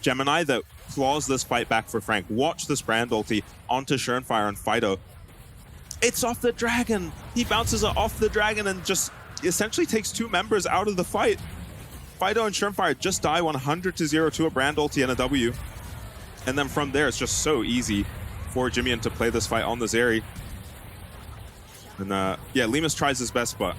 Gemini that claws this fight back for FAK. Watch this Brand ulti onto Surenfire and Fido. It's off the dragon. He bounces it off the dragon and just essentially takes 2 members out of the fight. Fido and Surenfire just die 100-0 to a Brand ulti and a W. And then from there, it's just so easy for Jimmian to play this fight on the Zeri. And yeah, Lemus tries his best, but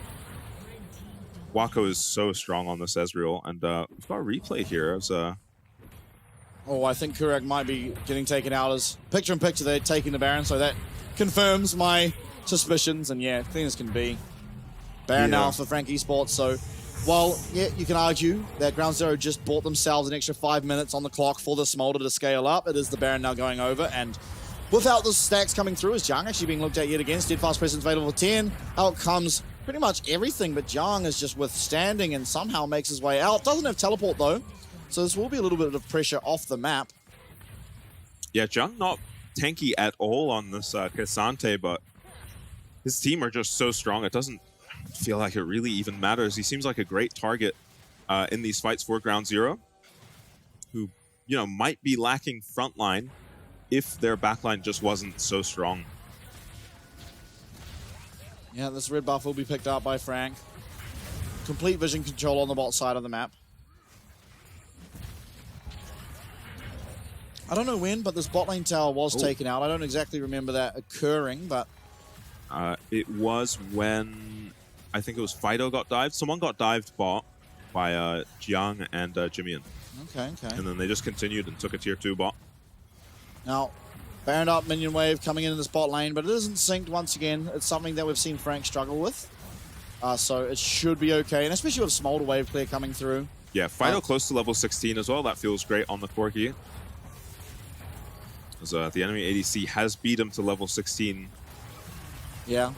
Wako is so strong on this Ezreal. And we've got a replay here. As, oh, I think Kurek might be getting taken out as picture-in-picture. They're taking the Baron, so that confirms my suspicions. And yeah, clean as can be. Baron now for FAK Esports. So while, yeah, you can argue that Ground Zero just bought themselves an extra 5 minutes on the clock for the Smolder to scale up, it is the Baron now going over. And without the stacks coming through, is Jung actually being looked at yet again. Steadfast Presence available for 10. Out comes pretty much everything, but Jung is just withstanding and somehow makes his way out. Doesn't have teleport though, so this will be a little bit of pressure off the map. Yeah, Jung not tanky at all on this Cassante, but his team are just so strong. It doesn't feel like it really even matters. He seems like a great target in these fights for Ground Zero, who, you know, might be lacking frontline if their backline just wasn't so strong. Yeah, this red buff will be picked up by FAK. Complete vision control on the bot side of the map. I don't know when, but this bot lane tower was taken out. I don't exactly remember that occurring, but... it was when, I think it was Fido got dived. Someone got dived bot by Jiang and Jimmian. Okay. And then they just continued and took a tier 2 bot. Now, Baron up, minion wave coming in this bot lane, but it isn't synced once again. It's something that we've seen FAK struggle with. So it should be okay, and especially with Smolder wave clear coming through. Yeah, Fido close to level 16 as well. That feels great on the Corki. As the enemy ADC has beat him to level 16. Yeah.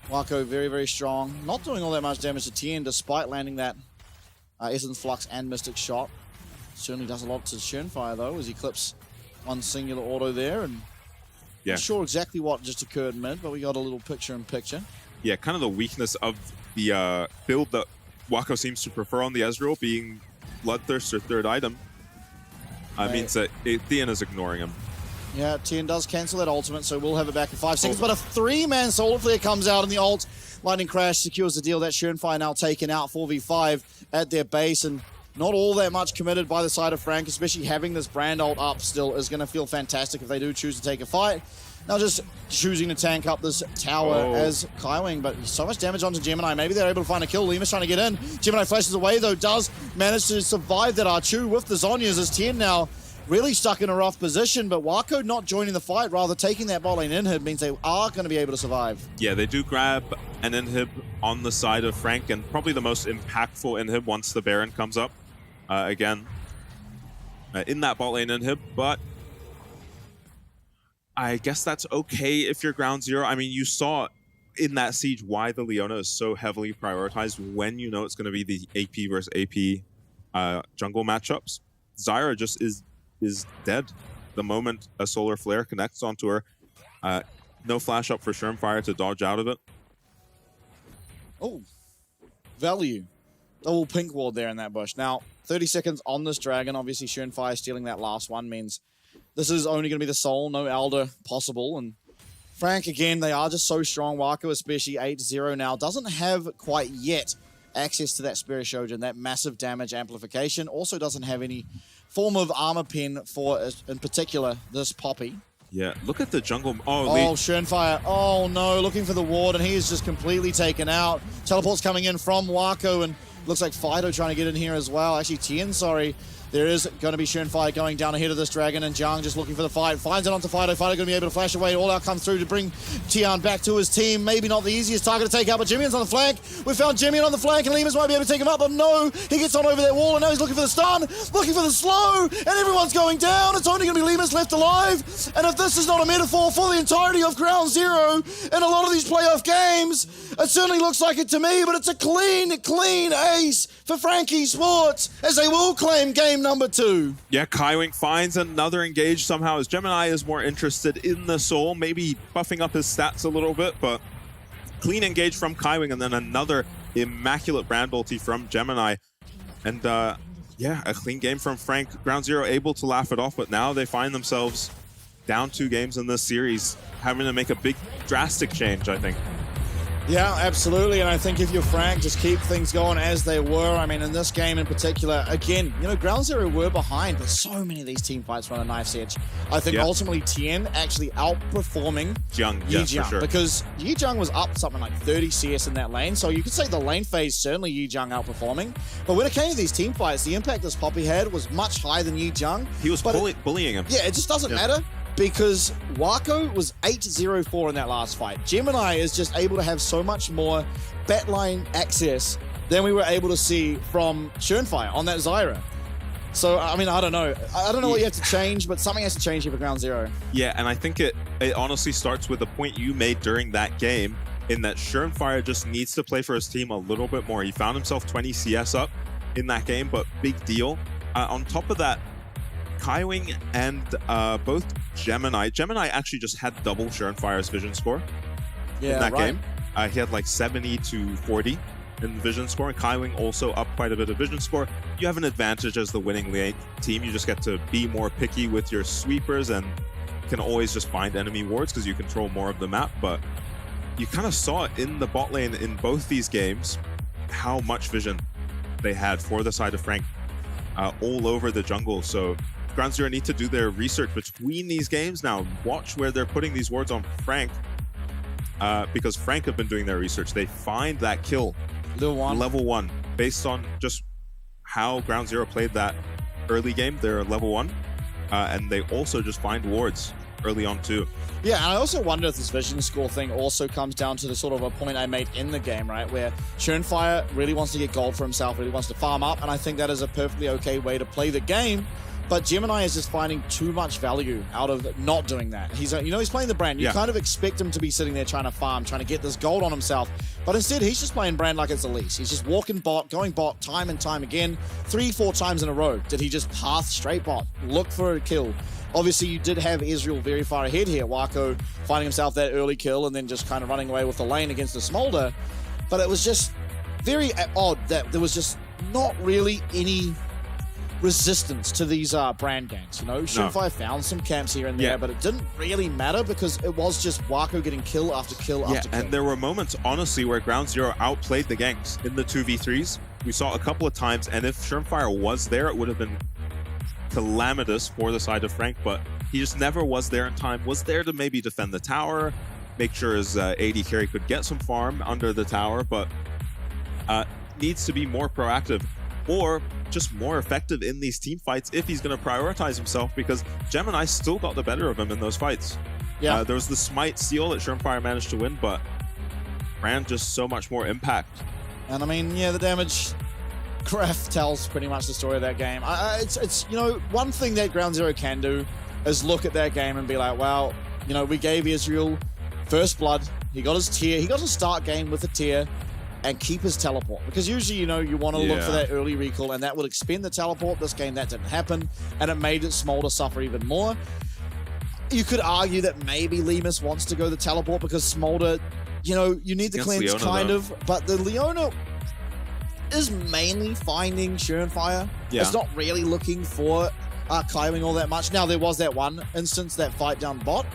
Wako very, very strong. Not doing all that much damage to Tien despite landing that Essence Flux and Mystic shot. Certainly does a lot to Surenfire though, as he clips one singular auto there, and not sure exactly what just occurred mid, but we got a little picture-in-picture. Yeah, kind of the weakness of the build that Wako seems to prefer on the Ezreal, being Bloodthirst or third item, means that Tien is ignoring him. Yeah, Tien does cancel that ultimate, so we'll have it back in 5 seconds, but a 3-man Solar Flare comes out in the ult. Lightning Crash secures the deal. That Surenfire now taken out 4v5 at their base, and not all that much committed by the side of FAK, especially having this Brand ult up still is going to feel fantastic if they do choose to take a fight. Now just choosing to tank up this tower as Kaiwing, but so much damage onto Gemini. Maybe they're able to find a kill. Lemus trying to get in. Gemini flashes away though, does manage to survive that Archu with the Zhonya's as Tien now really stuck in a rough position, but Wako not joining the fight, rather taking that bot lane inhib means they are going to be able to survive. Yeah, they do grab an inhib on the side of FAK, and probably the most impactful inhib once the Baron comes up. Again, in that bot lane inhib, but I guess that's okay if you're Ground Zero. I mean, you saw in that siege why the Leona is so heavily prioritized when you know it's going to be the AP versus AP jungle matchups, Zyra just is dead the moment a solar flare connects onto her. No flash up for Shermfire to dodge out of it. Oh, value. Double pink ward there in that bush. Now, 30 seconds on this dragon. Obviously, Shermfire stealing that last one means this is only going to be the soul. No Elder possible. And Frank, again, they are just so strong. Wako, especially 8-0 now, doesn't have quite yet access to that Spirit Shogun, that massive damage amplification. Also doesn't have any form of armor pin for, in particular, this Poppy. Yeah, look at the jungle. Oh, Shermfire. Oh, no, looking for the ward, and he is just completely taken out. Teleport's coming in from Wako, and looks like Fido trying to get in here as well. Actually, Tien, sorry. There is going to be Shermfire going down ahead of this dragon, and Zhang just looking for the fight. Finds it onto Fido. Fido going to be able to flash away. All out comes through to bring Tian back to his team. Maybe not the easiest target to take out, but Jimmy's on the flank. We found Jimmy on the flank, and Lemus might be able to take him up, but no. He gets on over that wall, and now he's looking for the stun, looking for the slow, and everyone's going down. It's only going to be Lemus left alive. And if this is not a metaphor for the entirety of Ground Zero in a lot of these playoff games, it certainly looks like it to me, but it's a clean ace for Frankie Sports, as they will claim game number 2. Yeah, Kaiwing finds another engage somehow, as Gemini is more interested in the soul, maybe buffing up his stats a little bit, but clean engage from Kaiwing, and then another immaculate brand ulti from Gemini. And yeah, a clean game from Frank. Ground Zero able to laugh it off, but now they find themselves down 2 games in this series, having to make a big drastic change, I think. Yeah, absolutely. And I think if you're Frank, just keep things going as they were. I mean, in this game in particular, again, you know, Ground Zero were behind, but so many of these team fights were on a knife's edge. I think ultimately Tien actually outperforming Yi-Jiang, sure. because Yi-Jiang was up something like 30 CS in that lane. So you could say the lane phase, certainly Yi-Jiang outperforming. But when it came to these team fights, the impact this Poppy had was much higher than Yi-Jiang. He was bullying him. Yeah, it just doesn't matter. Because Wako was 8-0-4 in that last fight. Gemini is just able to have so much more backline access than we were able to see from Shermfire on that Zyra. So, I mean, I don't know. I don't know what you have to change, but something has to change here for Ground Zero. Yeah, and I think it honestly starts with the point you made during that game, in that Shermfire just needs to play for his team a little bit more. He found himself 20 CS up in that game, but big deal. On top of that, Kaiwing and both Gemini actually just had double Shermfire's vision score in that game. He had like 70 to 40 in vision score, and Kaiwing also up quite a bit of vision score. You have an advantage as the winning lane team. You just get to be more picky with your sweepers and can always just find enemy wards because you control more of the map. But you kind of saw it in the bot lane in both these games, how much vision they had for the side of Frank all over the jungle. So Ground Zero need to do their research between these games now. Watch where they're putting these wards on Frank, because Frank have been doing their research. They find that kill, level 1, based on just how Ground Zero played that early game. They're level 1, and they also just find wards early on too. Yeah, and I also wonder if this vision score thing also comes down to the sort of a point I made in the game, right? Where Shermfire really wants to get gold for himself, really wants to farm up, and I think that is a perfectly okay way to play the game. But Gemini is just finding too much value out of not doing that. He's playing the brand. You kind of expect him to be sitting there trying to farm, trying to get this gold on himself. But instead, he's just playing brand like it's Elise. He's just walking bot, going bot time and time again. 3-4 times in a row did he just path straight bot, look for a kill. Obviously, you did have Israel very far ahead here. Wako finding himself that early kill and then just kind of running away with the lane against the Smolder. But it was just very odd that there was just not really any resistance to these brand ganks. You know, Shermfire found some camps here and there, but it didn't really matter because it was just Wako getting kill after kill after kill. And there were moments, honestly, where Ground Zero outplayed the ganks in the 2v3s. We saw a couple of times, and if Shermfire was there, it would have been calamitous for the side of Frank, but he just never was there in time. Was there to maybe defend the tower, make sure his AD carry could get some farm under the tower, but needs to be more proactive or just more effective in these team fights if he's going to prioritize himself, because Gemini still got the better of him in those fights. There was the Smite Seal that Shermfire managed to win, but Brand just so much more impact. And I mean, the damage graph tells pretty much the story of that game. It's you know, one thing that Ground Zero can do is look at that game and be like, well, you know, we gave Israel first blood. He got his tier. He got his start game with a tier. and keep his teleport. Because usually, you know, you want to look for that early recall, and that would expend the teleport. This game, that didn't happen, and it made Smolder suffer even more. You could argue that maybe Lemus wants to go the teleport because Smolder, you know, you need the cleanse kind of, but the Leona is mainly finding Surenfire. It's not really looking for archiving all that much. Now, there was that one instance, that fight down bot,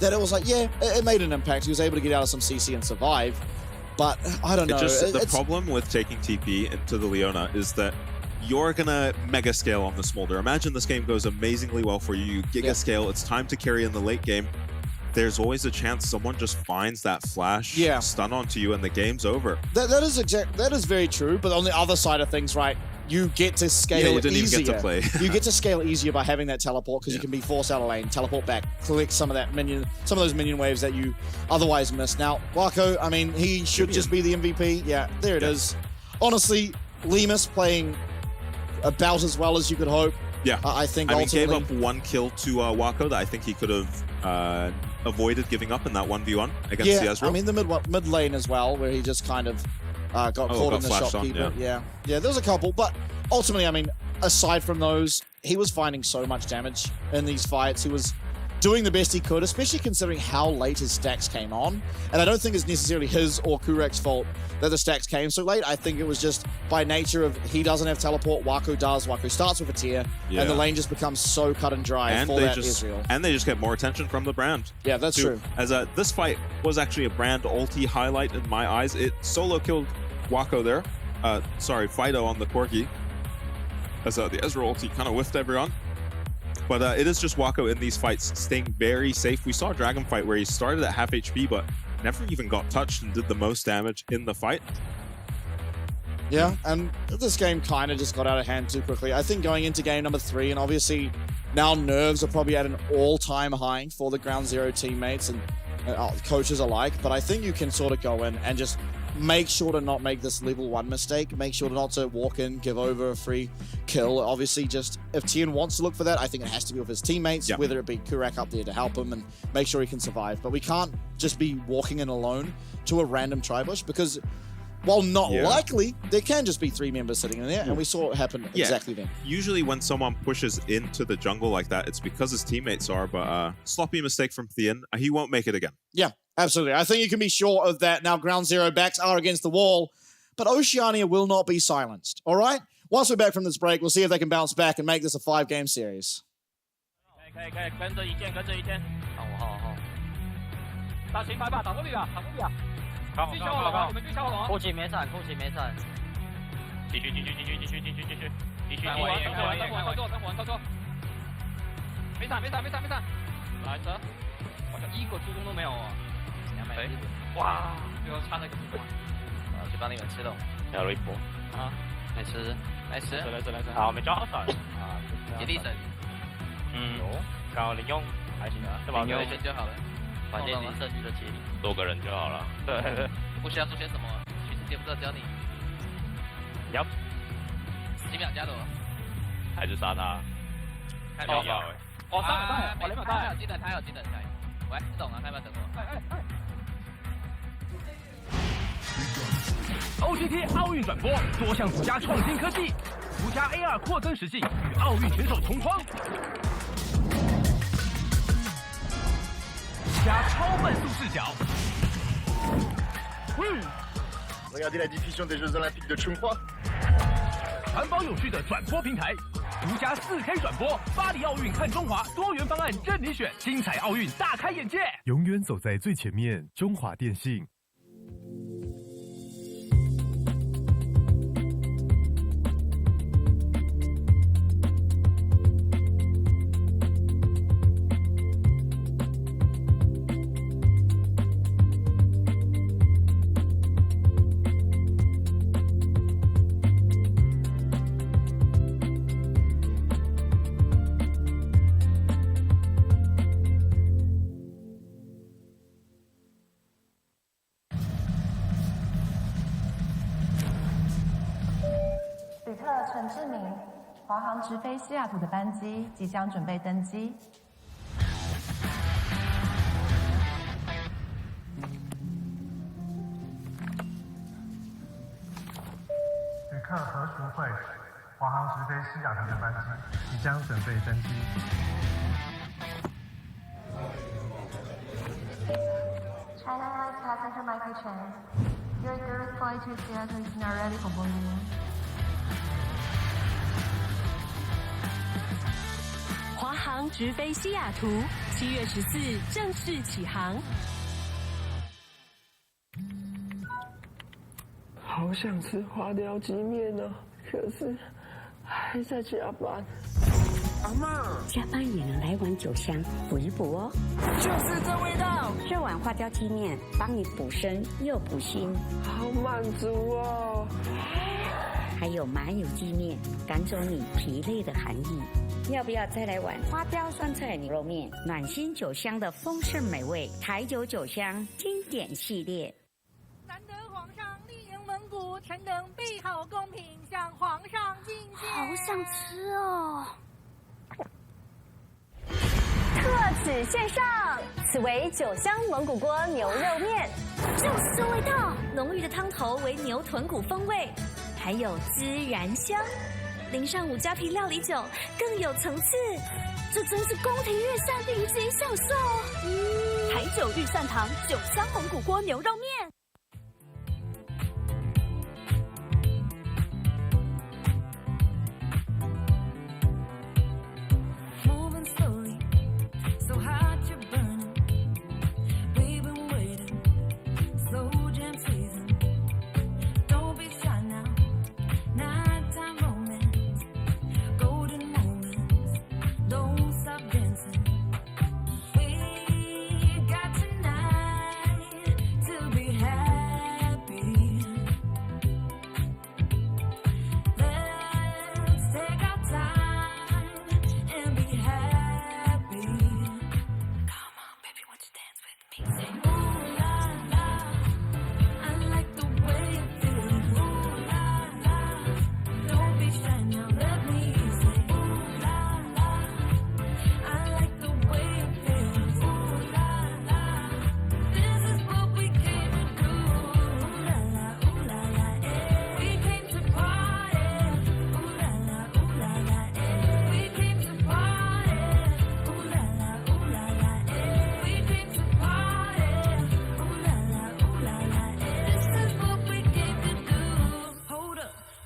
that it was like, yeah, it made an impact. He was able to get out of some CC and survive, but I don't know. The problem with taking TP into the Leona is that you're gonna mega scale on the Smolder. Imagine this game goes amazingly well for you. You giga scale. It's time to carry in the late game. There's always a chance someone just finds that flash, stun onto you, and the game's over. That is very true. But on the other side of things, right? You get to scale you didn't easier. even get to play. You get to scale easier by having that teleport because you can be forced out of lane, teleport back, collect some of that minion, some of those minion waves that you otherwise miss. Now, Wako, I mean, he should just be the MVP. Yeah, there it is. Honestly, Lemus playing about as well as you could hope. Yeah, I think he ultimately gave up one kill to Wako that I think he could have avoided giving up in that 1v1 against the Ezreal. I mean, the mid lane as well, where he just kind of got caught in the shopkeeper. Yeah, there's a couple, but ultimately, I mean, aside from those, he was finding so much damage in these fights. He was doing the best he could, especially considering how late his stacks came on. And I don't think it's necessarily his or Kurek's fault that the stacks came so late. I think it was just by nature of he doesn't have teleport, Wako does. Wako starts with a tier, and the lane just becomes so cut and dry for that Ezreal. And they just get more attention from the brand. Yeah, that's true. As this fight was actually a brand ulti highlight in my eyes. It solo killed Wako there. Sorry, Fido on the Corki. As the Ezreal ulti kind of whiffed everyone. But it is just Wako in these fights staying very safe. We saw a Dragon fight where he started at half HP, but never even got touched and did the most damage in the fight. Yeah, and this game kind of just got out of hand too quickly. I think going into game number 3, and obviously now nerves are probably at an all-time high for the Ground Zero teammates and coaches alike, but I think you can sort of go in and just make sure to not make this level 1 mistake. Make sure not to walk in, give over a free kill. Obviously, just if Tien wants to look for that, I think it has to be with his teammates, whether it be Kurek up there to help him and make sure he can survive. But we can't just be walking in alone to a random tribush because while not likely, there can just be 3 members sitting in there, and we saw it happen exactly then. Usually when someone pushes into the jungle like that, it's because his teammates are, but sloppy mistake from Thien. He won't make it again. Yeah, absolutely. I think you can be sure of that. Now, Ground Zero backs are against the wall, but Oceania will not be silenced, all right? Once we're back from this break, we'll see if they can bounce back and make this a 5-game series. 可以，跟着一剑，跟着一剑。好。打前排吧，打后面吧，打后面吧。去小火龙，你们去小火龙。后期没闪，继续。等我，到座。没闪。来着，好像1个助攻都没有哦。哇，最后差那个助攻。我去帮你们吃了。要了一波。啊，来吃。好，没抓好闪。啊，接地神。刚好领用还行啊，领用一些就好了。关键是胜率的接力，多个人就好了。对，不需要做些什么，其实也不知道教你。10秒加多，还是杀他？开秒要哎！哦，上海，我2秒带，记得他有。喂，不懂啊，他要不要等我？OGT 奥运转播多项独家创新科技，独家 AR 扩增实境与奥运选手同框，加超慢速视角。Regardez la diffusion des Jeux Olympiques de Chongqing。环保有序的转播平台，独家4K 转播，巴黎奥运看中华，多元方案任你选，精彩奥运大开眼界。永远走在最前面，中华电信。旅客陈志明，华航直飞西雅图的班机即将准备登机。客何淑慧，华航直飞西雅图的班机即将准备登机。China Airlines passenger Michael Chen. Your direct flight to Seattle is now ready for boarding. 华航直飞西雅图，7月14正式起航。好想吃花雕鸡面啊，可是还在加班。阿嬷，加班也能来碗酒香补一补哦。就是这味道，这碗花雕鸡面帮你补身又补心，好满足哦。还有麻油鸡面，赶走你疲累的寒意。要不要再来碗花雕酸菜牛肉面？暖心酒香的丰盛美味，台酒酒香经典系列。难得皇上莅临蒙古，臣等备好贡品向皇上进献。好想吃哦！特此线上，此为酒香蒙古锅牛肉面，就是这味道，浓郁的汤头为牛臀骨风味，还有孜然香，淋上五加皮料理酒，更有层次。这真是宫廷御膳顶级享受。台酒御膳堂酒香蒙古锅牛肉面。So hot you're burning. We've been waiting. Slow jam season. Don't be shy now. Nighttime romance. Golden moments. Don't stop dancing. We got tonight to be happy. Let's take our time and be happy.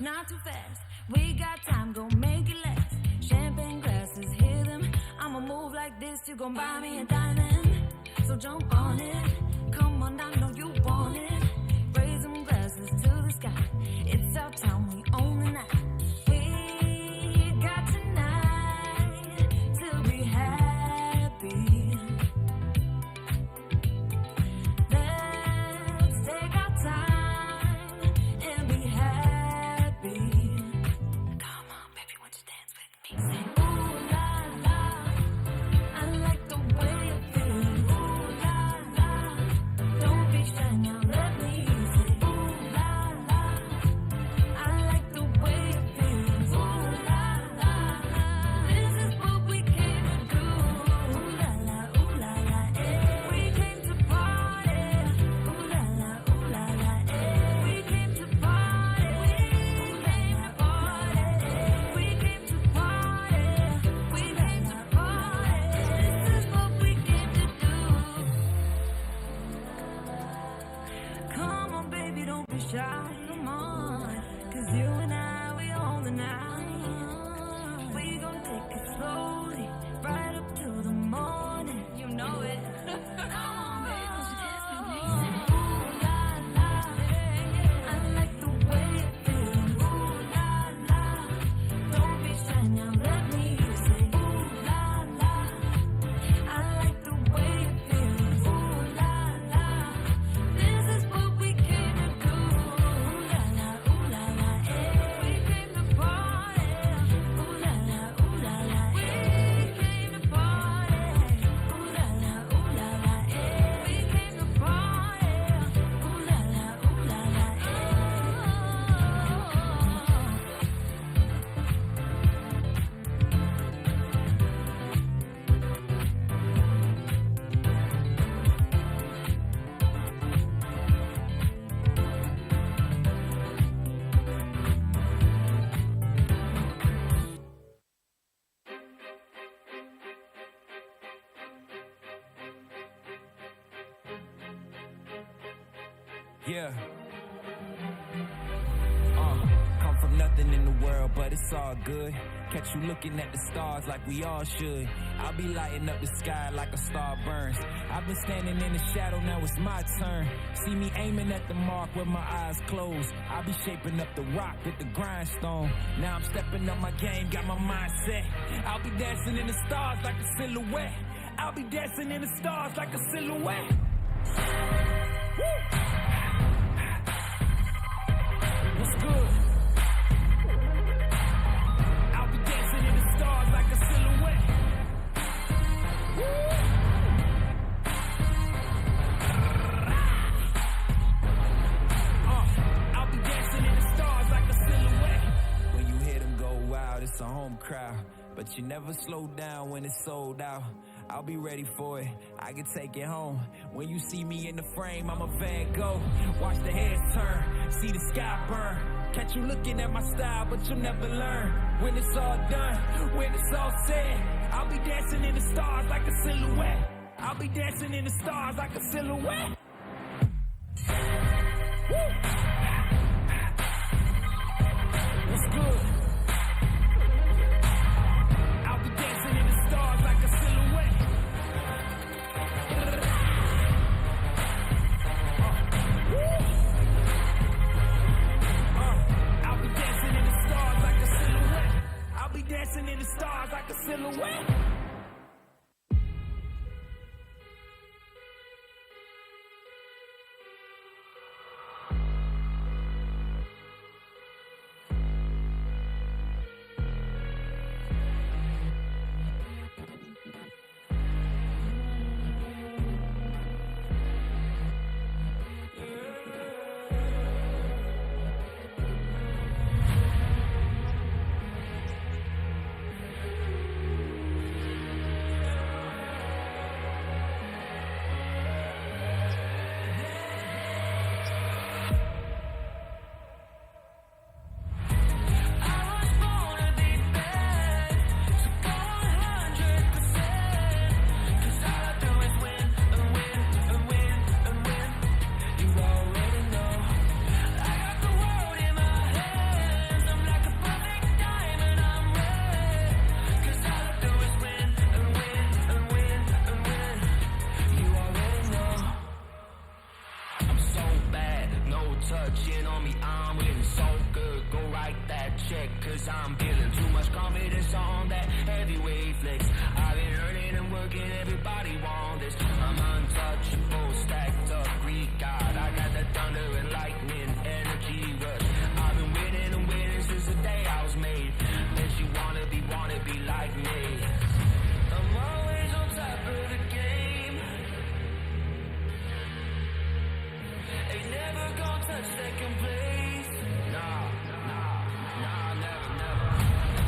Not too fast, we got time, gon' make it last. Champagne glasses, hear them. I'ma move like this, you gon' buy me a diamond. So jump on it, come on, I know you want it. Raise them glasses to the sky, it's our time, we own the night. We got tonight to be happy. Let's take our time and be happy. Yeah. Come from nothing in the world, but it's all good. Catch you looking at the stars like we all should. I'll be lighting up the sky like a star burns. I've been standing in the shadow, now it's my turn. See me aiming at the mark with my eyes closed. I'll be shaping up the rock with the grindstone. Now I'm stepping up my game, got my mind set. I'll be dancing in the stars like a silhouette. I'll be dancing in the stars like a silhouette. Woo! What's good? I'll be dancing in the stars like a silhouette. I'll be dancing in the stars like a silhouette. When you hear them go wild, it's a home crowd. But you never slow down when it's sold out. I'll be ready for it, I can take it home. When you see me in the frame, I'm a Van Gogh. Watch the heads turn, see the sky burn. Catch you looking at my style, but you'll never learn. When it's all done, when it's all said, I'll be dancing in the stars like a silhouette. I'll be dancing in the stars like a silhouette. Woo! What's good? I'll be dancing in the stars like a silhouette. I'll be dancing in the stars like a silhouette. I'll be dancing in the stars like a silhouette. Touching on me, I'm winning so good. Go write that check, cause I'm feeling too much confidence on that heavyweight flex. I've been earning and working, everybody want this. I'm untouchable, stacked up, Greek God. I got the thunder and lightning, energy rush. I've been winning and winning since the day I was made. And she wanna be like me. I'm always on top of the game. Ain't never gonna touch second place. Nah, never.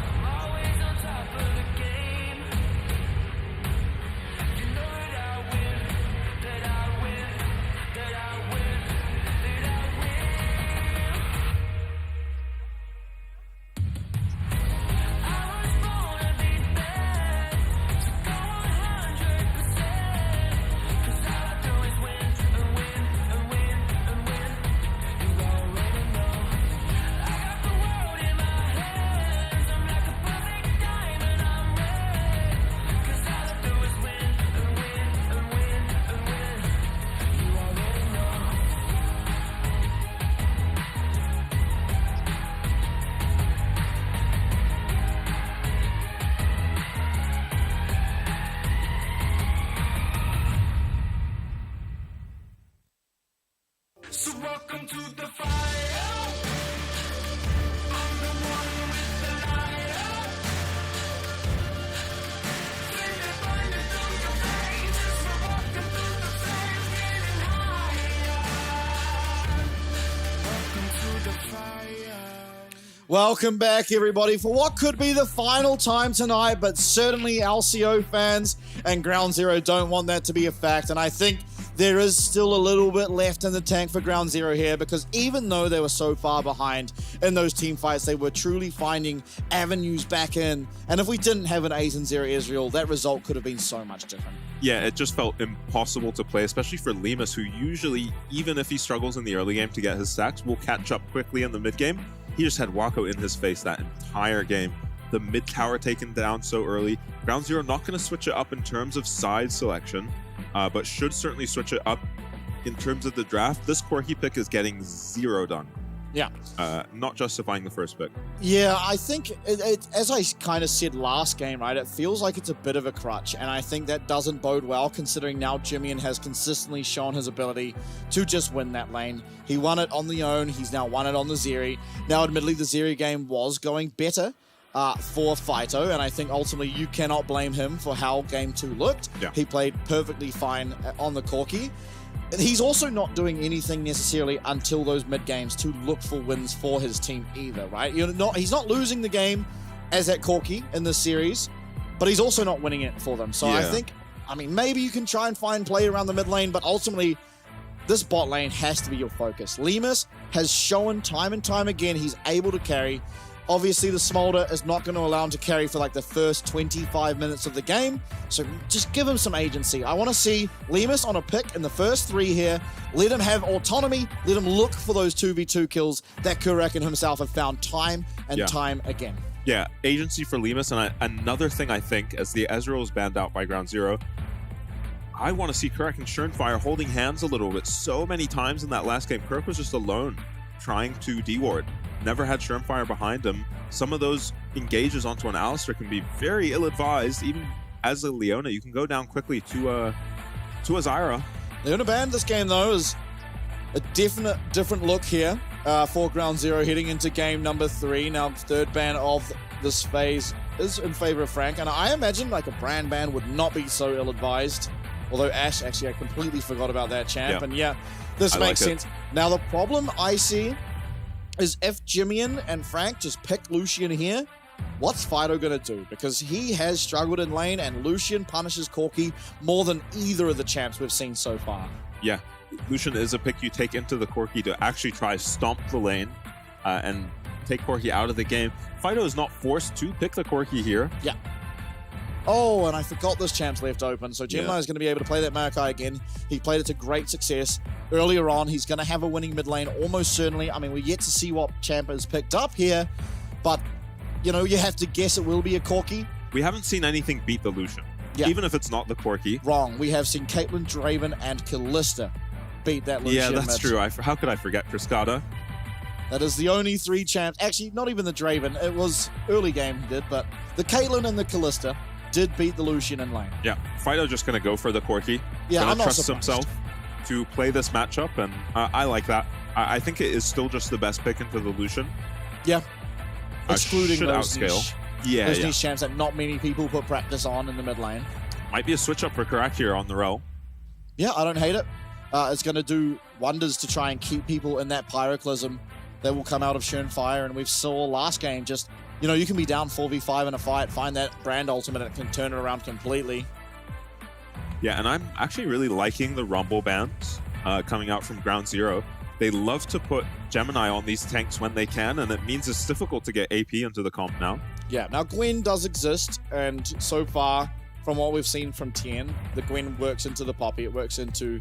I'm always on top of the game. You know that I win, that I win, that I win, that I win. I was born to be bad, so go 100%. Cause all I do is win and win and win and win. You already know. I got the world in my hands. I'm like a perfect diamond, I'm red. Cause all I do is win and win and win and win. You already know. So welcome to the fire. I'm the one with the lighter. Feel it burning through your veins. So welcome through the flames, getting higher. Welcome to the fire. Welcome back, everybody, for what could be the final time tonight, but certainly LCO fans and Ground Zero don't want that to be a fact, and I think there is still a little bit left in the tank for Ground Zero here, because even though they were so far behind in those team fights, they were truly finding avenues back in, and if we didn't have an 8-0 Israel, that result could have been so much different. Yeah, it just felt impossible to play, especially for Limus, who usually, even if he struggles in the early game to get his stacks, will catch up quickly in the mid game. He just had Wako in his face that entire game. The mid tower taken down so early. Ground Zero not going to switch it up in terms of side selection, but should certainly switch it up in terms of the draft. This Corki pick is getting 0 done. Yeah. Not justifying the first pick. Yeah, I think, as I kind of said last game, right, it feels like it's a bit of a crutch, and I think that doesn't bode well, considering now Jimmy has consistently shown his ability to just win that lane. He won it on the own, he's now won it on the Zeri. Now, admittedly, the Zeri game was going better for Fighto, and I think ultimately you cannot blame him for how Game 2 looked. Yeah. He played perfectly fine on the Corki. He's also not doing anything necessarily until those mid games to look for wins for his team either, right? He's not losing the game as at Corki in this series, but he's also not winning it for them. So Yeah. I think, maybe you can try and find play around the mid lane, but ultimately this bot lane has to be your focus. Limus has shown time and time again he's able to carry. Obviously, the Smolder is not going to allow him to carry for like the first 25 minutes of the game, so just give him some agency. I want to see Limus on a pick in the first 3 here. Let him have autonomy. Let him look for those 2v2 kills that Kurek and himself have found time and time again. Yeah, agency for Limus, and another thing I think, as the Ezreal is banned out by Ground Zero, I want to see Kurek and Schernfire holding hands a little bit. So many times in that last game, Kurek was just alone trying to D-ward. Never had Schernfire behind him. Some of those engages onto an Alistar can be very ill-advised. Even as a Leona, you can go down quickly to a Zyra. Leona banned this game, though, is a definite different look here for Ground Zero heading into game number 3. Now, third ban of this phase is in favor of Frank, and I imagine like a brand ban would not be so ill-advised. Although Ash, actually, I completely forgot about that champ, and yeah, this makes sense. Now, the problem I see is if Jimmian and Frank just pick Lucian here, what's Fido going to do? Because he has struggled in lane, and Lucian punishes Corki more than either of the champs we've seen so far. Yeah, Lucian is a pick you take into the Corki to actually try stomp the lane and take Corki out of the game. Fido is not forced to pick the Corki here. Yeah. Oh, and I forgot this champ's left open, so Gemini is going to be able to play that Maokai again. He played it to great success earlier on. He's going to have a winning mid lane, almost certainly. We're yet to see what champ has picked up here, but, you have to guess it will be a Corki. We haven't seen anything beat the Lucian, even if it's not the Corki. Wrong. We have seen Caitlyn, Draven, and Kalista beat that Lucian. Yeah, that's true. How could I forget Triskada? That is the only 3 champs. Actually, not even the Draven. It was early game he did, but the Caitlyn and the Kalista did beat the Lucian in lane. Yeah, Fido just going to go for the Corki. Yeah, I'm not trust surprised. himself to play this matchup, and I like that. I think it is still just the best pick into the Lucian. Yeah, excluding should those outscale. Those niche champs that not many people put practice on in the mid lane. Might be a switch up for Karak here on the rel. Yeah, I don't hate it. It's going to do wonders to try and keep people in that pyroclasm that will come out of Schernfire, and we saw last game just, you can be down 4v5 in a fight, find that brand ultimate, and it can turn it around completely. Yeah, and I'm actually really liking the Rumble bans coming out from Ground Zero. They love to put Gemini on these tanks when they can, and it means it's difficult to get AP into the comp now. Yeah, now Gwen does exist, and so far, from what we've seen from Tien, the Gwen works into the Poppy, it works into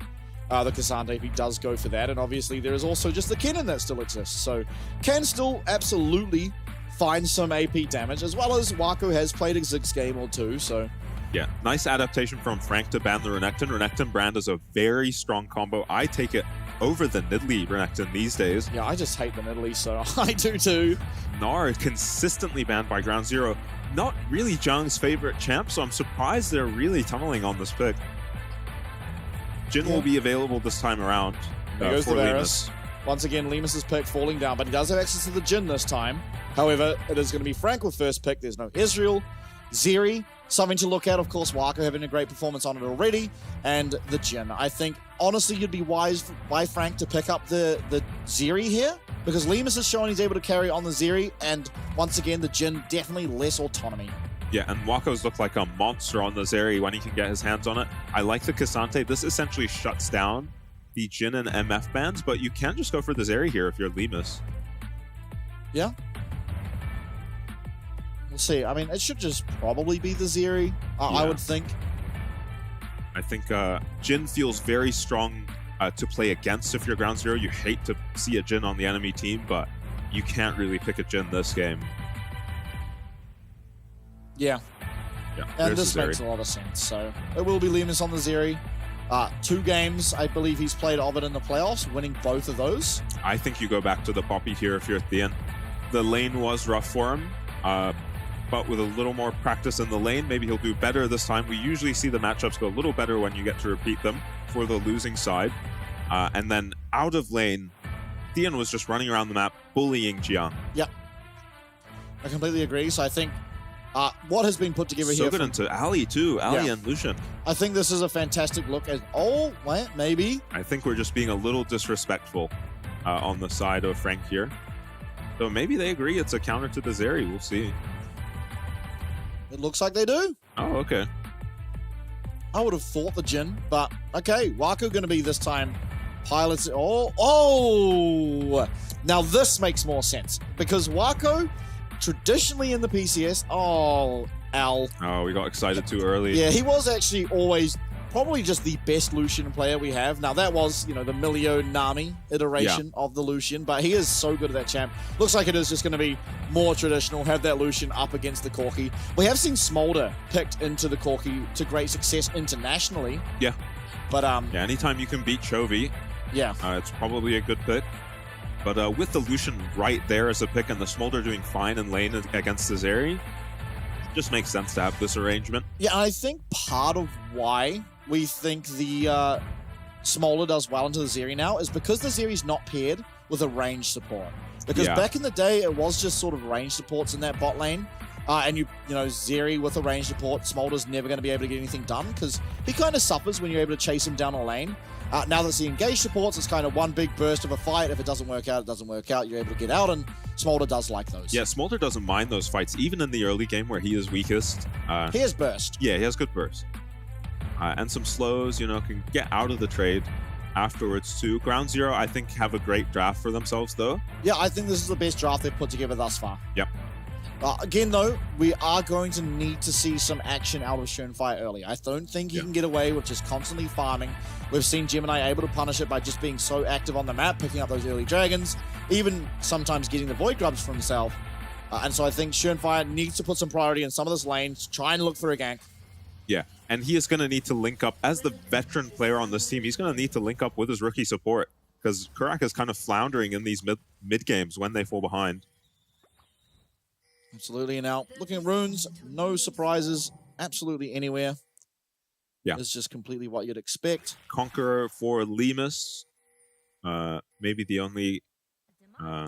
the Cassandra if he does go for that, and obviously there is also just the Kennen that still exists, so can still absolutely find some AP damage, as well as Wako has played a Ziggs game or 2, so... Yeah, nice adaptation from Frank to ban the Renekton. Renekton brand is a very strong combo. I take it over the Nidalee Renekton these days. Yeah, I just hate the Nidalee, so I do too. Gnar consistently banned by Ground Zero. Not really Jung's favorite champ, so I'm surprised they're really tunneling on this pick. Jhin will be available this time around There goes for the Limus. Varus. Once again, Limus's pick falling down, but he does have access to the Jhin this time. However, it is going to be Frank with first pick. There's no Israel. Zeri, something to look at. Of course, Wako having a great performance on it already. And the Jhin. I think, honestly, you'd be wise by Frank to pick up the Zeri here, because Limus has shown he's able to carry on the Zeri, and once again, the Jhin definitely less autonomy. Yeah, and Wako's looked like a monster on the Zeri when he can get his hands on it. I like the Cassante. This essentially shuts down the Jhin and MF bans, but you can just go for the Zeri here if you're Limus. Yeah. We'll see. It should just probably be the Zeri, I would think. I think Jin feels very strong to play against if you're ground zero. You hate to see a Jin on the enemy team, but you can't really pick a Jin this game. Yeah. Yeah, And there's this the Zeri. makes a lot of sense. So it will be Lemus on the Zeri. 2 games, I believe he's played of it in the playoffs, winning both of those. I think you go back to the Poppy here if you're at the end. The lane was rough for him, but with a little more practice in the lane, maybe he'll do better this time. We usually see the matchups go a little better when you get to repeat them for the losing side. And then out of lane, Theon was just running around the map, bullying Jiang. Yep. I completely agree. So I think what has been put together So here... good into Ali too, Ali and Lucian. I think this is a fantastic look at... Oh, wait, maybe. I think we're just being a little disrespectful on the side of Frank here. So maybe they agree it's a counter to the Zeri. We'll see. It looks like they do. Oh, okay. I would have thought the Jin, but okay. Wako going to be this time pilots. Oh! Now this makes more sense because Wako, traditionally in the PCS, Oh, we got excited too early. Yeah, he was actually always probably just the best Lucian player we have. Now that was, the Milio Nami iteration of the Lucian, but he is so good at that champ. Looks like it is just going to be more traditional, have that Lucian up against the Corki. We have seen Smolder picked into the Corki to great success internationally. Yeah. But yeah, anytime you can beat Chovy, it's probably a good pick. But with the Lucian right there as a pick and the Smolder doing fine in lane against the Zeri, it just makes sense to have this arrangement. Yeah, and I think part of why we think the Smolder does well into the Zeri now is because the Zeri's not paired with a range support. Because back in the day, it was just sort of range supports in that bot lane. And you know, Zeri with a range support, Smolder's never going to be able to get anything done because he kind of suffers when you're able to chase him down a lane. Now that the engage supports, it's kind of one big burst of a fight. If it doesn't work out, it doesn't work out. You're able to get out, and Smolder does like those. Yeah, Smolder doesn't mind those fights, even in the early game where he is weakest. He has burst. Yeah, he has good burst. And some slows, can get out of the trade afterwards too. Ground Zero, I think, have a great draft for themselves, though. Yeah, I think this is the best draft they've put together thus far. Yep. Again, though, we are going to need to see some action out of Schoenfire early. I don't think he can get away with just constantly farming. We've seen Gemini able to punish it by just being so active on the map, picking up those early dragons, even sometimes getting the Void Grubs for himself. And so I think Schoenfire needs to put some priority in some of this lanes, try and look for a gank. Yeah, and he is going to need to link up, as the veteran player on this team, he's going to need to link up with his rookie support, because Karak is kind of floundering in these mid games when they fall behind. Absolutely. Now, looking at runes, no surprises absolutely anywhere. Yeah. It's just completely what you'd expect. Conqueror for Lemus. Maybe the only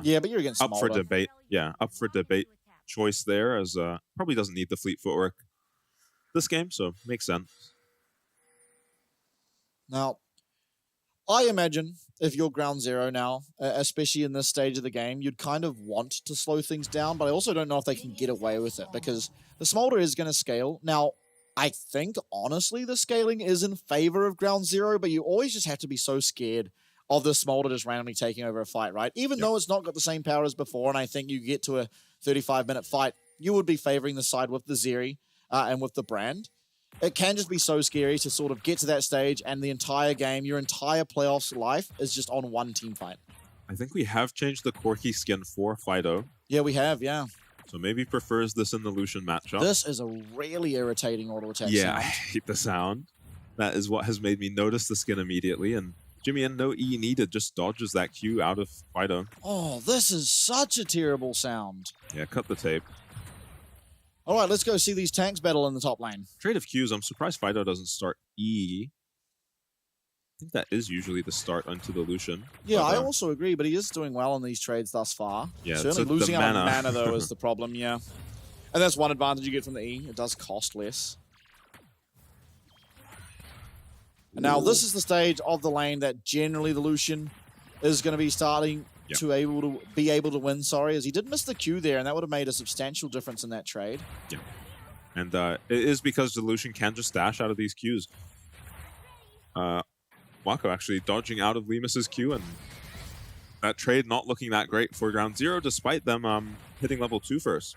yeah, but you're against up for Smolder. debate. Yeah, up for debate choice there, as probably doesn't need the fleet footwork this game, so makes sense. Now, I imagine if you're ground zero now, especially in this stage of the game, you'd kind of want to slow things down, but I also don't know if they can get away with it because the Smolder is going to scale. Now, I think, honestly, the scaling is in favor of ground zero, but you always just have to be so scared of the Smolder just randomly taking over a fight, right? Even though it's not got the same power as before, and I think you get to a 35-minute fight, you would be favoring the side with the Zeri and with the brand. It can just be so scary to sort of get to that stage and the entire game, your entire playoffs life is just on one team fight. I think we have changed the Corki skin for Fido. Yeah, we have, yeah. So maybe prefers this in the Lucian matchup. This is a really irritating auto attack yeah, sound. I hate the sound. That is what has made me notice the skin immediately. And Jimmy and no E needed just dodges that Q out of Fido. Oh, this is such a terrible sound. Yeah, cut the tape. All right, let's go see these tanks battle in the top lane. Trade of Qs, I'm surprised Fido doesn't start E. I think that is usually the start onto the Lucian. Yeah, but, I also agree, but he is doing well in these trades thus far. Yeah, certainly the losing out on mana. mana, though, is the problem, yeah. And that's one advantage you get from the E. It does cost less. And now this is the stage of the lane that generally the Lucian is going to be starting to be able to win, as he did miss the Q there, and that would have made a substantial difference in that trade. Yeah. And it is because the Lucian can just dash out of these Qs. Wako actually dodging out of Lemus's Q, and that trade not looking that great for ground zero, despite them hitting level 2 first.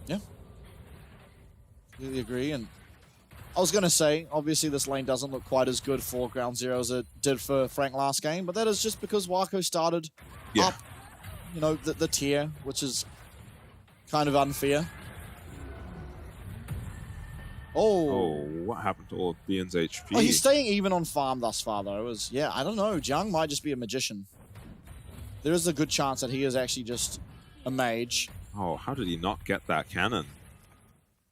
Yeah. Completely agree, and I was going to say, obviously this lane doesn't look quite as good for Ground Zero as it did for Frank last game, but that is just because Wako started up, you know, the tier, which is kind of unfair. Oh, what happened to all of Theon's HP? Oh, he's staying even on farm thus far, though. Yeah, I don't know. Jung might just be a magician. There is a good chance that he is actually just a mage. Oh, how did he not get that cannon?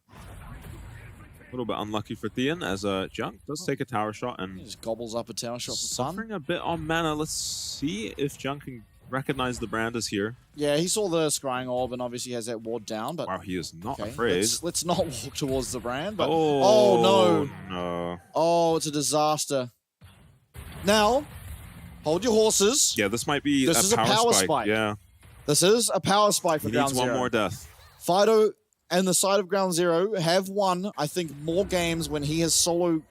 A little bit unlucky for Theon, as Junk does take a tower shot and he just gobbles up a tower shot for fun. Suffering a bit on mana. Let's see if Junk can recognize the brand is here. Yeah, he saw the scrying orb and obviously has that ward down. But wow, he is not afraid. Let's not walk towards the brand. But no. Oh, it's a disaster. Now, hold your horses. Yeah, this might be a power spike. Yeah, this is a power spike for he Ground needs Zero. one more death. Fido and the side of Ground Zero have won, I think, more games when he has solo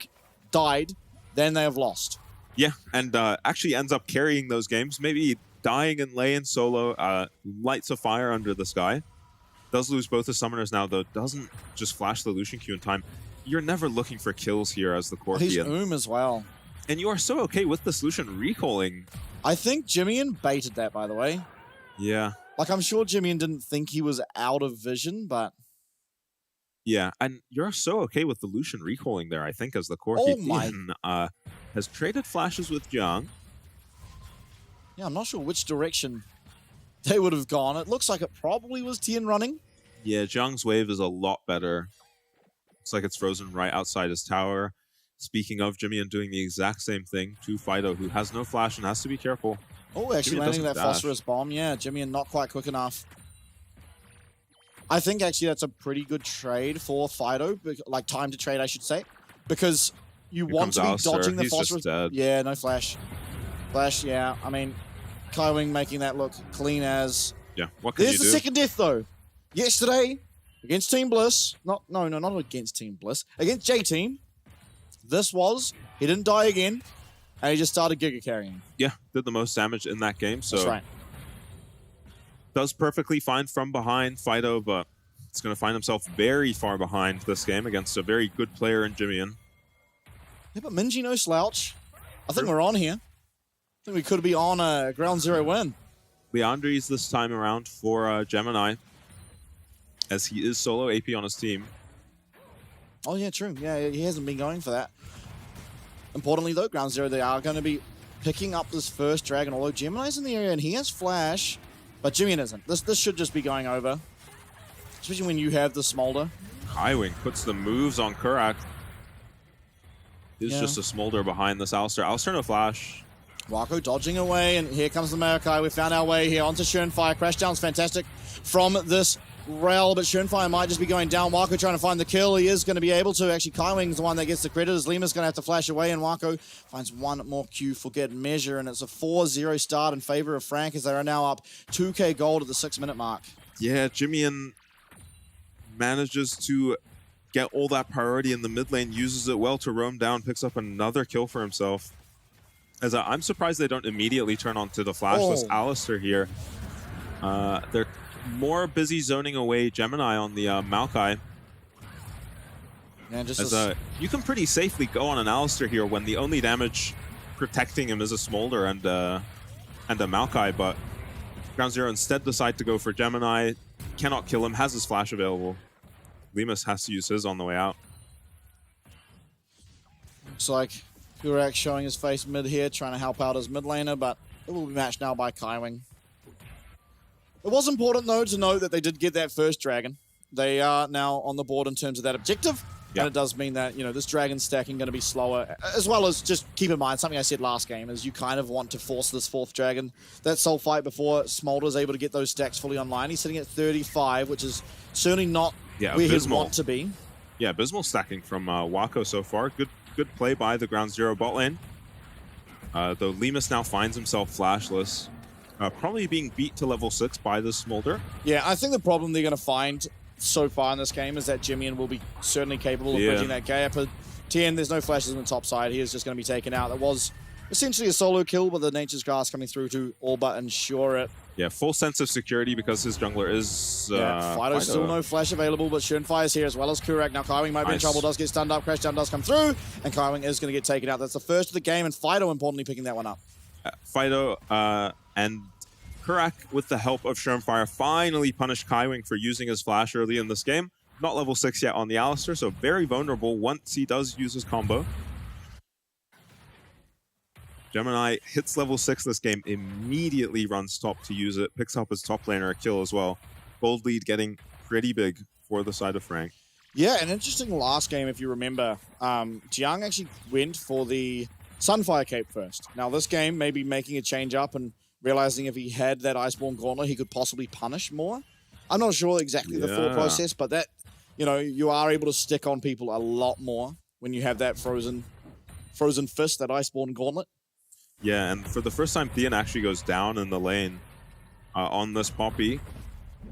died than they have lost. Yeah, and actually ends up carrying those games. Maybe dying in lane solo, lights a fire under the sky. Does lose both the summoners now, though. Doesn't just flash the Lucian Q in time. You're never looking for kills here as the core. He's as well. And you are so okay with this Lucian recalling. I think Jimmian baited that, by the way. Yeah. Like, I'm sure Jimmian didn't think he was out of vision, but... Yeah, and you're so okay with the Lucian recalling there, I think, as the core. Oh my... has traded flashes with Jung. Yeah, I'm not sure which direction they would have gone. It looks like it probably was Tien running. Yeah, Jung's wave is a lot better. Looks like it's frozen right outside his tower. Speaking of, Jimmian doing the exact same thing to Fido, who has no flash and has to be careful. Oh, actually landing that phosphorus bomb. Yeah, Jimmian not quite quick enough. I think actually that's a pretty good trade for Fido. Like, time to trade, I should say. Because you want to be dodging the phosphorus. Yeah, no flash. Flash, yeah. I mean, Kaiwing making that look clean as... Yeah, what can you do? There's the second death, though. Yesterday, against Team Bliss. Not against Team Bliss. Against J-Team. This was, he didn't die again, and he just started Giga carrying. Yeah, did the most damage in that game, so... That's right. Does perfectly fine from behind Fido, but it's going to find himself very far behind this game against a very good player in Jimmian. Yeah, but Minji no slouch. I think we're on here. I think we could be on a Ground Zero win. Leandri's this time around for Gemini, as he is solo AP on his team. Oh, yeah, true. Yeah, he hasn't been going for that. Importantly, though, Ground Zero, they are going to be picking up this first dragon, although Gemini's in the area and he has flash, but Jimmian isn't. This should just be going over, especially when you have the Smolder. Highwing puts the moves on Kurak. He's just a Smolder behind this Alistar. Alistar no flash. Wako dodging away, and here comes the Maokai. We found our way here onto Schönfire. Crashdown's fantastic from this rail, but Schönfire might just be going down. Wako trying to find the kill. He is going to be able to. Actually, Kaiwing's the one that gets the credit, as Lima's going to have to flash away, and Wako finds one more Q for good measure, and it's a 4-0 start in favor of Frank, as they are now up 2k gold at the 6-minute mark. Yeah, Jimmian manages to get all that priority in the mid lane, uses it well to roam down, picks up another kill for himself. As I'm surprised they don't immediately turn onto the flashless Alistar here. They're more busy zoning away Gemini on the Maokai. And you can pretty safely go on an Alistar here when the only damage protecting him is a Smolder and a Maokai, but Ground Zero instead decide to go for Gemini. Cannot kill him, has his flash available. Limas has to use his on the way out. Looks like Kurak showing his face mid here, trying to help out his mid laner, but it will be matched now by Kaiwing. It was important, though, to note that they did get that first dragon. They are now on the board in terms of that objective, and it does mean that, you know, this dragon stacking going to be slower, as well as just keep in mind, something I said last game, is you kind of want to force this fourth dragon, that soul fight, before Smolder's able to get those stacks fully online. He's sitting at 35, which is certainly not where he'd want to be. Yeah, abysmal stacking from Wako so far. Good play by the Ground Zero bot lane. Though Limas now finds himself flashless. Probably being beat to level 6 by the Smolder. Yeah, I think the problem they're going to find so far in this game is that Jimmian will be certainly capable of bridging that gap. But Tien, there's no flashes on the top side. He is just going to be taken out. That was essentially a solo kill, but the Nature's Grass coming through to all but ensure it. Yeah, full sense of security because his jungler is... Fido's still no flash available, but Schönfire's here as well as Kurak. Now Kaiwing might be in trouble, does get stunned up, Crashdown does come through, and Kaiwing is going to get taken out. That's the first of the game, and Fido importantly picking that one up. Fido and Kurak, with the help of Schönfire, finally punished Kaiwing for using his flash early in this game. Not level 6 yet on the Alistar, so very vulnerable once he does use his combo. Gemini hits level 6 this game, immediately runs top to use it, picks up his top laner a kill as well. Gold lead getting pretty big for the side of Frank. Yeah, an interesting last game, if you remember. Jiang actually went for the Sunfire Cape first. Now this game, maybe making a change up and realizing if he had that Iceborne Gauntlet, he could possibly punish more. I'm not sure exactly the full process, but that, you know, you are able to stick on people a lot more when you have that frozen fist, that Iceborne Gauntlet. Yeah, and for the first time, Theon actually goes down in the lane on this Poppy.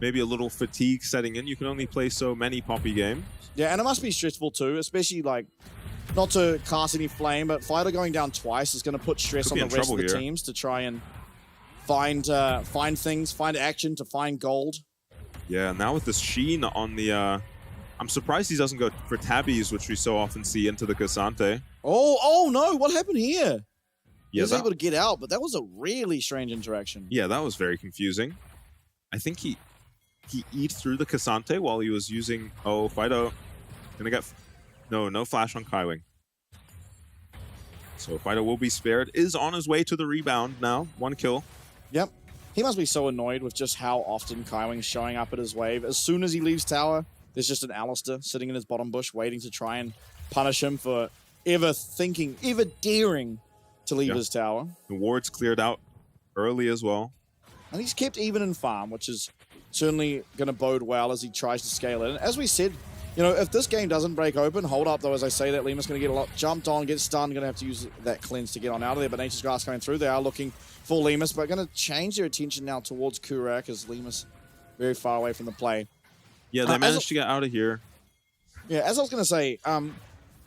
Maybe a little fatigue setting in. You can only play so many Poppy games. Yeah, and it must be stressful too, especially like, not to cast any flame, but Fido going down twice is going to put stress on the rest of the teams to try and find things, find action, to find gold. Yeah, now with this Sheen on the... I'm surprised he doesn't go for tabbies, which we so often see into the Cassante. Oh no, what happened here? Yeah, he was able to get out, but that was a really strange interaction. Yeah, that was very confusing. I think he eat through the Cassante while he was using... Oh, Fido gonna get... No flash on Kaiwing. So Fido will be spared. Is on his way to the rebound now. 1 kill. Yep. He must be so annoyed with just how often Kaiwing's showing up at his wave. As soon as he leaves tower, there's just an Alistar sitting in his bottom bush waiting to try and punish him for ever daring to leave his tower. The ward's cleared out early as well. And he's kept even in farm, which is certainly going to bode well as he tries to scale it. And as we said, you know, if this game doesn't break open, hold up though, as I say that, Lima's going to get a lot jumped on, get stunned, going to have to use that cleanse to get on out of there. But Nature's Grass coming through, they are looking for Lemus, but going to change their attention now towards Kurak as Lemus very far away from the play. Yeah, they managed to get out of here. Yeah, as I was going to say,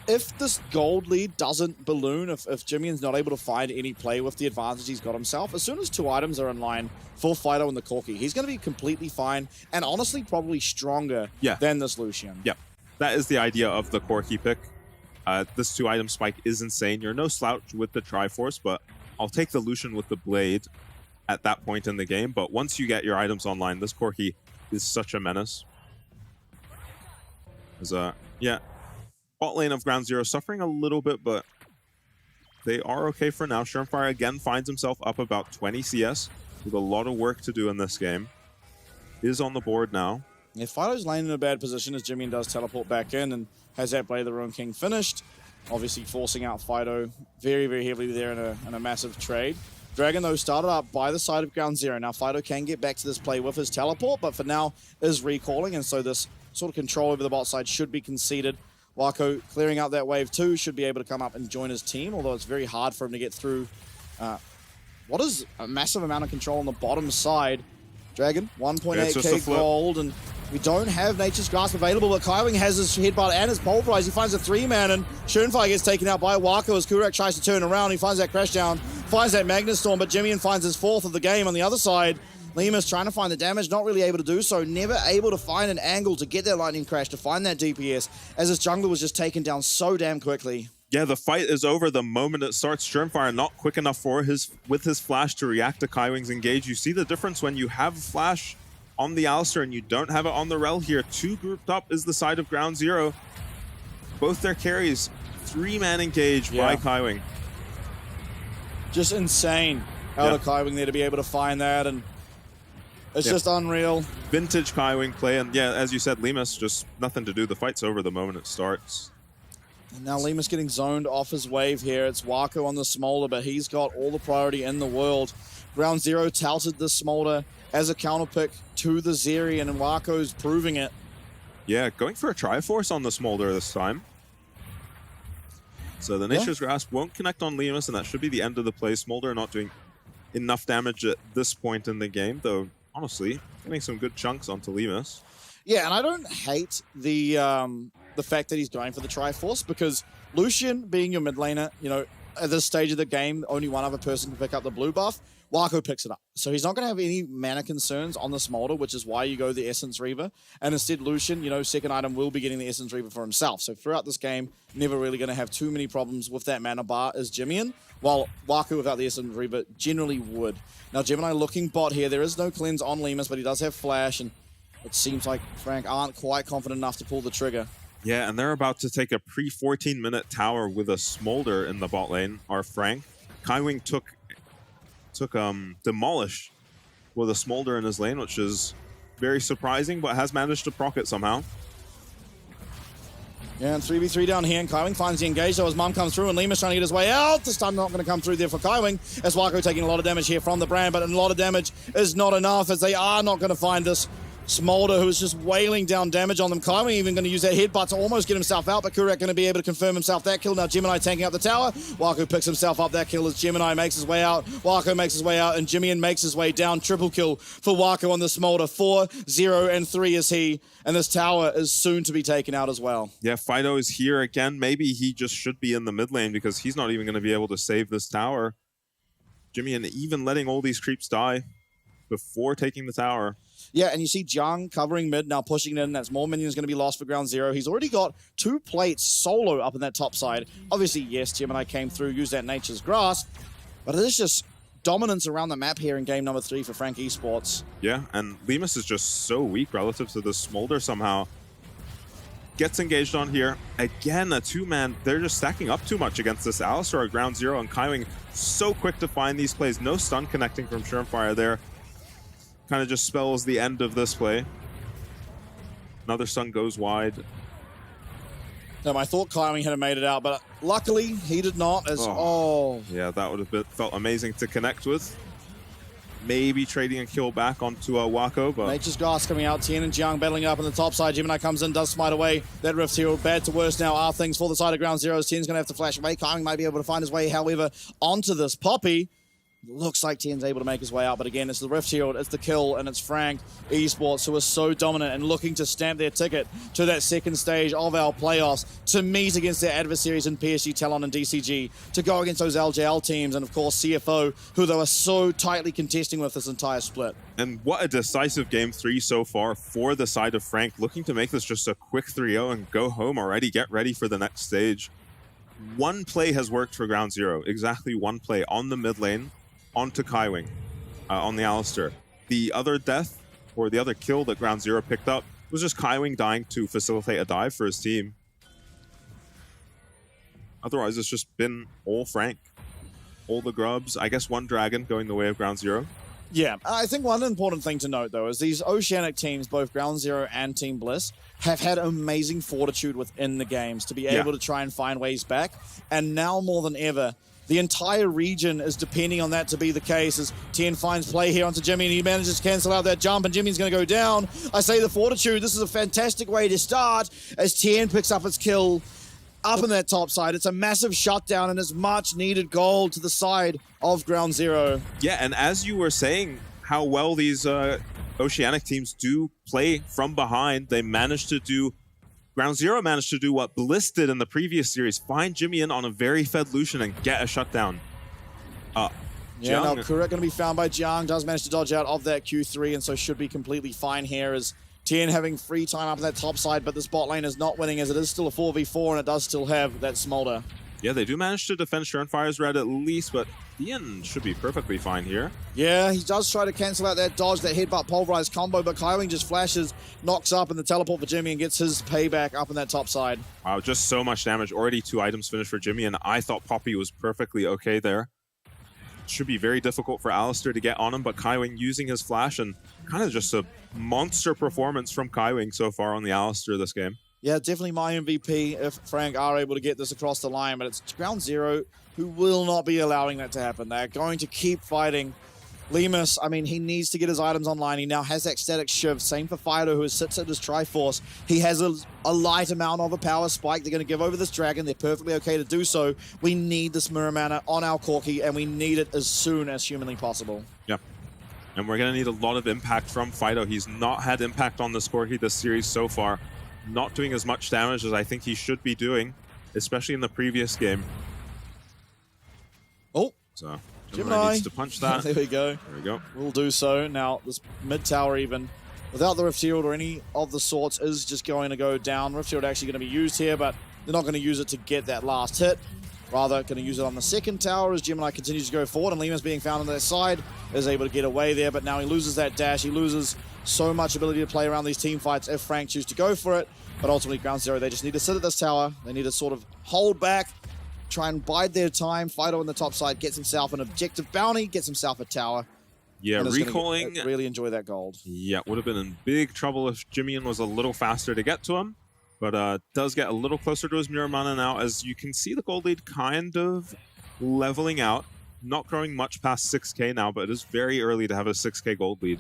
if this gold lead doesn't balloon, if Jimmy's not able to find any play with the advantage he's got himself, as soon as 2 items are in line for Fido and the Corki, he's going to be completely fine and honestly probably stronger than this Lucian. Yeah, that is the idea of the Corki pick. This 2-item spike is insane. You're no slouch with the Triforce, but I'll take the Lucian with the Blade at that point in the game. But once you get your items online, this Corki is such a menace. Yeah, bot lane of Ground Zero suffering a little bit, but they are okay for now. Schönfire again finds himself up about 20 CS with a lot of work to do in this game. Is on the board now. Yeah, Fido's lane in a bad position as Jimmy does teleport back in and has that Blade of the Ruined King finished. Obviously forcing out Fido very, very heavily there in a massive trade. Dragon, though, started up by the side of Ground Zero. Now Fido can get back to this play with his teleport, but for now is recalling, and so this sort of control over the bot side should be conceded. Wako clearing out that wave too, should be able to come up and join his team, although it's very hard for him to get through what is a massive amount of control on the bottom side. Dragon, 1.8k gold, and we don't have Nature's Grasp available, but Kaiwing has his headbutt and his pulverize. He finds a 3-man, and Schönfire gets taken out by Wako as Kurak tries to turn around. He finds that crash down, finds that Magnus Storm, but Jimmy finds his 4th of the game on the other side. Lima's trying to find the damage, not really able to do so, never able to find an angle to get that lightning crash, to find that DPS, as his jungler was just taken down so damn quickly. Yeah, the fight is over the moment it starts. Schönfire not quick enough for with his flash to react to Kaiwing's engage. You see the difference when you have a flash on the Alistar and you don't have it on the Rel here. 2 grouped up is the side of Ground Zero. Both their carries, 3-man engage by Kaiwing. Just insane out of Kaiwing there to be able to find that, and it's just unreal. Vintage Kaiwing play, and yeah, as you said, Lemus, just nothing to do. The fight's over the moment it starts. And now Lemus getting zoned off his wave here. It's Wako on the Smolder, but he's got all the priority in the world. Ground Zero touted the Smolder as a counterpick to the Zeri, and Wako's proving it. Yeah, going for a Triforce on the Smolder this time. So the Nature's Grasp won't connect on Lemus, and that should be the end of the play. Smolder not doing enough damage at this point in the game, though honestly, getting some good chunks onto Lemus. Yeah, and I don't hate the fact that he's going for the Triforce, because Lucian being your mid laner, you know, at this stage of the game, only one other person can pick up the blue buff. Wako picks it up. So he's not going to have any mana concerns on the Smolder, which is why you go the Essence Reaver. And instead, Lucian, you know, second item will be getting the Essence Reaver for himself. So throughout this game, never really going to have too many problems with that mana bar as Jimmy, while Wako without the Essence Reaver generally would. Now, Gemini looking bot here. There is no cleanse on Lemus, but he does have Flash, and it seems like Frank aren't quite confident enough to pull the trigger. Yeah, and they're about to take a pre-14-minute tower with a Smolder in the bot lane, our Frank. Kaiwing took Demolish with a Smolder in his lane, which is very surprising, but has managed to proc it somehow. Yeah, and 3v3 down here, and Kaiwing finds the engage, so his mum comes through, and Lemus trying to get his way out. The stun not going to come through there for Kaiwing, as Wako taking a lot of damage here from the Brand, but a lot of damage is not enough, as they are not going to find this Smolder, who is just wailing down damage on them. Kaiwing even going to use that headbutt to almost get himself out, but Kurak going to be able to confirm himself that kill. Now Gemini tanking up the tower. Wako picks himself up that kill as Gemini makes his way out. Wako makes his way out, and Jimian makes his way down. Triple kill for Wako on the Smolder. 4, 0, and 3 is he, and this tower is soon to be taken out as well. Yeah, Fido is here again. Maybe he just should be in the mid lane because he's not even going to be able to save this tower. Jimian even letting all these creeps die before taking the tower. Yeah, and you see Jiang covering mid, now pushing it in. That's more minions going to be lost for ground zero. He's already got 2 plates solo up in that top side. Obviously, yes, Gemini came through, used that Nature's Grasp, but it is just dominance around the map here in game number 3 for Frank Esports. Yeah, and Lemus is just so weak relative to the Smolder somehow. Gets engaged on here. Again, a 2-man. They're just stacking up too much against this Alistar at ground zero, and Kaiwing so quick to find these plays. No stun connecting from Shermfire there. Kind of just spells the end of this play. Another stun goes wide. I thought Kaiwing had made it out, but luckily he did not. As Yeah, that would have felt amazing to connect with. Maybe trading a kill back onto Wako, but... Nature's Grasp coming out. Tien and Jiang battling up on the top side. Gemini comes in, does smite away that Rift Hero. Bad to worse now are things for the side of ground zero. Tien's going to have to flash away. Kaiwing might be able to find his way, however, onto this Poppy. Looks like Tien's able to make his way out, but again, it's the Rift Shield, it's the kill, and it's Frank Esports who is so dominant and looking to stamp their ticket to that second stage of our playoffs to meet against their adversaries in PSG, Talon, and DCG, to go against those LJL teams, and of course CFO, who they were so tightly contesting with this entire split. And what a decisive game 3 so far for the side of Frank, looking to make this just a quick 3-0 and go home already, get ready for the next stage. One play has worked for ground zero, exactly one play on the mid lane, onto Kaiwing, on the Alistar. The other death, or the other kill that ground zero picked up, was just Kaiwing dying to facilitate a dive for his team. Otherwise, it's just been all Frank. All the grubs, I guess one dragon going the way of ground zero. Yeah, I think one important thing to note, though, is these Oceanic teams, both Ground Zero and Team Bliss, have had amazing fortitude within the games to be able to try and find ways back. And now more than ever, the entire region is depending on that to be the case as Tien finds play here onto Jimmy and he manages to cancel out that jump and Jimmy's going to go down. I say the fortitude, this is a fantastic way to start as Tien picks up his kill up in that top side. It's a massive shutdown and it's much needed gold to the side of Ground Zero. Yeah, and as you were saying, how well these Oceanic teams do play from behind, they managed to do... Ground Zero managed to do what Bliss did in the previous series, find Jimmy in on a very fed Lucian and get a shutdown. Yeah, now Kurak going to be found by Jiang, does manage to dodge out of that Q3 and so should be completely fine here as Tien having free time up in that top side, but this bot lane is not winning as it is still a 4v4 and it does still have that Smolder. Yeah, they do manage to defend Shermfire's red at least, but Tien should be perfectly fine here. Yeah, he does try to cancel out that dodge, that headbutt pulverized combo, but Kaiwing just flashes, knocks up in the teleport for Jimmy and gets his payback up in that top side. Wow, just so much damage. Already 2 items finished for Jimmy, and I thought Poppy was perfectly okay there. Should be very difficult for Alistar to get on him, but Kaiwing using his flash and kind of just a monster performance from Kaiwing so far on the Alistar this game. Yeah, definitely my MVP if Frank are able to get this across the line, but it's Ground Zero who will not be allowing that to happen. They're going to keep fighting. Lemus, I mean, he needs to get his items online. He now has that static shiv. Same for Fido, who sits at his Triforce. He has a light amount of a power spike. They're going to give over this dragon. They're perfectly okay to do so. We need this mirror mana on our Corki, and we need it as soon as humanly possible. Yep. And we're going to need a lot of impact from Fido. He's not had impact on this Corki this series so far. Not doing as much damage as I think he should be doing, especially in the previous game. Oh, So Gemini needs to punch that. There we go. There we go. We'll do so. Now, this mid tower even, without the Rift Shield or any of the sorts, is just going to go down. Rift Shield actually going to be used here, but they're not going to use it to get that last hit. Rather, going to use it on the second tower as Gemini continues to go forward, and Lima's being found on their side, is able to get away there, but now he loses that dash. He loses so much ability to play around these team fights if Frank choose to go for it, but ultimately Ground Zero, they just need to sit at this tower. They need to sort of hold back, try and bide their time. Fido on the top side gets himself an objective bounty, gets himself a tower. Yeah, recalling. Really enjoy that gold. Yeah, would have been in big trouble if Jimmy was a little faster to get to him. But does get a little closer to his mirror mana now, as you can see the gold lead kind of leveling out. Not growing much past 6k now, but it is very early to have a 6k gold lead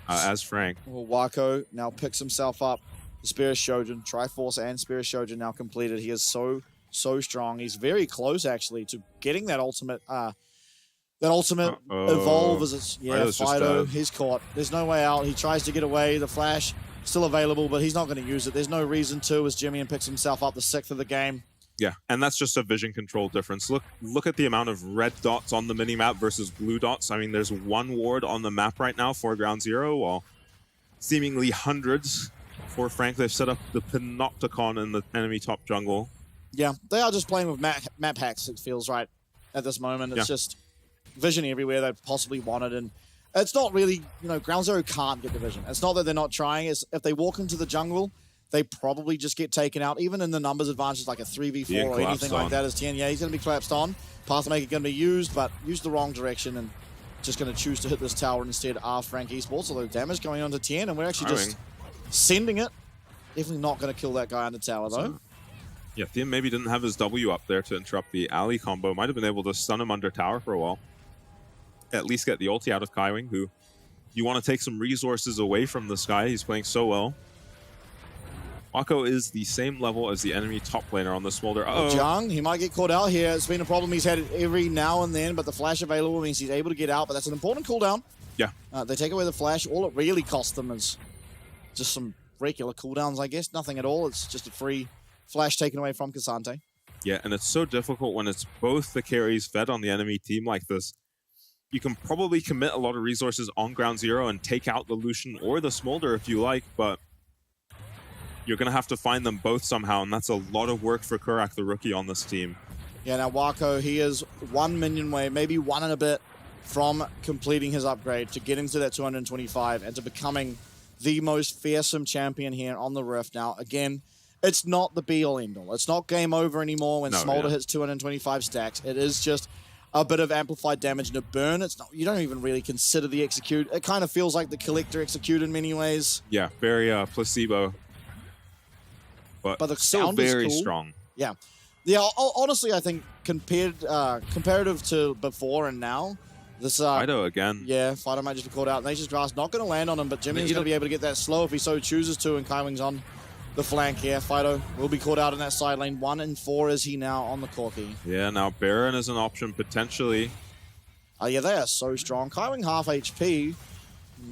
as Frank. Well, Wako now picks himself up. The Spirit Shojin, Triforce and Spirit Shojin now completed. He is so strong. He's very close, actually, to getting that ultimate evolve as it's, yeah, Fido, he's caught. There's no way out. He tries to get away. The flash still available, but he's not going to use it. There's no reason to, as Jimmy picks himself up the 6th of the game. Yeah, and that's just a vision control difference. Look at the amount of red dots on the minimap versus blue dots. I mean, there's one ward on the map right now for Ground Zero, while seemingly hundreds for Frank. They've set up the Panopticon in the enemy top jungle. Yeah, they are just playing with map hacks, it feels right at this moment. It's just vision everywhere they possibly wanted, and it's not really, Ground Zero can't get the vision. It's not that they're not trying. It's if they walk into the jungle, they probably just get taken out, even in the numbers advantage, like a 3v4 or anything like that. As Tien, he's going to be collapsed on. Pathmaker going to be used, but used the wrong direction, and just going to choose to hit this tower instead are FAK Esports, although damage going on to Tien, and we're actually just sending it. Definitely not going to kill that guy on the tower, though. Yeah, Tien maybe didn't have his W up there to interrupt the alley combo. Might have been able to stun him under tower for a while. At least get the ulti out of Kaiwing, who you want to take some resources away from this guy. He's playing so well. Wako is the same level as the enemy top laner on the Smolder. Jung, he might get caught out here. It's been a problem he's had every now and then, but the flash available means he's able to get out, but that's an important cooldown. Yeah. They take away the flash. All it really costs them is just some regular cooldowns, I guess. Nothing at all. It's just a free flash taken away from K'Sante. Yeah, and it's so difficult when it's both the carries fed on the enemy team like this. You can probably commit a lot of resources on Ground Zero and take out the Lucian or the Smolder if you like, but you're going to have to find them both somehow, and that's a lot of work for Kurak, the rookie on this team. Yeah, now Wako, he is 1 minion away, maybe one and a bit, from completing his upgrade to getting to that 225 and to becoming the most fearsome champion here on the Rift. Now, again, it's not the be-all, end-all. It's not game over anymore when Smolder hits 225 stacks. It is just a bit of amplified damage and a burn. It's not, you don't even really consider the execute. It kind of feels like the Collector execute in many ways. Yeah, very placebo. But the still sound very is cool. strong. Yeah. Yeah, honestly, I think comparative to before and now, this Fido again. Yeah, Fido might just be caught out. Nature's Grasp not going to land on him, but Jimmy's going to be able to get that slow if he so chooses to, and Kaiwing's on the flank here. Fido will be caught out in that side lane. 1 and 4 is he now on the Corki. Yeah, now Baron is an option potentially. Oh yeah, they are so strong. Kaiwing half HP.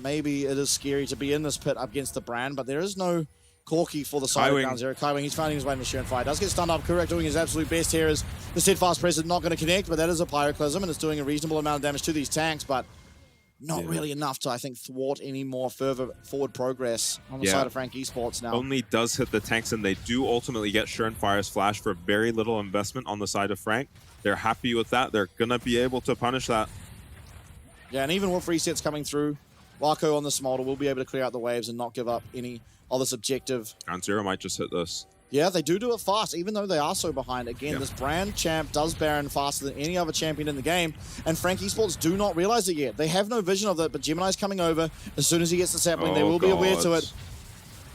Maybe it is scary to be in this pit up against the Brand, but there is no Corki for the side of Ground Zero. Kaiwing, he's finding his way into Sharon fight. Does get stunned up. Kurak doing his absolute best here as the Steadfast Press is not going to connect, but that is a Pyroclasm, and it's doing a reasonable amount of damage to these tanks, but not really enough to, I think, thwart any more further forward progress on the side of FAK Esports now. Only does hit the tanks, and they do ultimately get Surefire's flash for very little investment on the side of Frank. They're happy with that. They're going to be able to punish that. Yeah, and even with resets coming through, Wako on the Smolder will be able to clear out the waves and not give up any of this objective. Ground Zero might just hit this. Yeah, they do it fast, even though they are so behind. Again, this Brand champ does Baron faster than any other champion in the game, and FAK Esports do not realize it yet. They have no vision of that, but Gemini's coming over. As soon as he gets the sapling, they will be aware to it.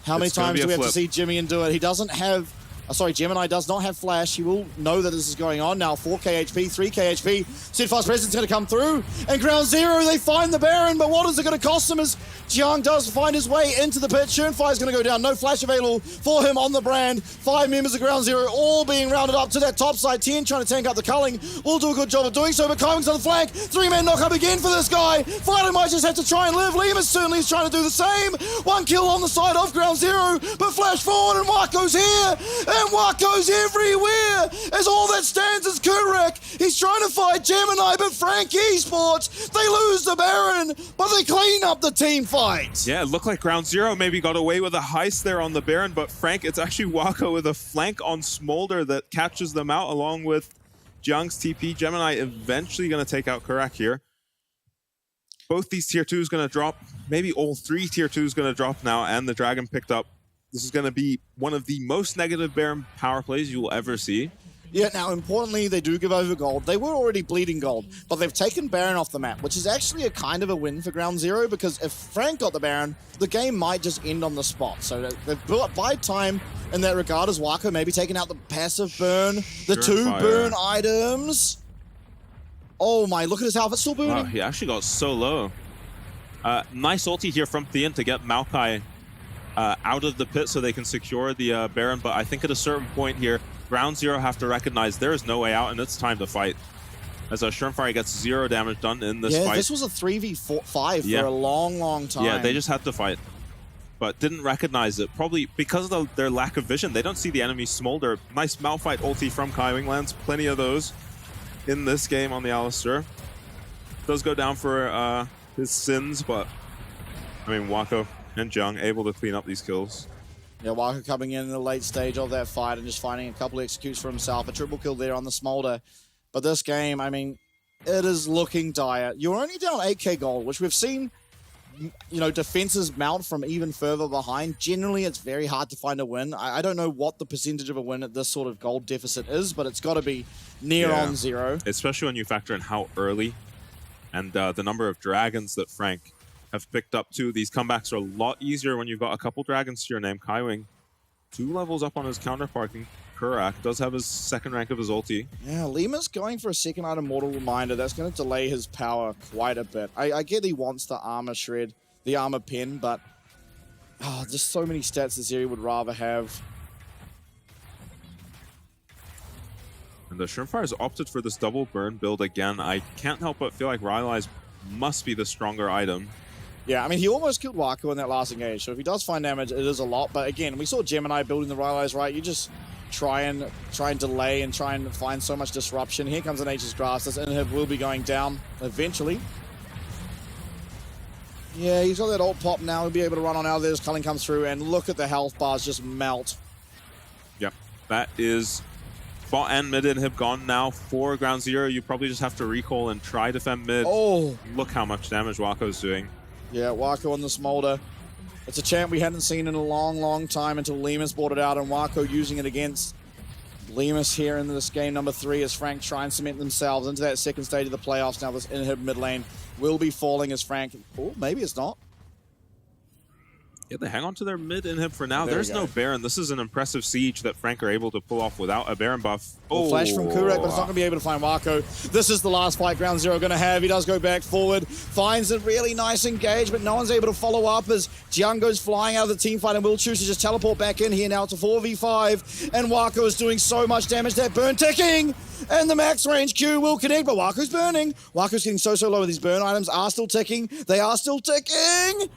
How many times do we have to see Jimmy do it? He doesn't have... sorry, Gemini does not have flash. He will know that this is going on now. 4k HP, 3k HP. Steadfast Presence going to come through. And Ground Zero, they find the Baron, but what is it going to cost him as Jiang does find his way into the pit. Surenfire is going to go down. No flash available for him on the Brand. 5 members of Ground Zero all being rounded up to that top side. 10 trying to tank up the culling. Will do a good job of doing so, but Kaiwing's on the flank. 3-man knock up again for this guy. Fido might just have to try and live. Lemus certainly is trying to do the same. 1 kill on the side of Ground Zero, but flash forward and Wako's here. And Waco's everywhere! As all that stands is Kurik. He's trying to fight Gemini, but Frank Esports, they lose the Baron, but they clean up the team fight. Yeah, it looked like Ground Zero maybe got away with a heist there on the Baron, but Frank, it's actually Wako with a flank on Smolder that catches them out along with Jiang's TP. Gemini eventually going to take out Kurak here. Both these tier 2s going to drop. Maybe all 3 tier 2s going to drop now, and the Dragon picked up. This is going to be one of the most negative Baron power plays you will ever see. Yeah, now importantly, they do give over gold. They were already bleeding gold, but they've taken Baron off the map, which is actually a kind of a win for Ground Zero, because if Frank got the Baron, the game might just end on the spot. So they've built up by time in that regard, as Wako maybe taking out the passive burn, the 2 burn items. Oh my, look at his health, it's still burning. Wow, he actually got so low. Nice ulti here from Theon to get Maokai out of the pit so they can secure the Baron, but I think at a certain point here, Ground Zero have to recognize there is no way out and it's time to fight. As Shermfire gets 0 damage done in this fight. Yeah, this was a 3v5 for a long, long time. Yeah, they just had to fight, but didn't recognize it. Probably because of their lack of vision. They don't see the enemy Smolder. Nice Malphite ulti from Kaiwing, lands plenty of those in this game on the Alistar. Does go down for his sins, but I mean, Wako and Jiang able to clean up these kills. Yeah, Wako coming in the late stage of that fight and just finding a couple of executes for himself. A triple kill there on the Smolder. But this game, I mean, it is looking dire. You're only down 8k gold, which we've seen, you know, defenses mount from even further behind. Generally, it's very hard to find a win. I don't know what the percentage of a win at this sort of gold deficit is, but it's got to be near on 0. Especially when you factor in how early and the number of dragons that Frank have picked up too. These comebacks are a lot easier when you've got a couple dragons to your name. Kaiwing, 2 levels up on his counterpart. Kurak does have his 2nd rank of his ulti. Yeah, Lima's going for a 2nd item Mortal Reminder. That's going to delay his power quite a bit. I get he wants the armor shred, the armor pin, but just so many stats that Zeri would rather have. And the Shrimpfire has opted for this double burn build again. I can't help but feel like Rylai's must be the stronger item. Yeah, I mean, he almost killed Wako in that last engage, so if he does find damage, it is a lot. But again, we saw Gemini building the Rylai's, right? You just try and delay and try and find so much disruption. Here comes an Nature's Grasp. This inhib will be going down eventually. Yeah, he's got that ult pop now. He'll be able to run on out of there as Culling comes through, and look at the health bars just melt. Yep, that is bot and mid inhib gone now for Ground Zero. You probably just have to recall and try defend mid. Oh! Look how much damage Wako's doing. Yeah, Wako on the Smolder. It's a champ we hadn't seen in a long, long time until Lemus brought it out, and Wako using it against Lemus here in this game number 3 as Frank try and cement themselves into that 2nd stage of the playoffs. Now this inhib mid lane will be falling as Frank... Oh, maybe it's not. Yeah, they hang on to their mid inhib for now. There There's no Baron. This is an impressive siege that Frank are able to pull off without a Baron buff. Oh, flash from Kurak, but it's not going to be able to find Wako. This is the last fight Ground Zero going to have. He does go back forward, finds a really nice engage, but no one's able to follow up as Jiang goes flying out of the team fight and will choose to just teleport back in here now to 4v5. And Wako is doing so much damage. That burn ticking! And the max range Q will connect, but Wako's burning. Wako's getting so low with these burn items are still ticking. They are still ticking!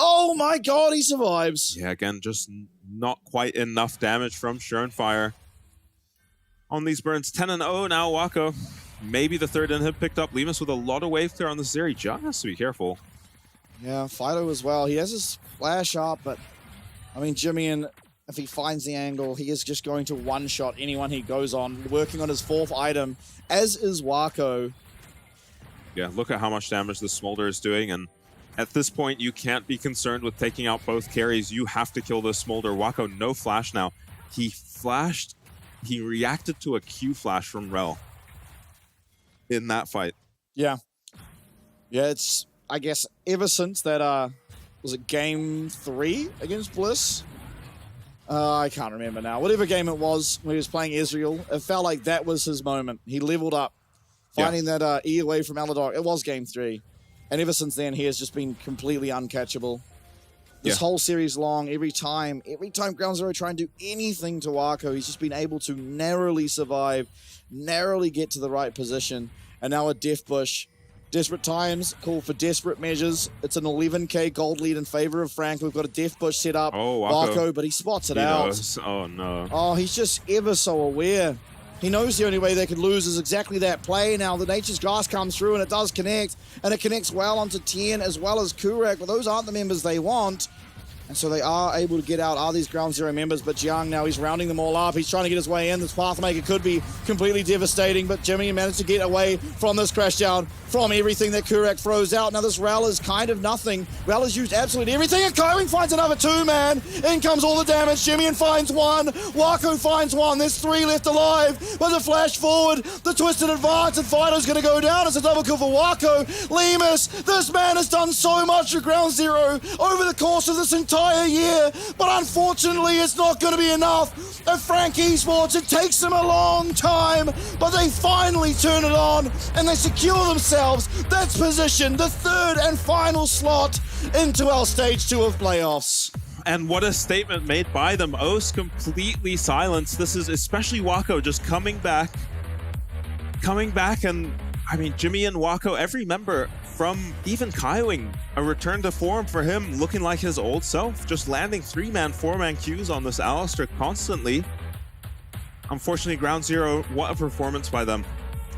Oh my god, he survives. Yeah, again, just not quite enough damage from Shurnfire. On these burns, 10-0 now, Wako. Maybe the 3rd inhib picked up. Lemus with a lot of wave clear on this Zeri. Jiang has to be careful. Yeah, Fido as well. He has his flash up, but I mean, Jimmy, if he finds the angle, he is just going to one-shot anyone he goes on, working on his 4th item, as is Wako. Yeah, look at how much damage this Smolder is doing, and at this point, you can't be concerned with taking out both carries. You have to kill this Smolder. Wako, no flash now. He flashed. He reacted to a Q flash from Rel in that fight. Yeah. Yeah, it's, I guess, ever since that, was it game 3 against Bliss? I can't remember now. Whatever game it was when he was playing Ezreal, it felt like that was his moment. He leveled up, finding that E away from Aladar. It was game 3. And ever since then, he has just been completely uncatchable. This whole series long, every time Ground Zero try and do anything to Wako, he's just been able to narrowly survive, narrowly get to the right position. And now a Death Bush Desperate times call for desperate measures. It's an 11k gold lead in favor of Frank. We've got a death push set up. Oh, Wako, but he spots it out. Oh, no. Oh, he's just ever so aware. He knows the only way they could lose is exactly that play. Now, the Nature's Grass comes through, and it does connect, and it connects well onto Tien as well as Kurak, but those aren't the members they want. And so they are able to get out, are these Ground Zero members, but Jiang now, he's rounding them all up. He's trying to get his way in. This Pathmaker could be completely devastating, but Jimmy managed to get away from this crash down, from everything that Kurak throws out. Now this Rel is kind of nothing. Rel has used absolutely everything, and Kaiwing finds another 2, man. In comes all the damage. Jimmy finds 1. Wako finds 1. There's 3 left alive. But the flash forward, the twisted advance, and Fido's going to go down. It's a double kill for Wako. Lemus, this man has done so much for Ground Zero over the course of this entire year, but unfortunately it's not going to be enough. At FAK Esports, it takes them a long time, but they finally turn it on and they secure themselves that position, the 3rd and final slot into our stage 2 of playoffs. And what a statement made by them. O's completely silenced. This is especially Wako just coming back, and I mean, Jimmy and Wako, every member from even Kaiwing, a return to form for him, looking like his old self, just landing 3-man, 4-man queues on this Alistar constantly. Unfortunately, Ground Zero, what a performance by them.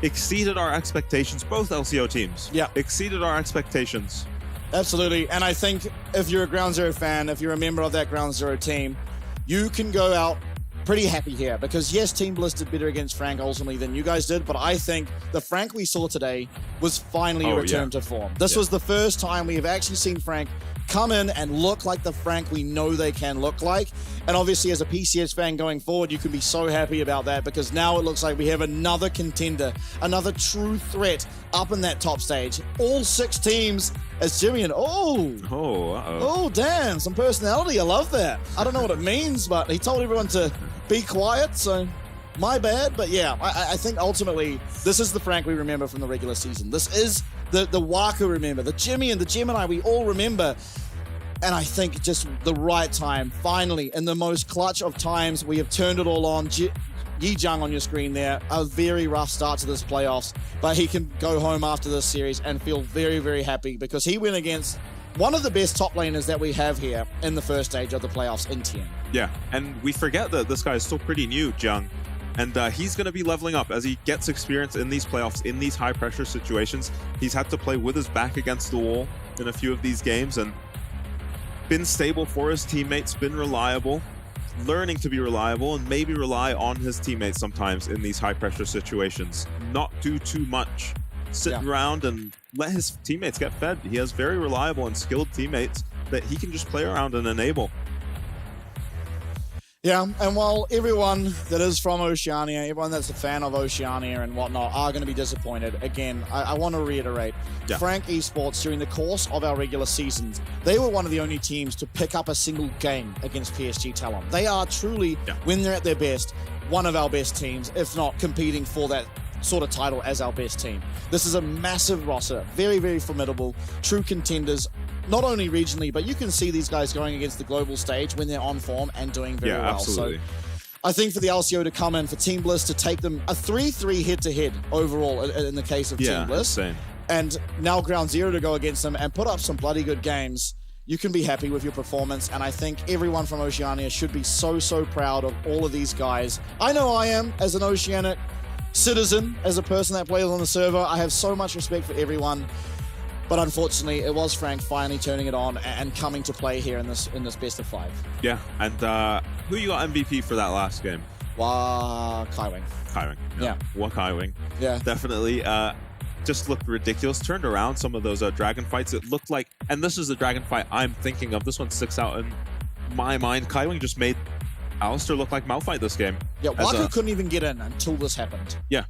Exceeded our expectations, both LCO teams. Yeah. Exceeded our expectations. Absolutely, and I think if you're a Ground Zero fan, if you're a member of that Ground Zero team, you can go out pretty happy here, because yes, Team Bliss did better against Frank ultimately than you guys did, but I think the Frank we saw today was finally a return to form. This was the first time we have actually seen Frank come in and look like the Frank we know they can look like. And obviously as a PCS fan going forward, you can be so happy about that, because now it looks like we have another contender, another true threat up in that top stage. All 6 teams as Jimmy and oh damn, some personality. I love that. I don't know what it means, but he told everyone to be quiet, so my bad. But yeah, I think ultimately this is the Frank we remember from the regular season. This is the Wako remember, the Jimmy and the Gemini we all remember. And I think just the right time, finally, in the most clutch of times, we have turned it all on. Yi Jung on your screen there, a very rough start to this playoffs, but he can go home after this series and feel very, very happy, because he went against one of the best top laners that we have here in the first stage of the playoffs in Tien. Yeah, and we forget that this guy is still pretty new, Jung, and he's going to be leveling up as he gets experience in these playoffs, in these high-pressure situations. He's had to play with his back against the wall in a few of these games, and been stable for his teammates, been reliable, learning to be reliable, and maybe rely on his teammates sometimes in these high-pressure situations. Not do too much. Sit around and let his teammates get fed. He has very reliable and skilled teammates that he can just play around and enable. Yeah, and while everyone that is from Oceania, everyone that's a fan of Oceania and whatnot are going to be disappointed, again, I want to reiterate, FAK Esports during the course of our regular seasons, they were one of the only teams to pick up a single game against PSG Talon. They are truly, when they're at their best, one of our best teams, if not competing for that sort of title as our best team. This is a massive roster, very, very formidable, true contenders, not only regionally, but you can see these guys going against the global stage when they're on form and doing very well. Absolutely. So I think for the LCO to come in, for Team Bliss to take them a 3-3 head-to-head overall in the case of Team Bliss, and now Ground Zero to go against them and put up some bloody good games, you can be happy with your performance. And I think everyone from Oceania should be so, so proud of all of these guys. I know I am, as an Oceanic citizen, as a person that plays on the server. I have so much respect for everyone. But unfortunately, it was Frank finally turning it on and coming to play here in this best of 5. Yeah, and who you got MVP for that last game? Kaiwing. Yeah. Kaiwing. Yeah. Definitely. Just looked ridiculous. Turned around some of those dragon fights. It looked like, and this is the dragon fight I'm thinking of. This one sticks out in my mind. Kaiwing just made Alistar look like Malphite this game. Yeah, Wako couldn't even get in until this happened. Yeah.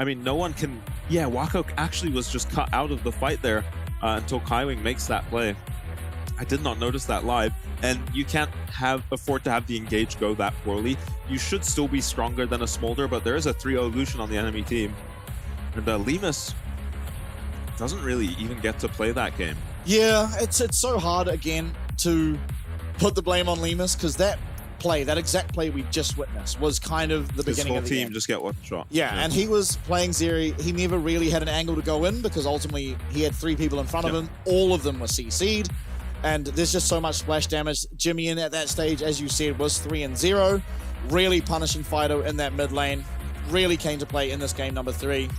I mean, no one can... Yeah, Wako actually was just cut out of the fight there until Kaiwing makes that play. I did not notice that live, and you can't afford to have the engage go that poorly. You should still be stronger than a Smolder, but there is a 3-0 Lucian on the enemy team. And Lemus doesn't really even get to play that game. Yeah, it's so hard, again, to put the blame on Lemus, because that play, that exact play we just witnessed, was kind of the beginning of the game. His whole team just get one shot. Yeah, and he was playing Zeri. He never really had an angle to go in because ultimately he had 3 people in front of him. All of them were CC'd. And there's just so much splash damage. Jimmy in at that stage, as you said, was 3-0. Really punishing Fido in that mid lane. Really came to play in this game number 3.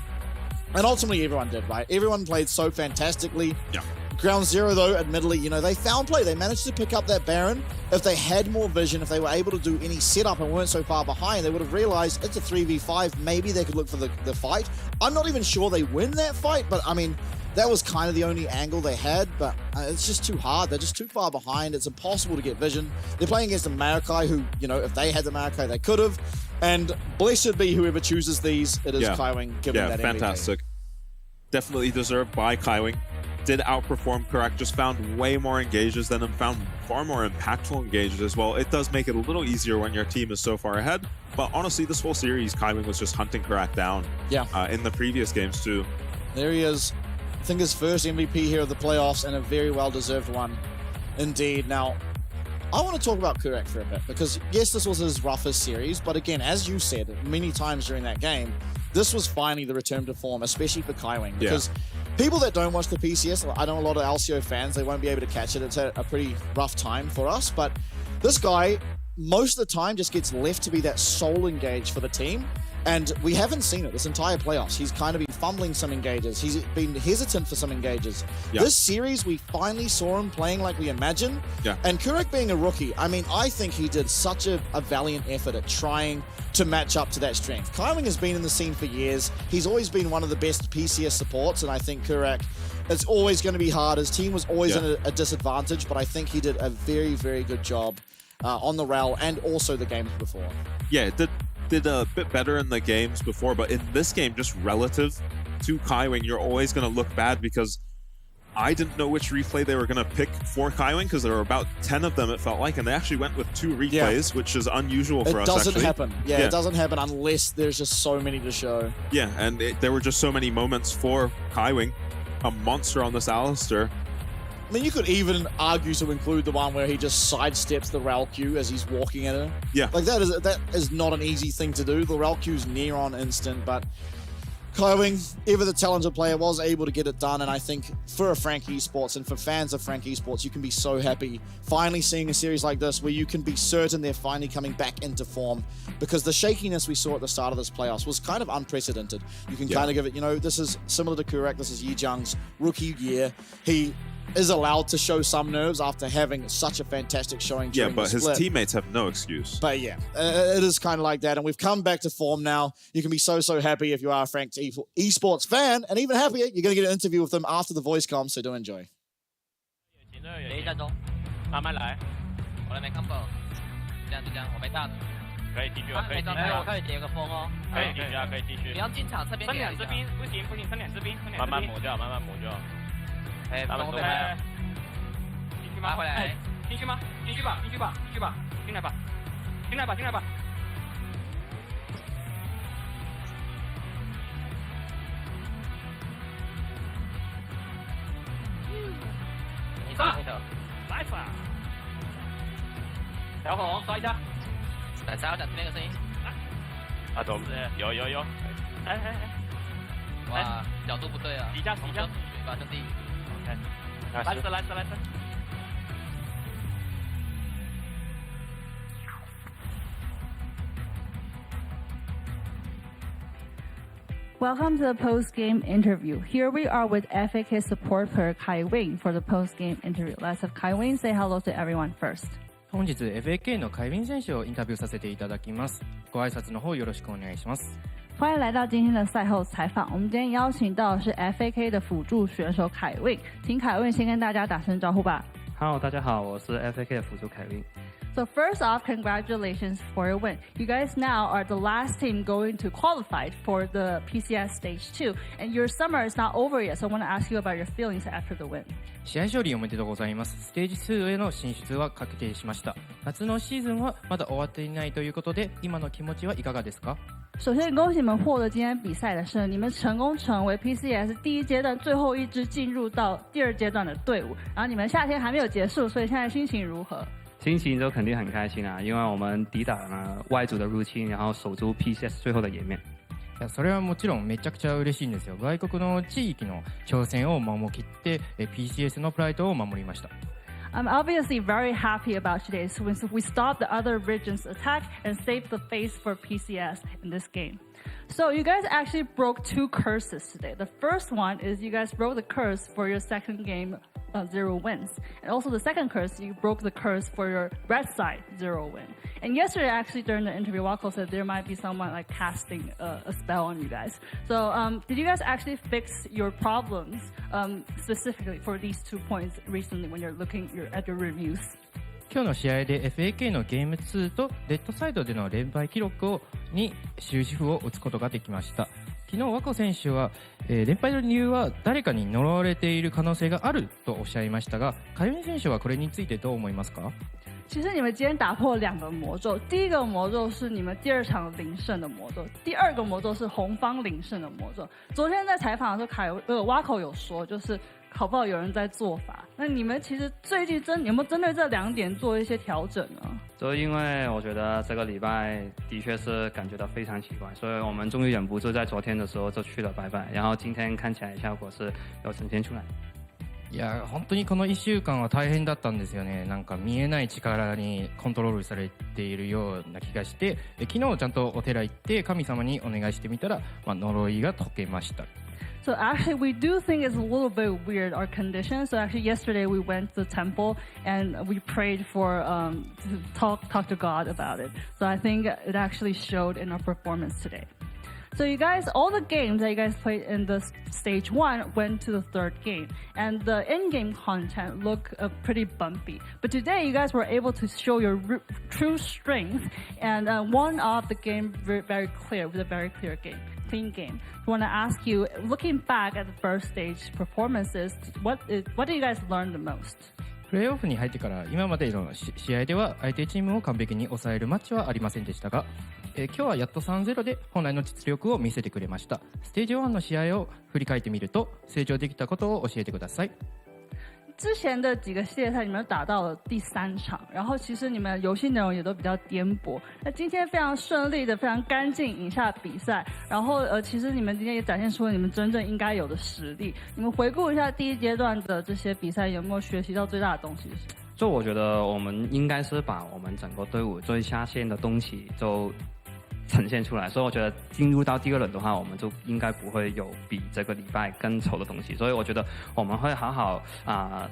And ultimately everyone did, right? Everyone played so fantastically. Yeah. Ground Zero, though, admittedly, you know, they found play. They managed to pick up that Baron. If they had more vision, if they were able to do any setup and weren't so far behind, they would have realized it's a 3v5. Maybe they could look for the fight. I'm not even sure they win that fight, but I mean, that was kind of the only angle they had, but it's just too hard. They're just too far behind. It's impossible to get vision. They're playing against a Maokai who, you know, if they had the Maokai, they could have. And blessed be whoever chooses these. It is Kaiwing giving that MVP. Yeah, fantastic. Definitely deserved by Kaiwing. Did outperform Correct, just found way more engages than him, found far more impactful engages as well. It does make it a little easier when your team is so far ahead, but honestly, this whole series, Kaiwing was just hunting Correct down. Yeah. In the previous games too. There he is. I think his first MVP here of the playoffs, and a very well-deserved one indeed. Now, I want to talk about Correct for a bit, because yes, this was his roughest series, but again, as you said many times during that game, this was finally the return to form, especially for Kaiwing, because people that don't watch the PCS, I know a lot of LCO fans, they won't be able to catch it. It's a pretty rough time for us, but this guy, most of the time, just gets left to be that sole engage for the team. And we haven't seen it this entire playoffs. He's kind of been fumbling some engages. He's been hesitant for some engages. Yeah. This series, we finally saw him playing like we imagined. Yeah. And Kurek being a rookie, I mean, I think he did such a valiant effort at trying to match up to that strength. Kaiwing has been in the scene for years. He's always been one of the best PCS supports, and I think Kurek, it's always going to be hard. His team was always in a disadvantage, but I think he did a very, very good job on the rail and also the games before. Yeah, it did a bit better in the games before, but in this game, just relative to Kaiwing, you're always going to look bad because I didn't know which replay they were going to pick for Kaiwing because there were about 10 of them, it felt like, and they actually went with 2 replays, which is unusual for us, It doesn't actually. happen. Yeah, it doesn't happen unless there's just so many to show. Yeah, and there were just so many moments for Kaiwing, a monster on this Alistair. I mean, you could even argue to include the one where he just sidesteps the Rail Q as he's walking at her. Yeah. Like, that is not an easy thing to do. The Rail Q's near on instant, but Kaiwing, ever the talented player, was able to get it done, and I think for a FAK Esports and for fans of FAK Esports, you can be so happy finally seeing a series like this where you can be certain they're finally coming back into form, because the shakiness we saw at the start of this playoffs was kind of unprecedented. You can kind of give it, you know, this is similar to Kurek, this is Yi Jung's rookie year. He is allowed to show some nerves after having such a fantastic showing during but the his split. teammates have no excuse. But yeah, it is kind of like that, and we've come back to form now. You can be so happy if you are a FAK Esports fan, and even happier, you're going to get an interview with them after the voice comm, so do enjoy. 1站中，慢慢来。我还没看到，这样，我没大的。可以继续，可以继续。我可以解个风哦。可以继续啊，可以继续。你要进场这边。分两支兵，不行，分两支兵，慢慢磨掉，慢慢磨掉。哎，他们都来。进去吗？回来。进去吗？进去吧，进来吧。你上回头。Nice 啊！小红刷一下。来，再要讲那个声音。啊，走，有。哎。哇，角度不对啊。底下。水吧，兄弟。OK。来次。Welcome to the post-game interview. Here we are with FAK support player Kaiwing for the post-game interview. Let's have Kaiwing say hello to everyone first. 本日 FAK のカイウィン選手をインタビューさせていただきます。ご挨拶の方よろしくお願いします。欢迎来到今天的赛后采访。我们今天邀请到的是 FAK 的辅助选手凯Wing，请凯Wing先跟大家打声招呼吧。Hello， 大家好，我是 FAK 的辅助凯Wing。So first off, congratulations for your win. You guys now are the last team going to qualify for the PCS Stage 2, and your summer is not over yet, so I want to ask you about your feelings after the win. 試合勝利おめでとうございます。ステージ2への進出は確定しました。夏のシーズンはまだ終わっていないということで、今の気持ちはいかがですか？首先，恭喜你们获得今天比赛的胜利，你们成功成为 PCS 第一阶段最后一支进入到第二阶段的队伍。然后你们夏天还没有结束，所以现在心情如何？心情就肯定很开心啊，因为我们抵挡了外族的入侵，然后守住 PCS 最后的颜面。いやそれはもちろんめちゃくちゃ嬉しいんですよ。外国の地域の挑戦を守り切って PCS のプライドを守りました。I'm obviously very happy about today since we stopped the other region's attack and saved the face for PCS in this game. So you guys actually broke 2 curses today. The first one is you guys broke the curse for your second game 0 wins. And also the second curse, you broke the curse for your red side 0 win. And yesterday actually during the interview, Wako said there might be someone like casting a spell on you guys. So did you guys actually fix your problems specifically for these 2 points recently when you're looking at your reviews? 今日の試合で FAK のゲーム2とレッドサイドでの連敗記録に終止符を打つことができました。昨日、和子選手は、連敗の理由は誰かに呪われている可能性があるとおっしゃいましたが、海運選手はこれについてどう思いますか？其实你们今天打破2个魔咒，第一个魔咒是你们第2场零胜的魔咒，第2个魔咒是红方零胜的魔咒。昨天在采访的时候，挖口有说，就是好不好有人在做法。那你们其实最近有没有针对这2点做一些调整呢？就因为我觉得这个礼拜的确是感觉到非常奇怪，所以我们终于忍不住在昨天的时候就去了拜拜，然后今天看起来效果是有呈现出来。いや本当にこの1週間は大変だったんですよね。なんか見えない力にコントロールされているような気がして、昨日ちゃんとお寺行って神様にお願いしてみたら、呪いが解けました。So actually, we do think it's a little bit weird, our condition. So actually, yesterday we went to the temple and we prayed for to talk to God about it. So I think it actually showed in our performance today. So you guys, all the games that you guys played in the stage 1 went to the 3rd game, and the in-game content looked pretty bumpy. But today, you guys were able to show your true strength and won off the game very clear with a very clean game. I want to ask you, looking back at the first stage performances, what did you guys learn the most? プレーオフに入ってから今までの試合では相手チームを完璧に抑えるマッチはありませんでしたが、今日はやっと 3-0 で本来の実力を見せてくれました。ステージ1の試合を振り返ってみると成長できたことを教えてください。之前的几个系列赛你们打到了第3场，然后其实你们游戏内容也都比较颠簸。那今天非常顺利的、非常干净赢下比赛，然后其实你们今天也展现出了你们真正应该有的实力。你们回顾一下第1阶段的这些比赛，有没有学习到最大的东西？就我觉得我们应该是把我们整个队伍最下线的东西就呈现出来，所以我觉得进入到第2轮的话，我们就应该不会有比这个礼拜更丑的东西。所以我觉得我们会好好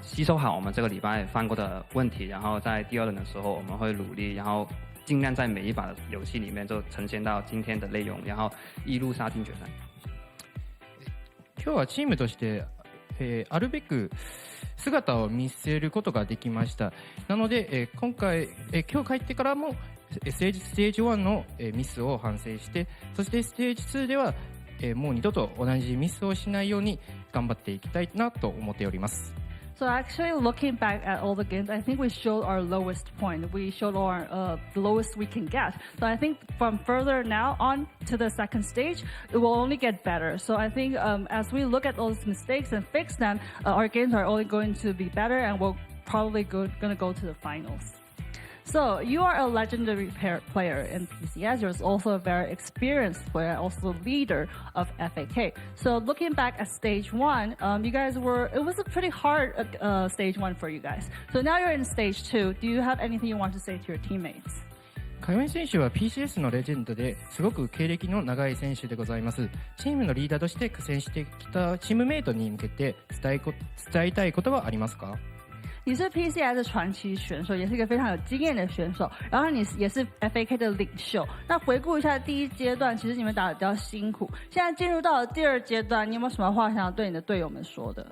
吸收好我们这个礼拜犯过的问题，然后在第2轮的时候我们会努力，然后尽量在每一把的游戏里面就呈现到今天的内容，然后一路杀进决赛。今日はチームとして、あるべく姿を見せることができました。なので、今日帰ってからもステージ1のミスを反省して、そしてステージ2ではもう二度と同じミスをしないように頑張っていきたいなと思っております。So actually, looking back at all the games, I think we showed our lowest point. We showed our the lowest we can get. So I think from further now on to the second stage, it will only get better. So I think as we look at those mistakes and fix them, our games are only going to be better, and we're probably going to go to the finals. So you are a legendary player in PCS. You're also a very experienced player, also leader of FAK. So looking back at stage 1, you guys it was a pretty hard stage 1 for you guys. So now you're in stage 2. Do you have anything you want to say to your teammates? 海運選手は PCS のレジェンドですごく経歴の長い選手でございます。チームのリーダーとして苦戦してきたチームメイトに向けて伝えたいことはありますか？你是 PCS 的传奇选手，也是一个非常有经验的选手，然后你也是 FAK 的领袖。那回顾一下第1阶段，其实你们打得比较辛苦，现在进入到了第2阶段，你有没有什么话想要对你的队友们说的？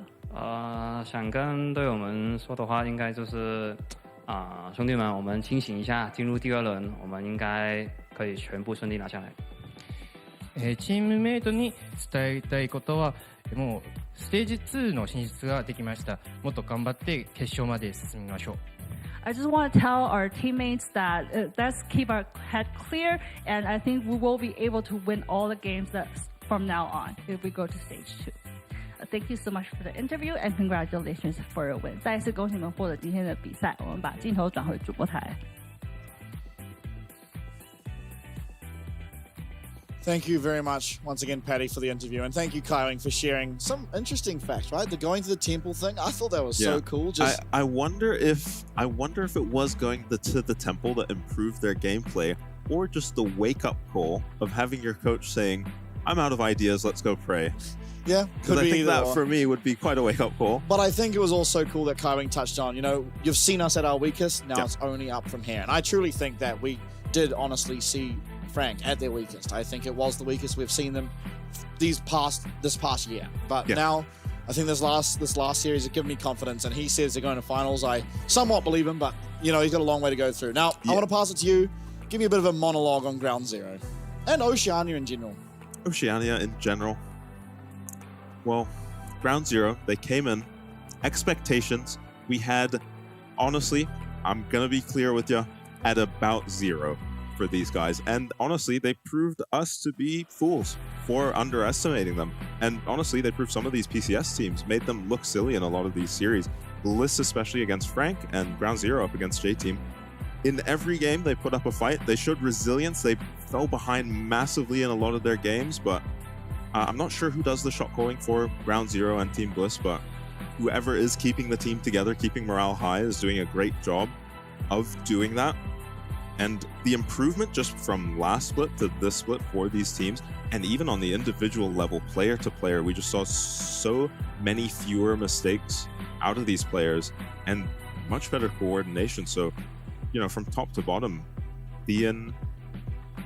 想跟队友们说的话，应该就是兄弟们，我们清醒一下，进入第2轮，我们应该可以全部順利拿下来。チームメイトに伝えたいことは、もうステージ2の進出ができました。もっと頑張って決勝まで進みましょう。I just want to tell our teammates that let's keep our head clear, and I think we will be able to win all the games from now on if we go to stage 2. thank you so much for the interview and congratulations for your win. 再一次恭喜你们获得今天的比赛。我们把镜头转回主播台。Thank you very much once again, Patty, for the interview, and thank you, Kailing, for sharing some interesting facts. Right, the going to the temple thing. I thought that was so cool. Just I wonder if it was going to the temple that improved their gameplay, or just the wake up call of having your coach saying, "I'm out of ideas. Let's go pray." Yeah, could be I think either that or. for me would be quite a wake up call. But I think it was also cool that Kailing touched on. You know, you've seen us at our weakest. Now it's only up from here, and I truly think that we did honestly see Frank at their weakest. I think it was the weakest we've seen them this past year. But now, I think this last series has given me confidence, and he says they're going to finals. I somewhat believe him, but you know he's got a long way to go through. Now, I want to pass it to you. Give me a bit of a monologue on Ground Zero and Oceania in general. Oceania in general. Well, Ground Zero, they came in. Expectations, we had, honestly, I'm going to be clear with you, at about 0 for these guys. And honestly, they proved us to be fools for underestimating them. And honestly, they proved some of these PCS teams, made them look silly in a lot of these series. Bliss especially against Frank, and Ground Zero up against J-Team. In every game, they put up a fight. They showed resilience. They fell behind massively in a lot of their games, but I'm not sure who does the shot calling for Ground Zero and Team Bliss, but whoever is keeping the team together, keeping morale high, is doing a great job of doing that. And the improvement just from last split to this split for these teams, and even on the individual level, player to player, we just saw so many fewer mistakes out of these players and much better coordination. So, you know, from top to bottom, Thean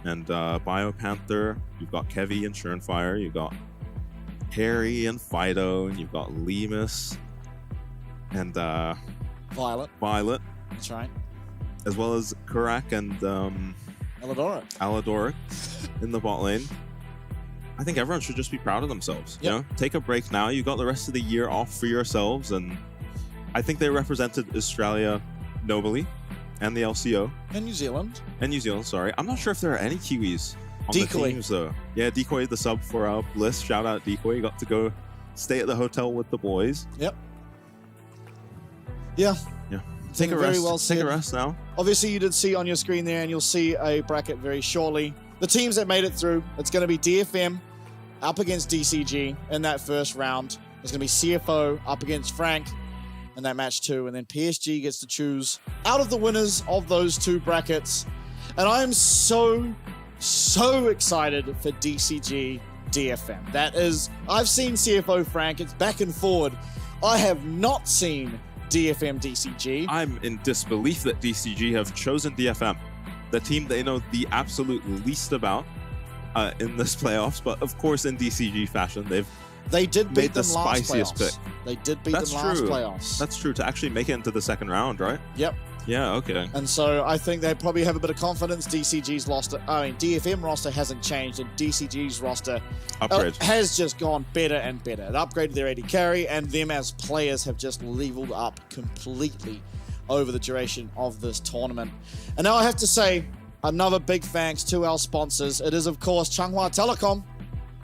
and BioPanther, you've got Kevy and Surenfire, you've got Harry and Fido, and you've got Lemus and Violet. That's right. As well as Kurak and Aladoric in the bot lane. I think everyone should just be proud of themselves. You know, take a break now. You got the rest of the year off for yourselves, and I think they represented Australia nobly, and the LCO. And New Zealand. Sorry. I'm not sure if there are any Kiwis on Decoy. the teams, though. Yeah, Decoy, the sub for Bliss. Shout out Decoy. You got to go stay at the hotel with the boys. Yep. Yeah. Take a very rest. well said. Take a rest now. Obviously, you did see on your screen there, and you'll see a bracket very shortly. The teams that made it through, it's going to be DFM up against DCG in that first round. There's going to be CFO up against Frank in that match 2, and then PSG gets to choose out of the winners of those 2 brackets. And I'm so excited for DCG DFM. That is, I've seen CFO Frank, it's back and forward. I have not seen DFM DCG. I'm in disbelief that DCG have chosen DFM, the team they know the absolute least about in this playoffs. But of course, in DCG fashion, they did beat them the last spiciest playoffs. pick. They did beat them last playoffs. That's true, to actually make it into the second round, right? Yep. Yeah, okay. And so I think they probably have a bit of confidence. DCG's DFM roster hasn't changed, and DCG's roster has just gone better and better. It upgraded their AD carry, and them as players have just leveled up completely over the duration of this tournament. And now I have to say another big thanks to our sponsors. It is, of course, Changhua Telecom,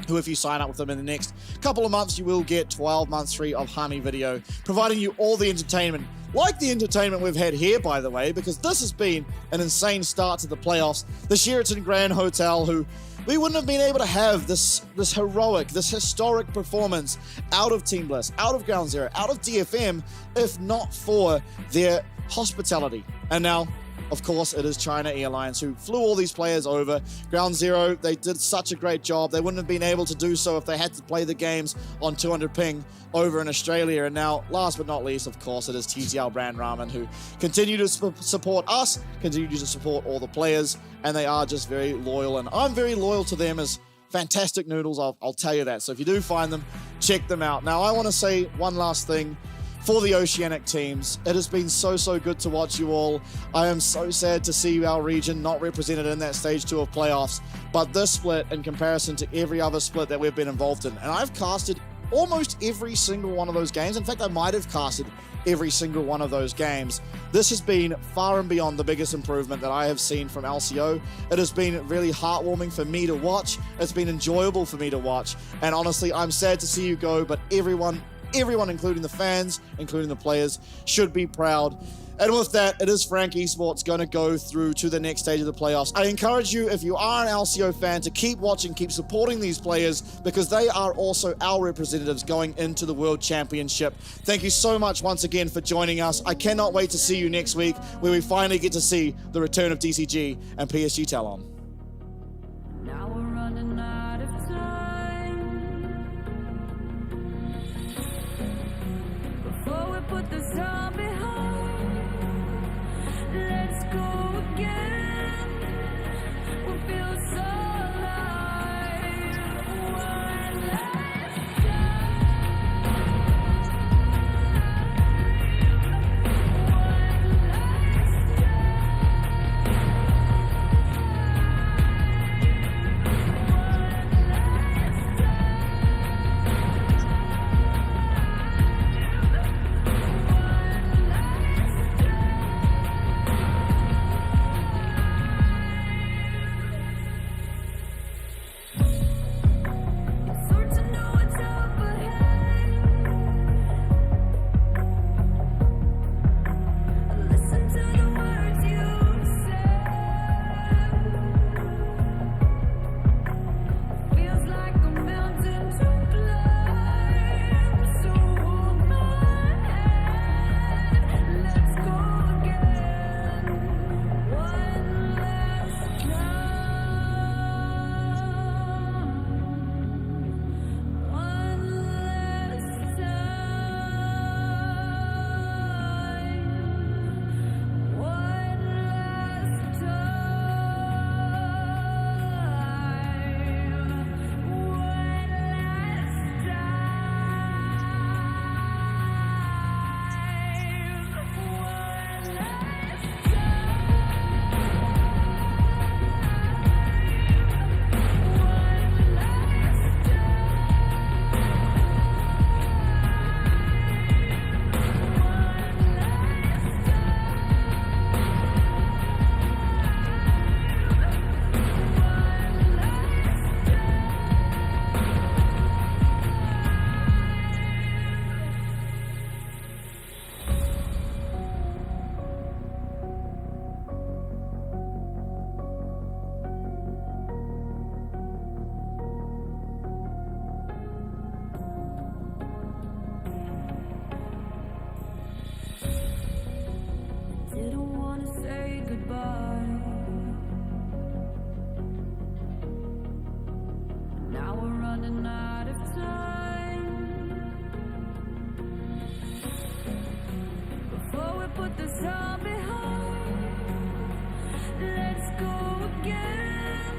who, if you sign up with them in the next couple of months, you will get 12 months free of Honey Video, providing you all the entertainment, like the entertainment we've had here, by the way, because this has been an insane start to the playoffs. The Sheraton Grand Hotel, who we wouldn't have been able to have this heroic, this historic performance out of Team Bliss, out of Ground Zero, out of DFM, if not for their hospitality. And now, of course, it is China Airlines who flew all these players over. Ground Zero, they did such a great job. They wouldn't have been able to do so if they had to play the games on 200 ping over in Australia. And now, last but not least, of course, it is TTL Brand Ramen who continue to support us, continue to support all the players, and they are just very loyal. And I'm very loyal to them as fantastic noodles, I'll tell you that. So if you do find them, check them out. Now, I want to say one last thing. For the Oceanic teams, it has been so good to watch you all. I am so sad to see our region not represented in that stage 2 of playoffs, but this split in comparison to every other split that we've been involved in, and I've casted almost every single one of those games. In fact, I might have casted every single one of those games. This has been far and beyond the biggest improvement that I have seen from LCO. It has been really heartwarming for me to watch. It's been enjoyable for me to watch. And honestly, I'm sad to see you go, but everyone, including the fans, including the players, should be proud. And with that, it is FAK Esports going to go through to the next stage of the playoffs. I encourage you, if you are an LCO fan, to keep watching, keep supporting these players, because they are also our representatives going into the World Championship. Thank you so much once again for joining us. I cannot wait to see you next week, where we finally get to see the return of DCG and PSG Talon. Now we're running out of time. Before we put this time behind, let's go again. We feel so alive. One last didn't want to say goodbye. Now we're running out of time. Before we put this time behind, let's go again.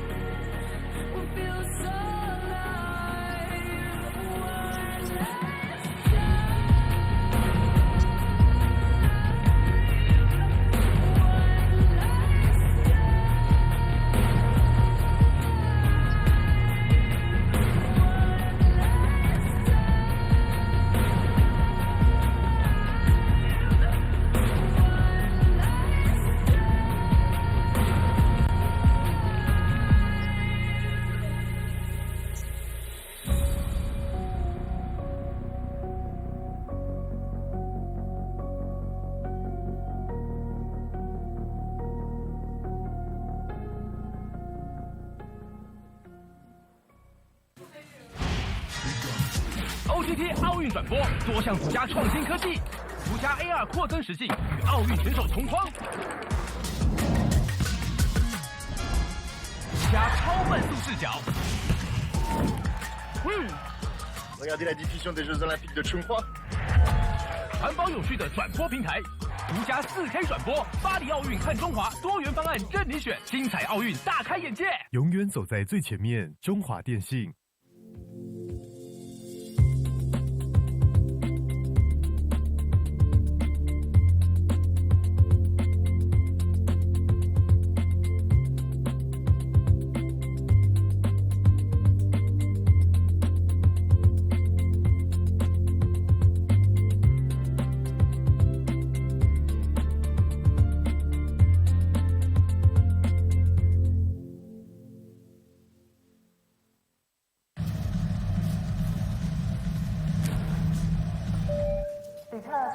We feel so alive. One last time. OTT 奥运转播多项独家创新科技，独家 AR 扩增实境与奥运选手同框，独家超慢速视角。Regardez la diffusion des Jeux Olympiques de Chongqing. 环保有序的转播平台，独家4K 转播，巴黎奥运看中华，多元方案任你选，精彩奥运大开眼界。永远走在最前面，中华电信。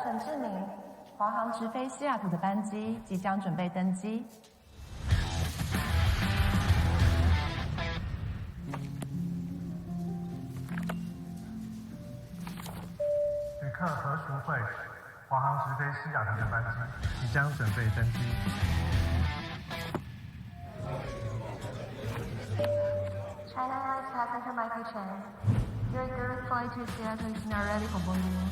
陈志明，华航直飞西雅图的班机即将准备登机。旅客何淑慧，华航直飞西雅图的班机即将准备登机。China Airlines passenger Michael Chen, your direct flight to Seattle is now ready for boarding.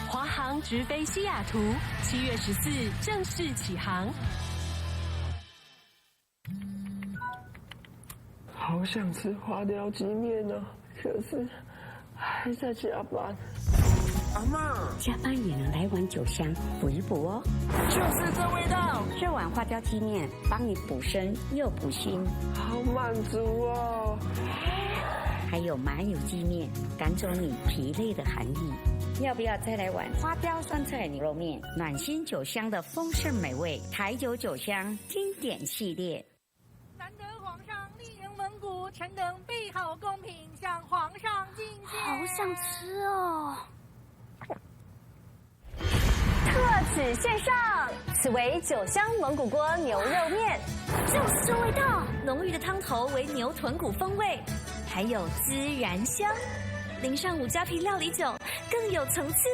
华航直飞西雅图，7月14正式起航。好想吃花雕鸡面啊，可是还在加班。阿嬷，加班也能来碗酒香补一补哦。就是这味道，这碗花雕鸡面帮你补身又补心，好满足哦。还有麻油鸡面，赶走你疲累的寒意。要不要再来碗花雕酸菜牛肉面？暖心酒香的丰盛美味，台酒酒香经典系列。难得皇上莅临蒙古，臣等备好贡品向皇上进献。好想吃哦！特此线上，此为酒香蒙古锅牛肉面，就是这味道，浓郁的汤头为牛豚骨风味，还有孜然香，淋上五加皮料理酒，更有层次。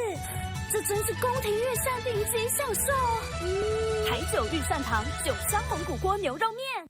这真是宫廷御膳顶级享受！台酒御膳堂酒香蒙古锅牛肉面。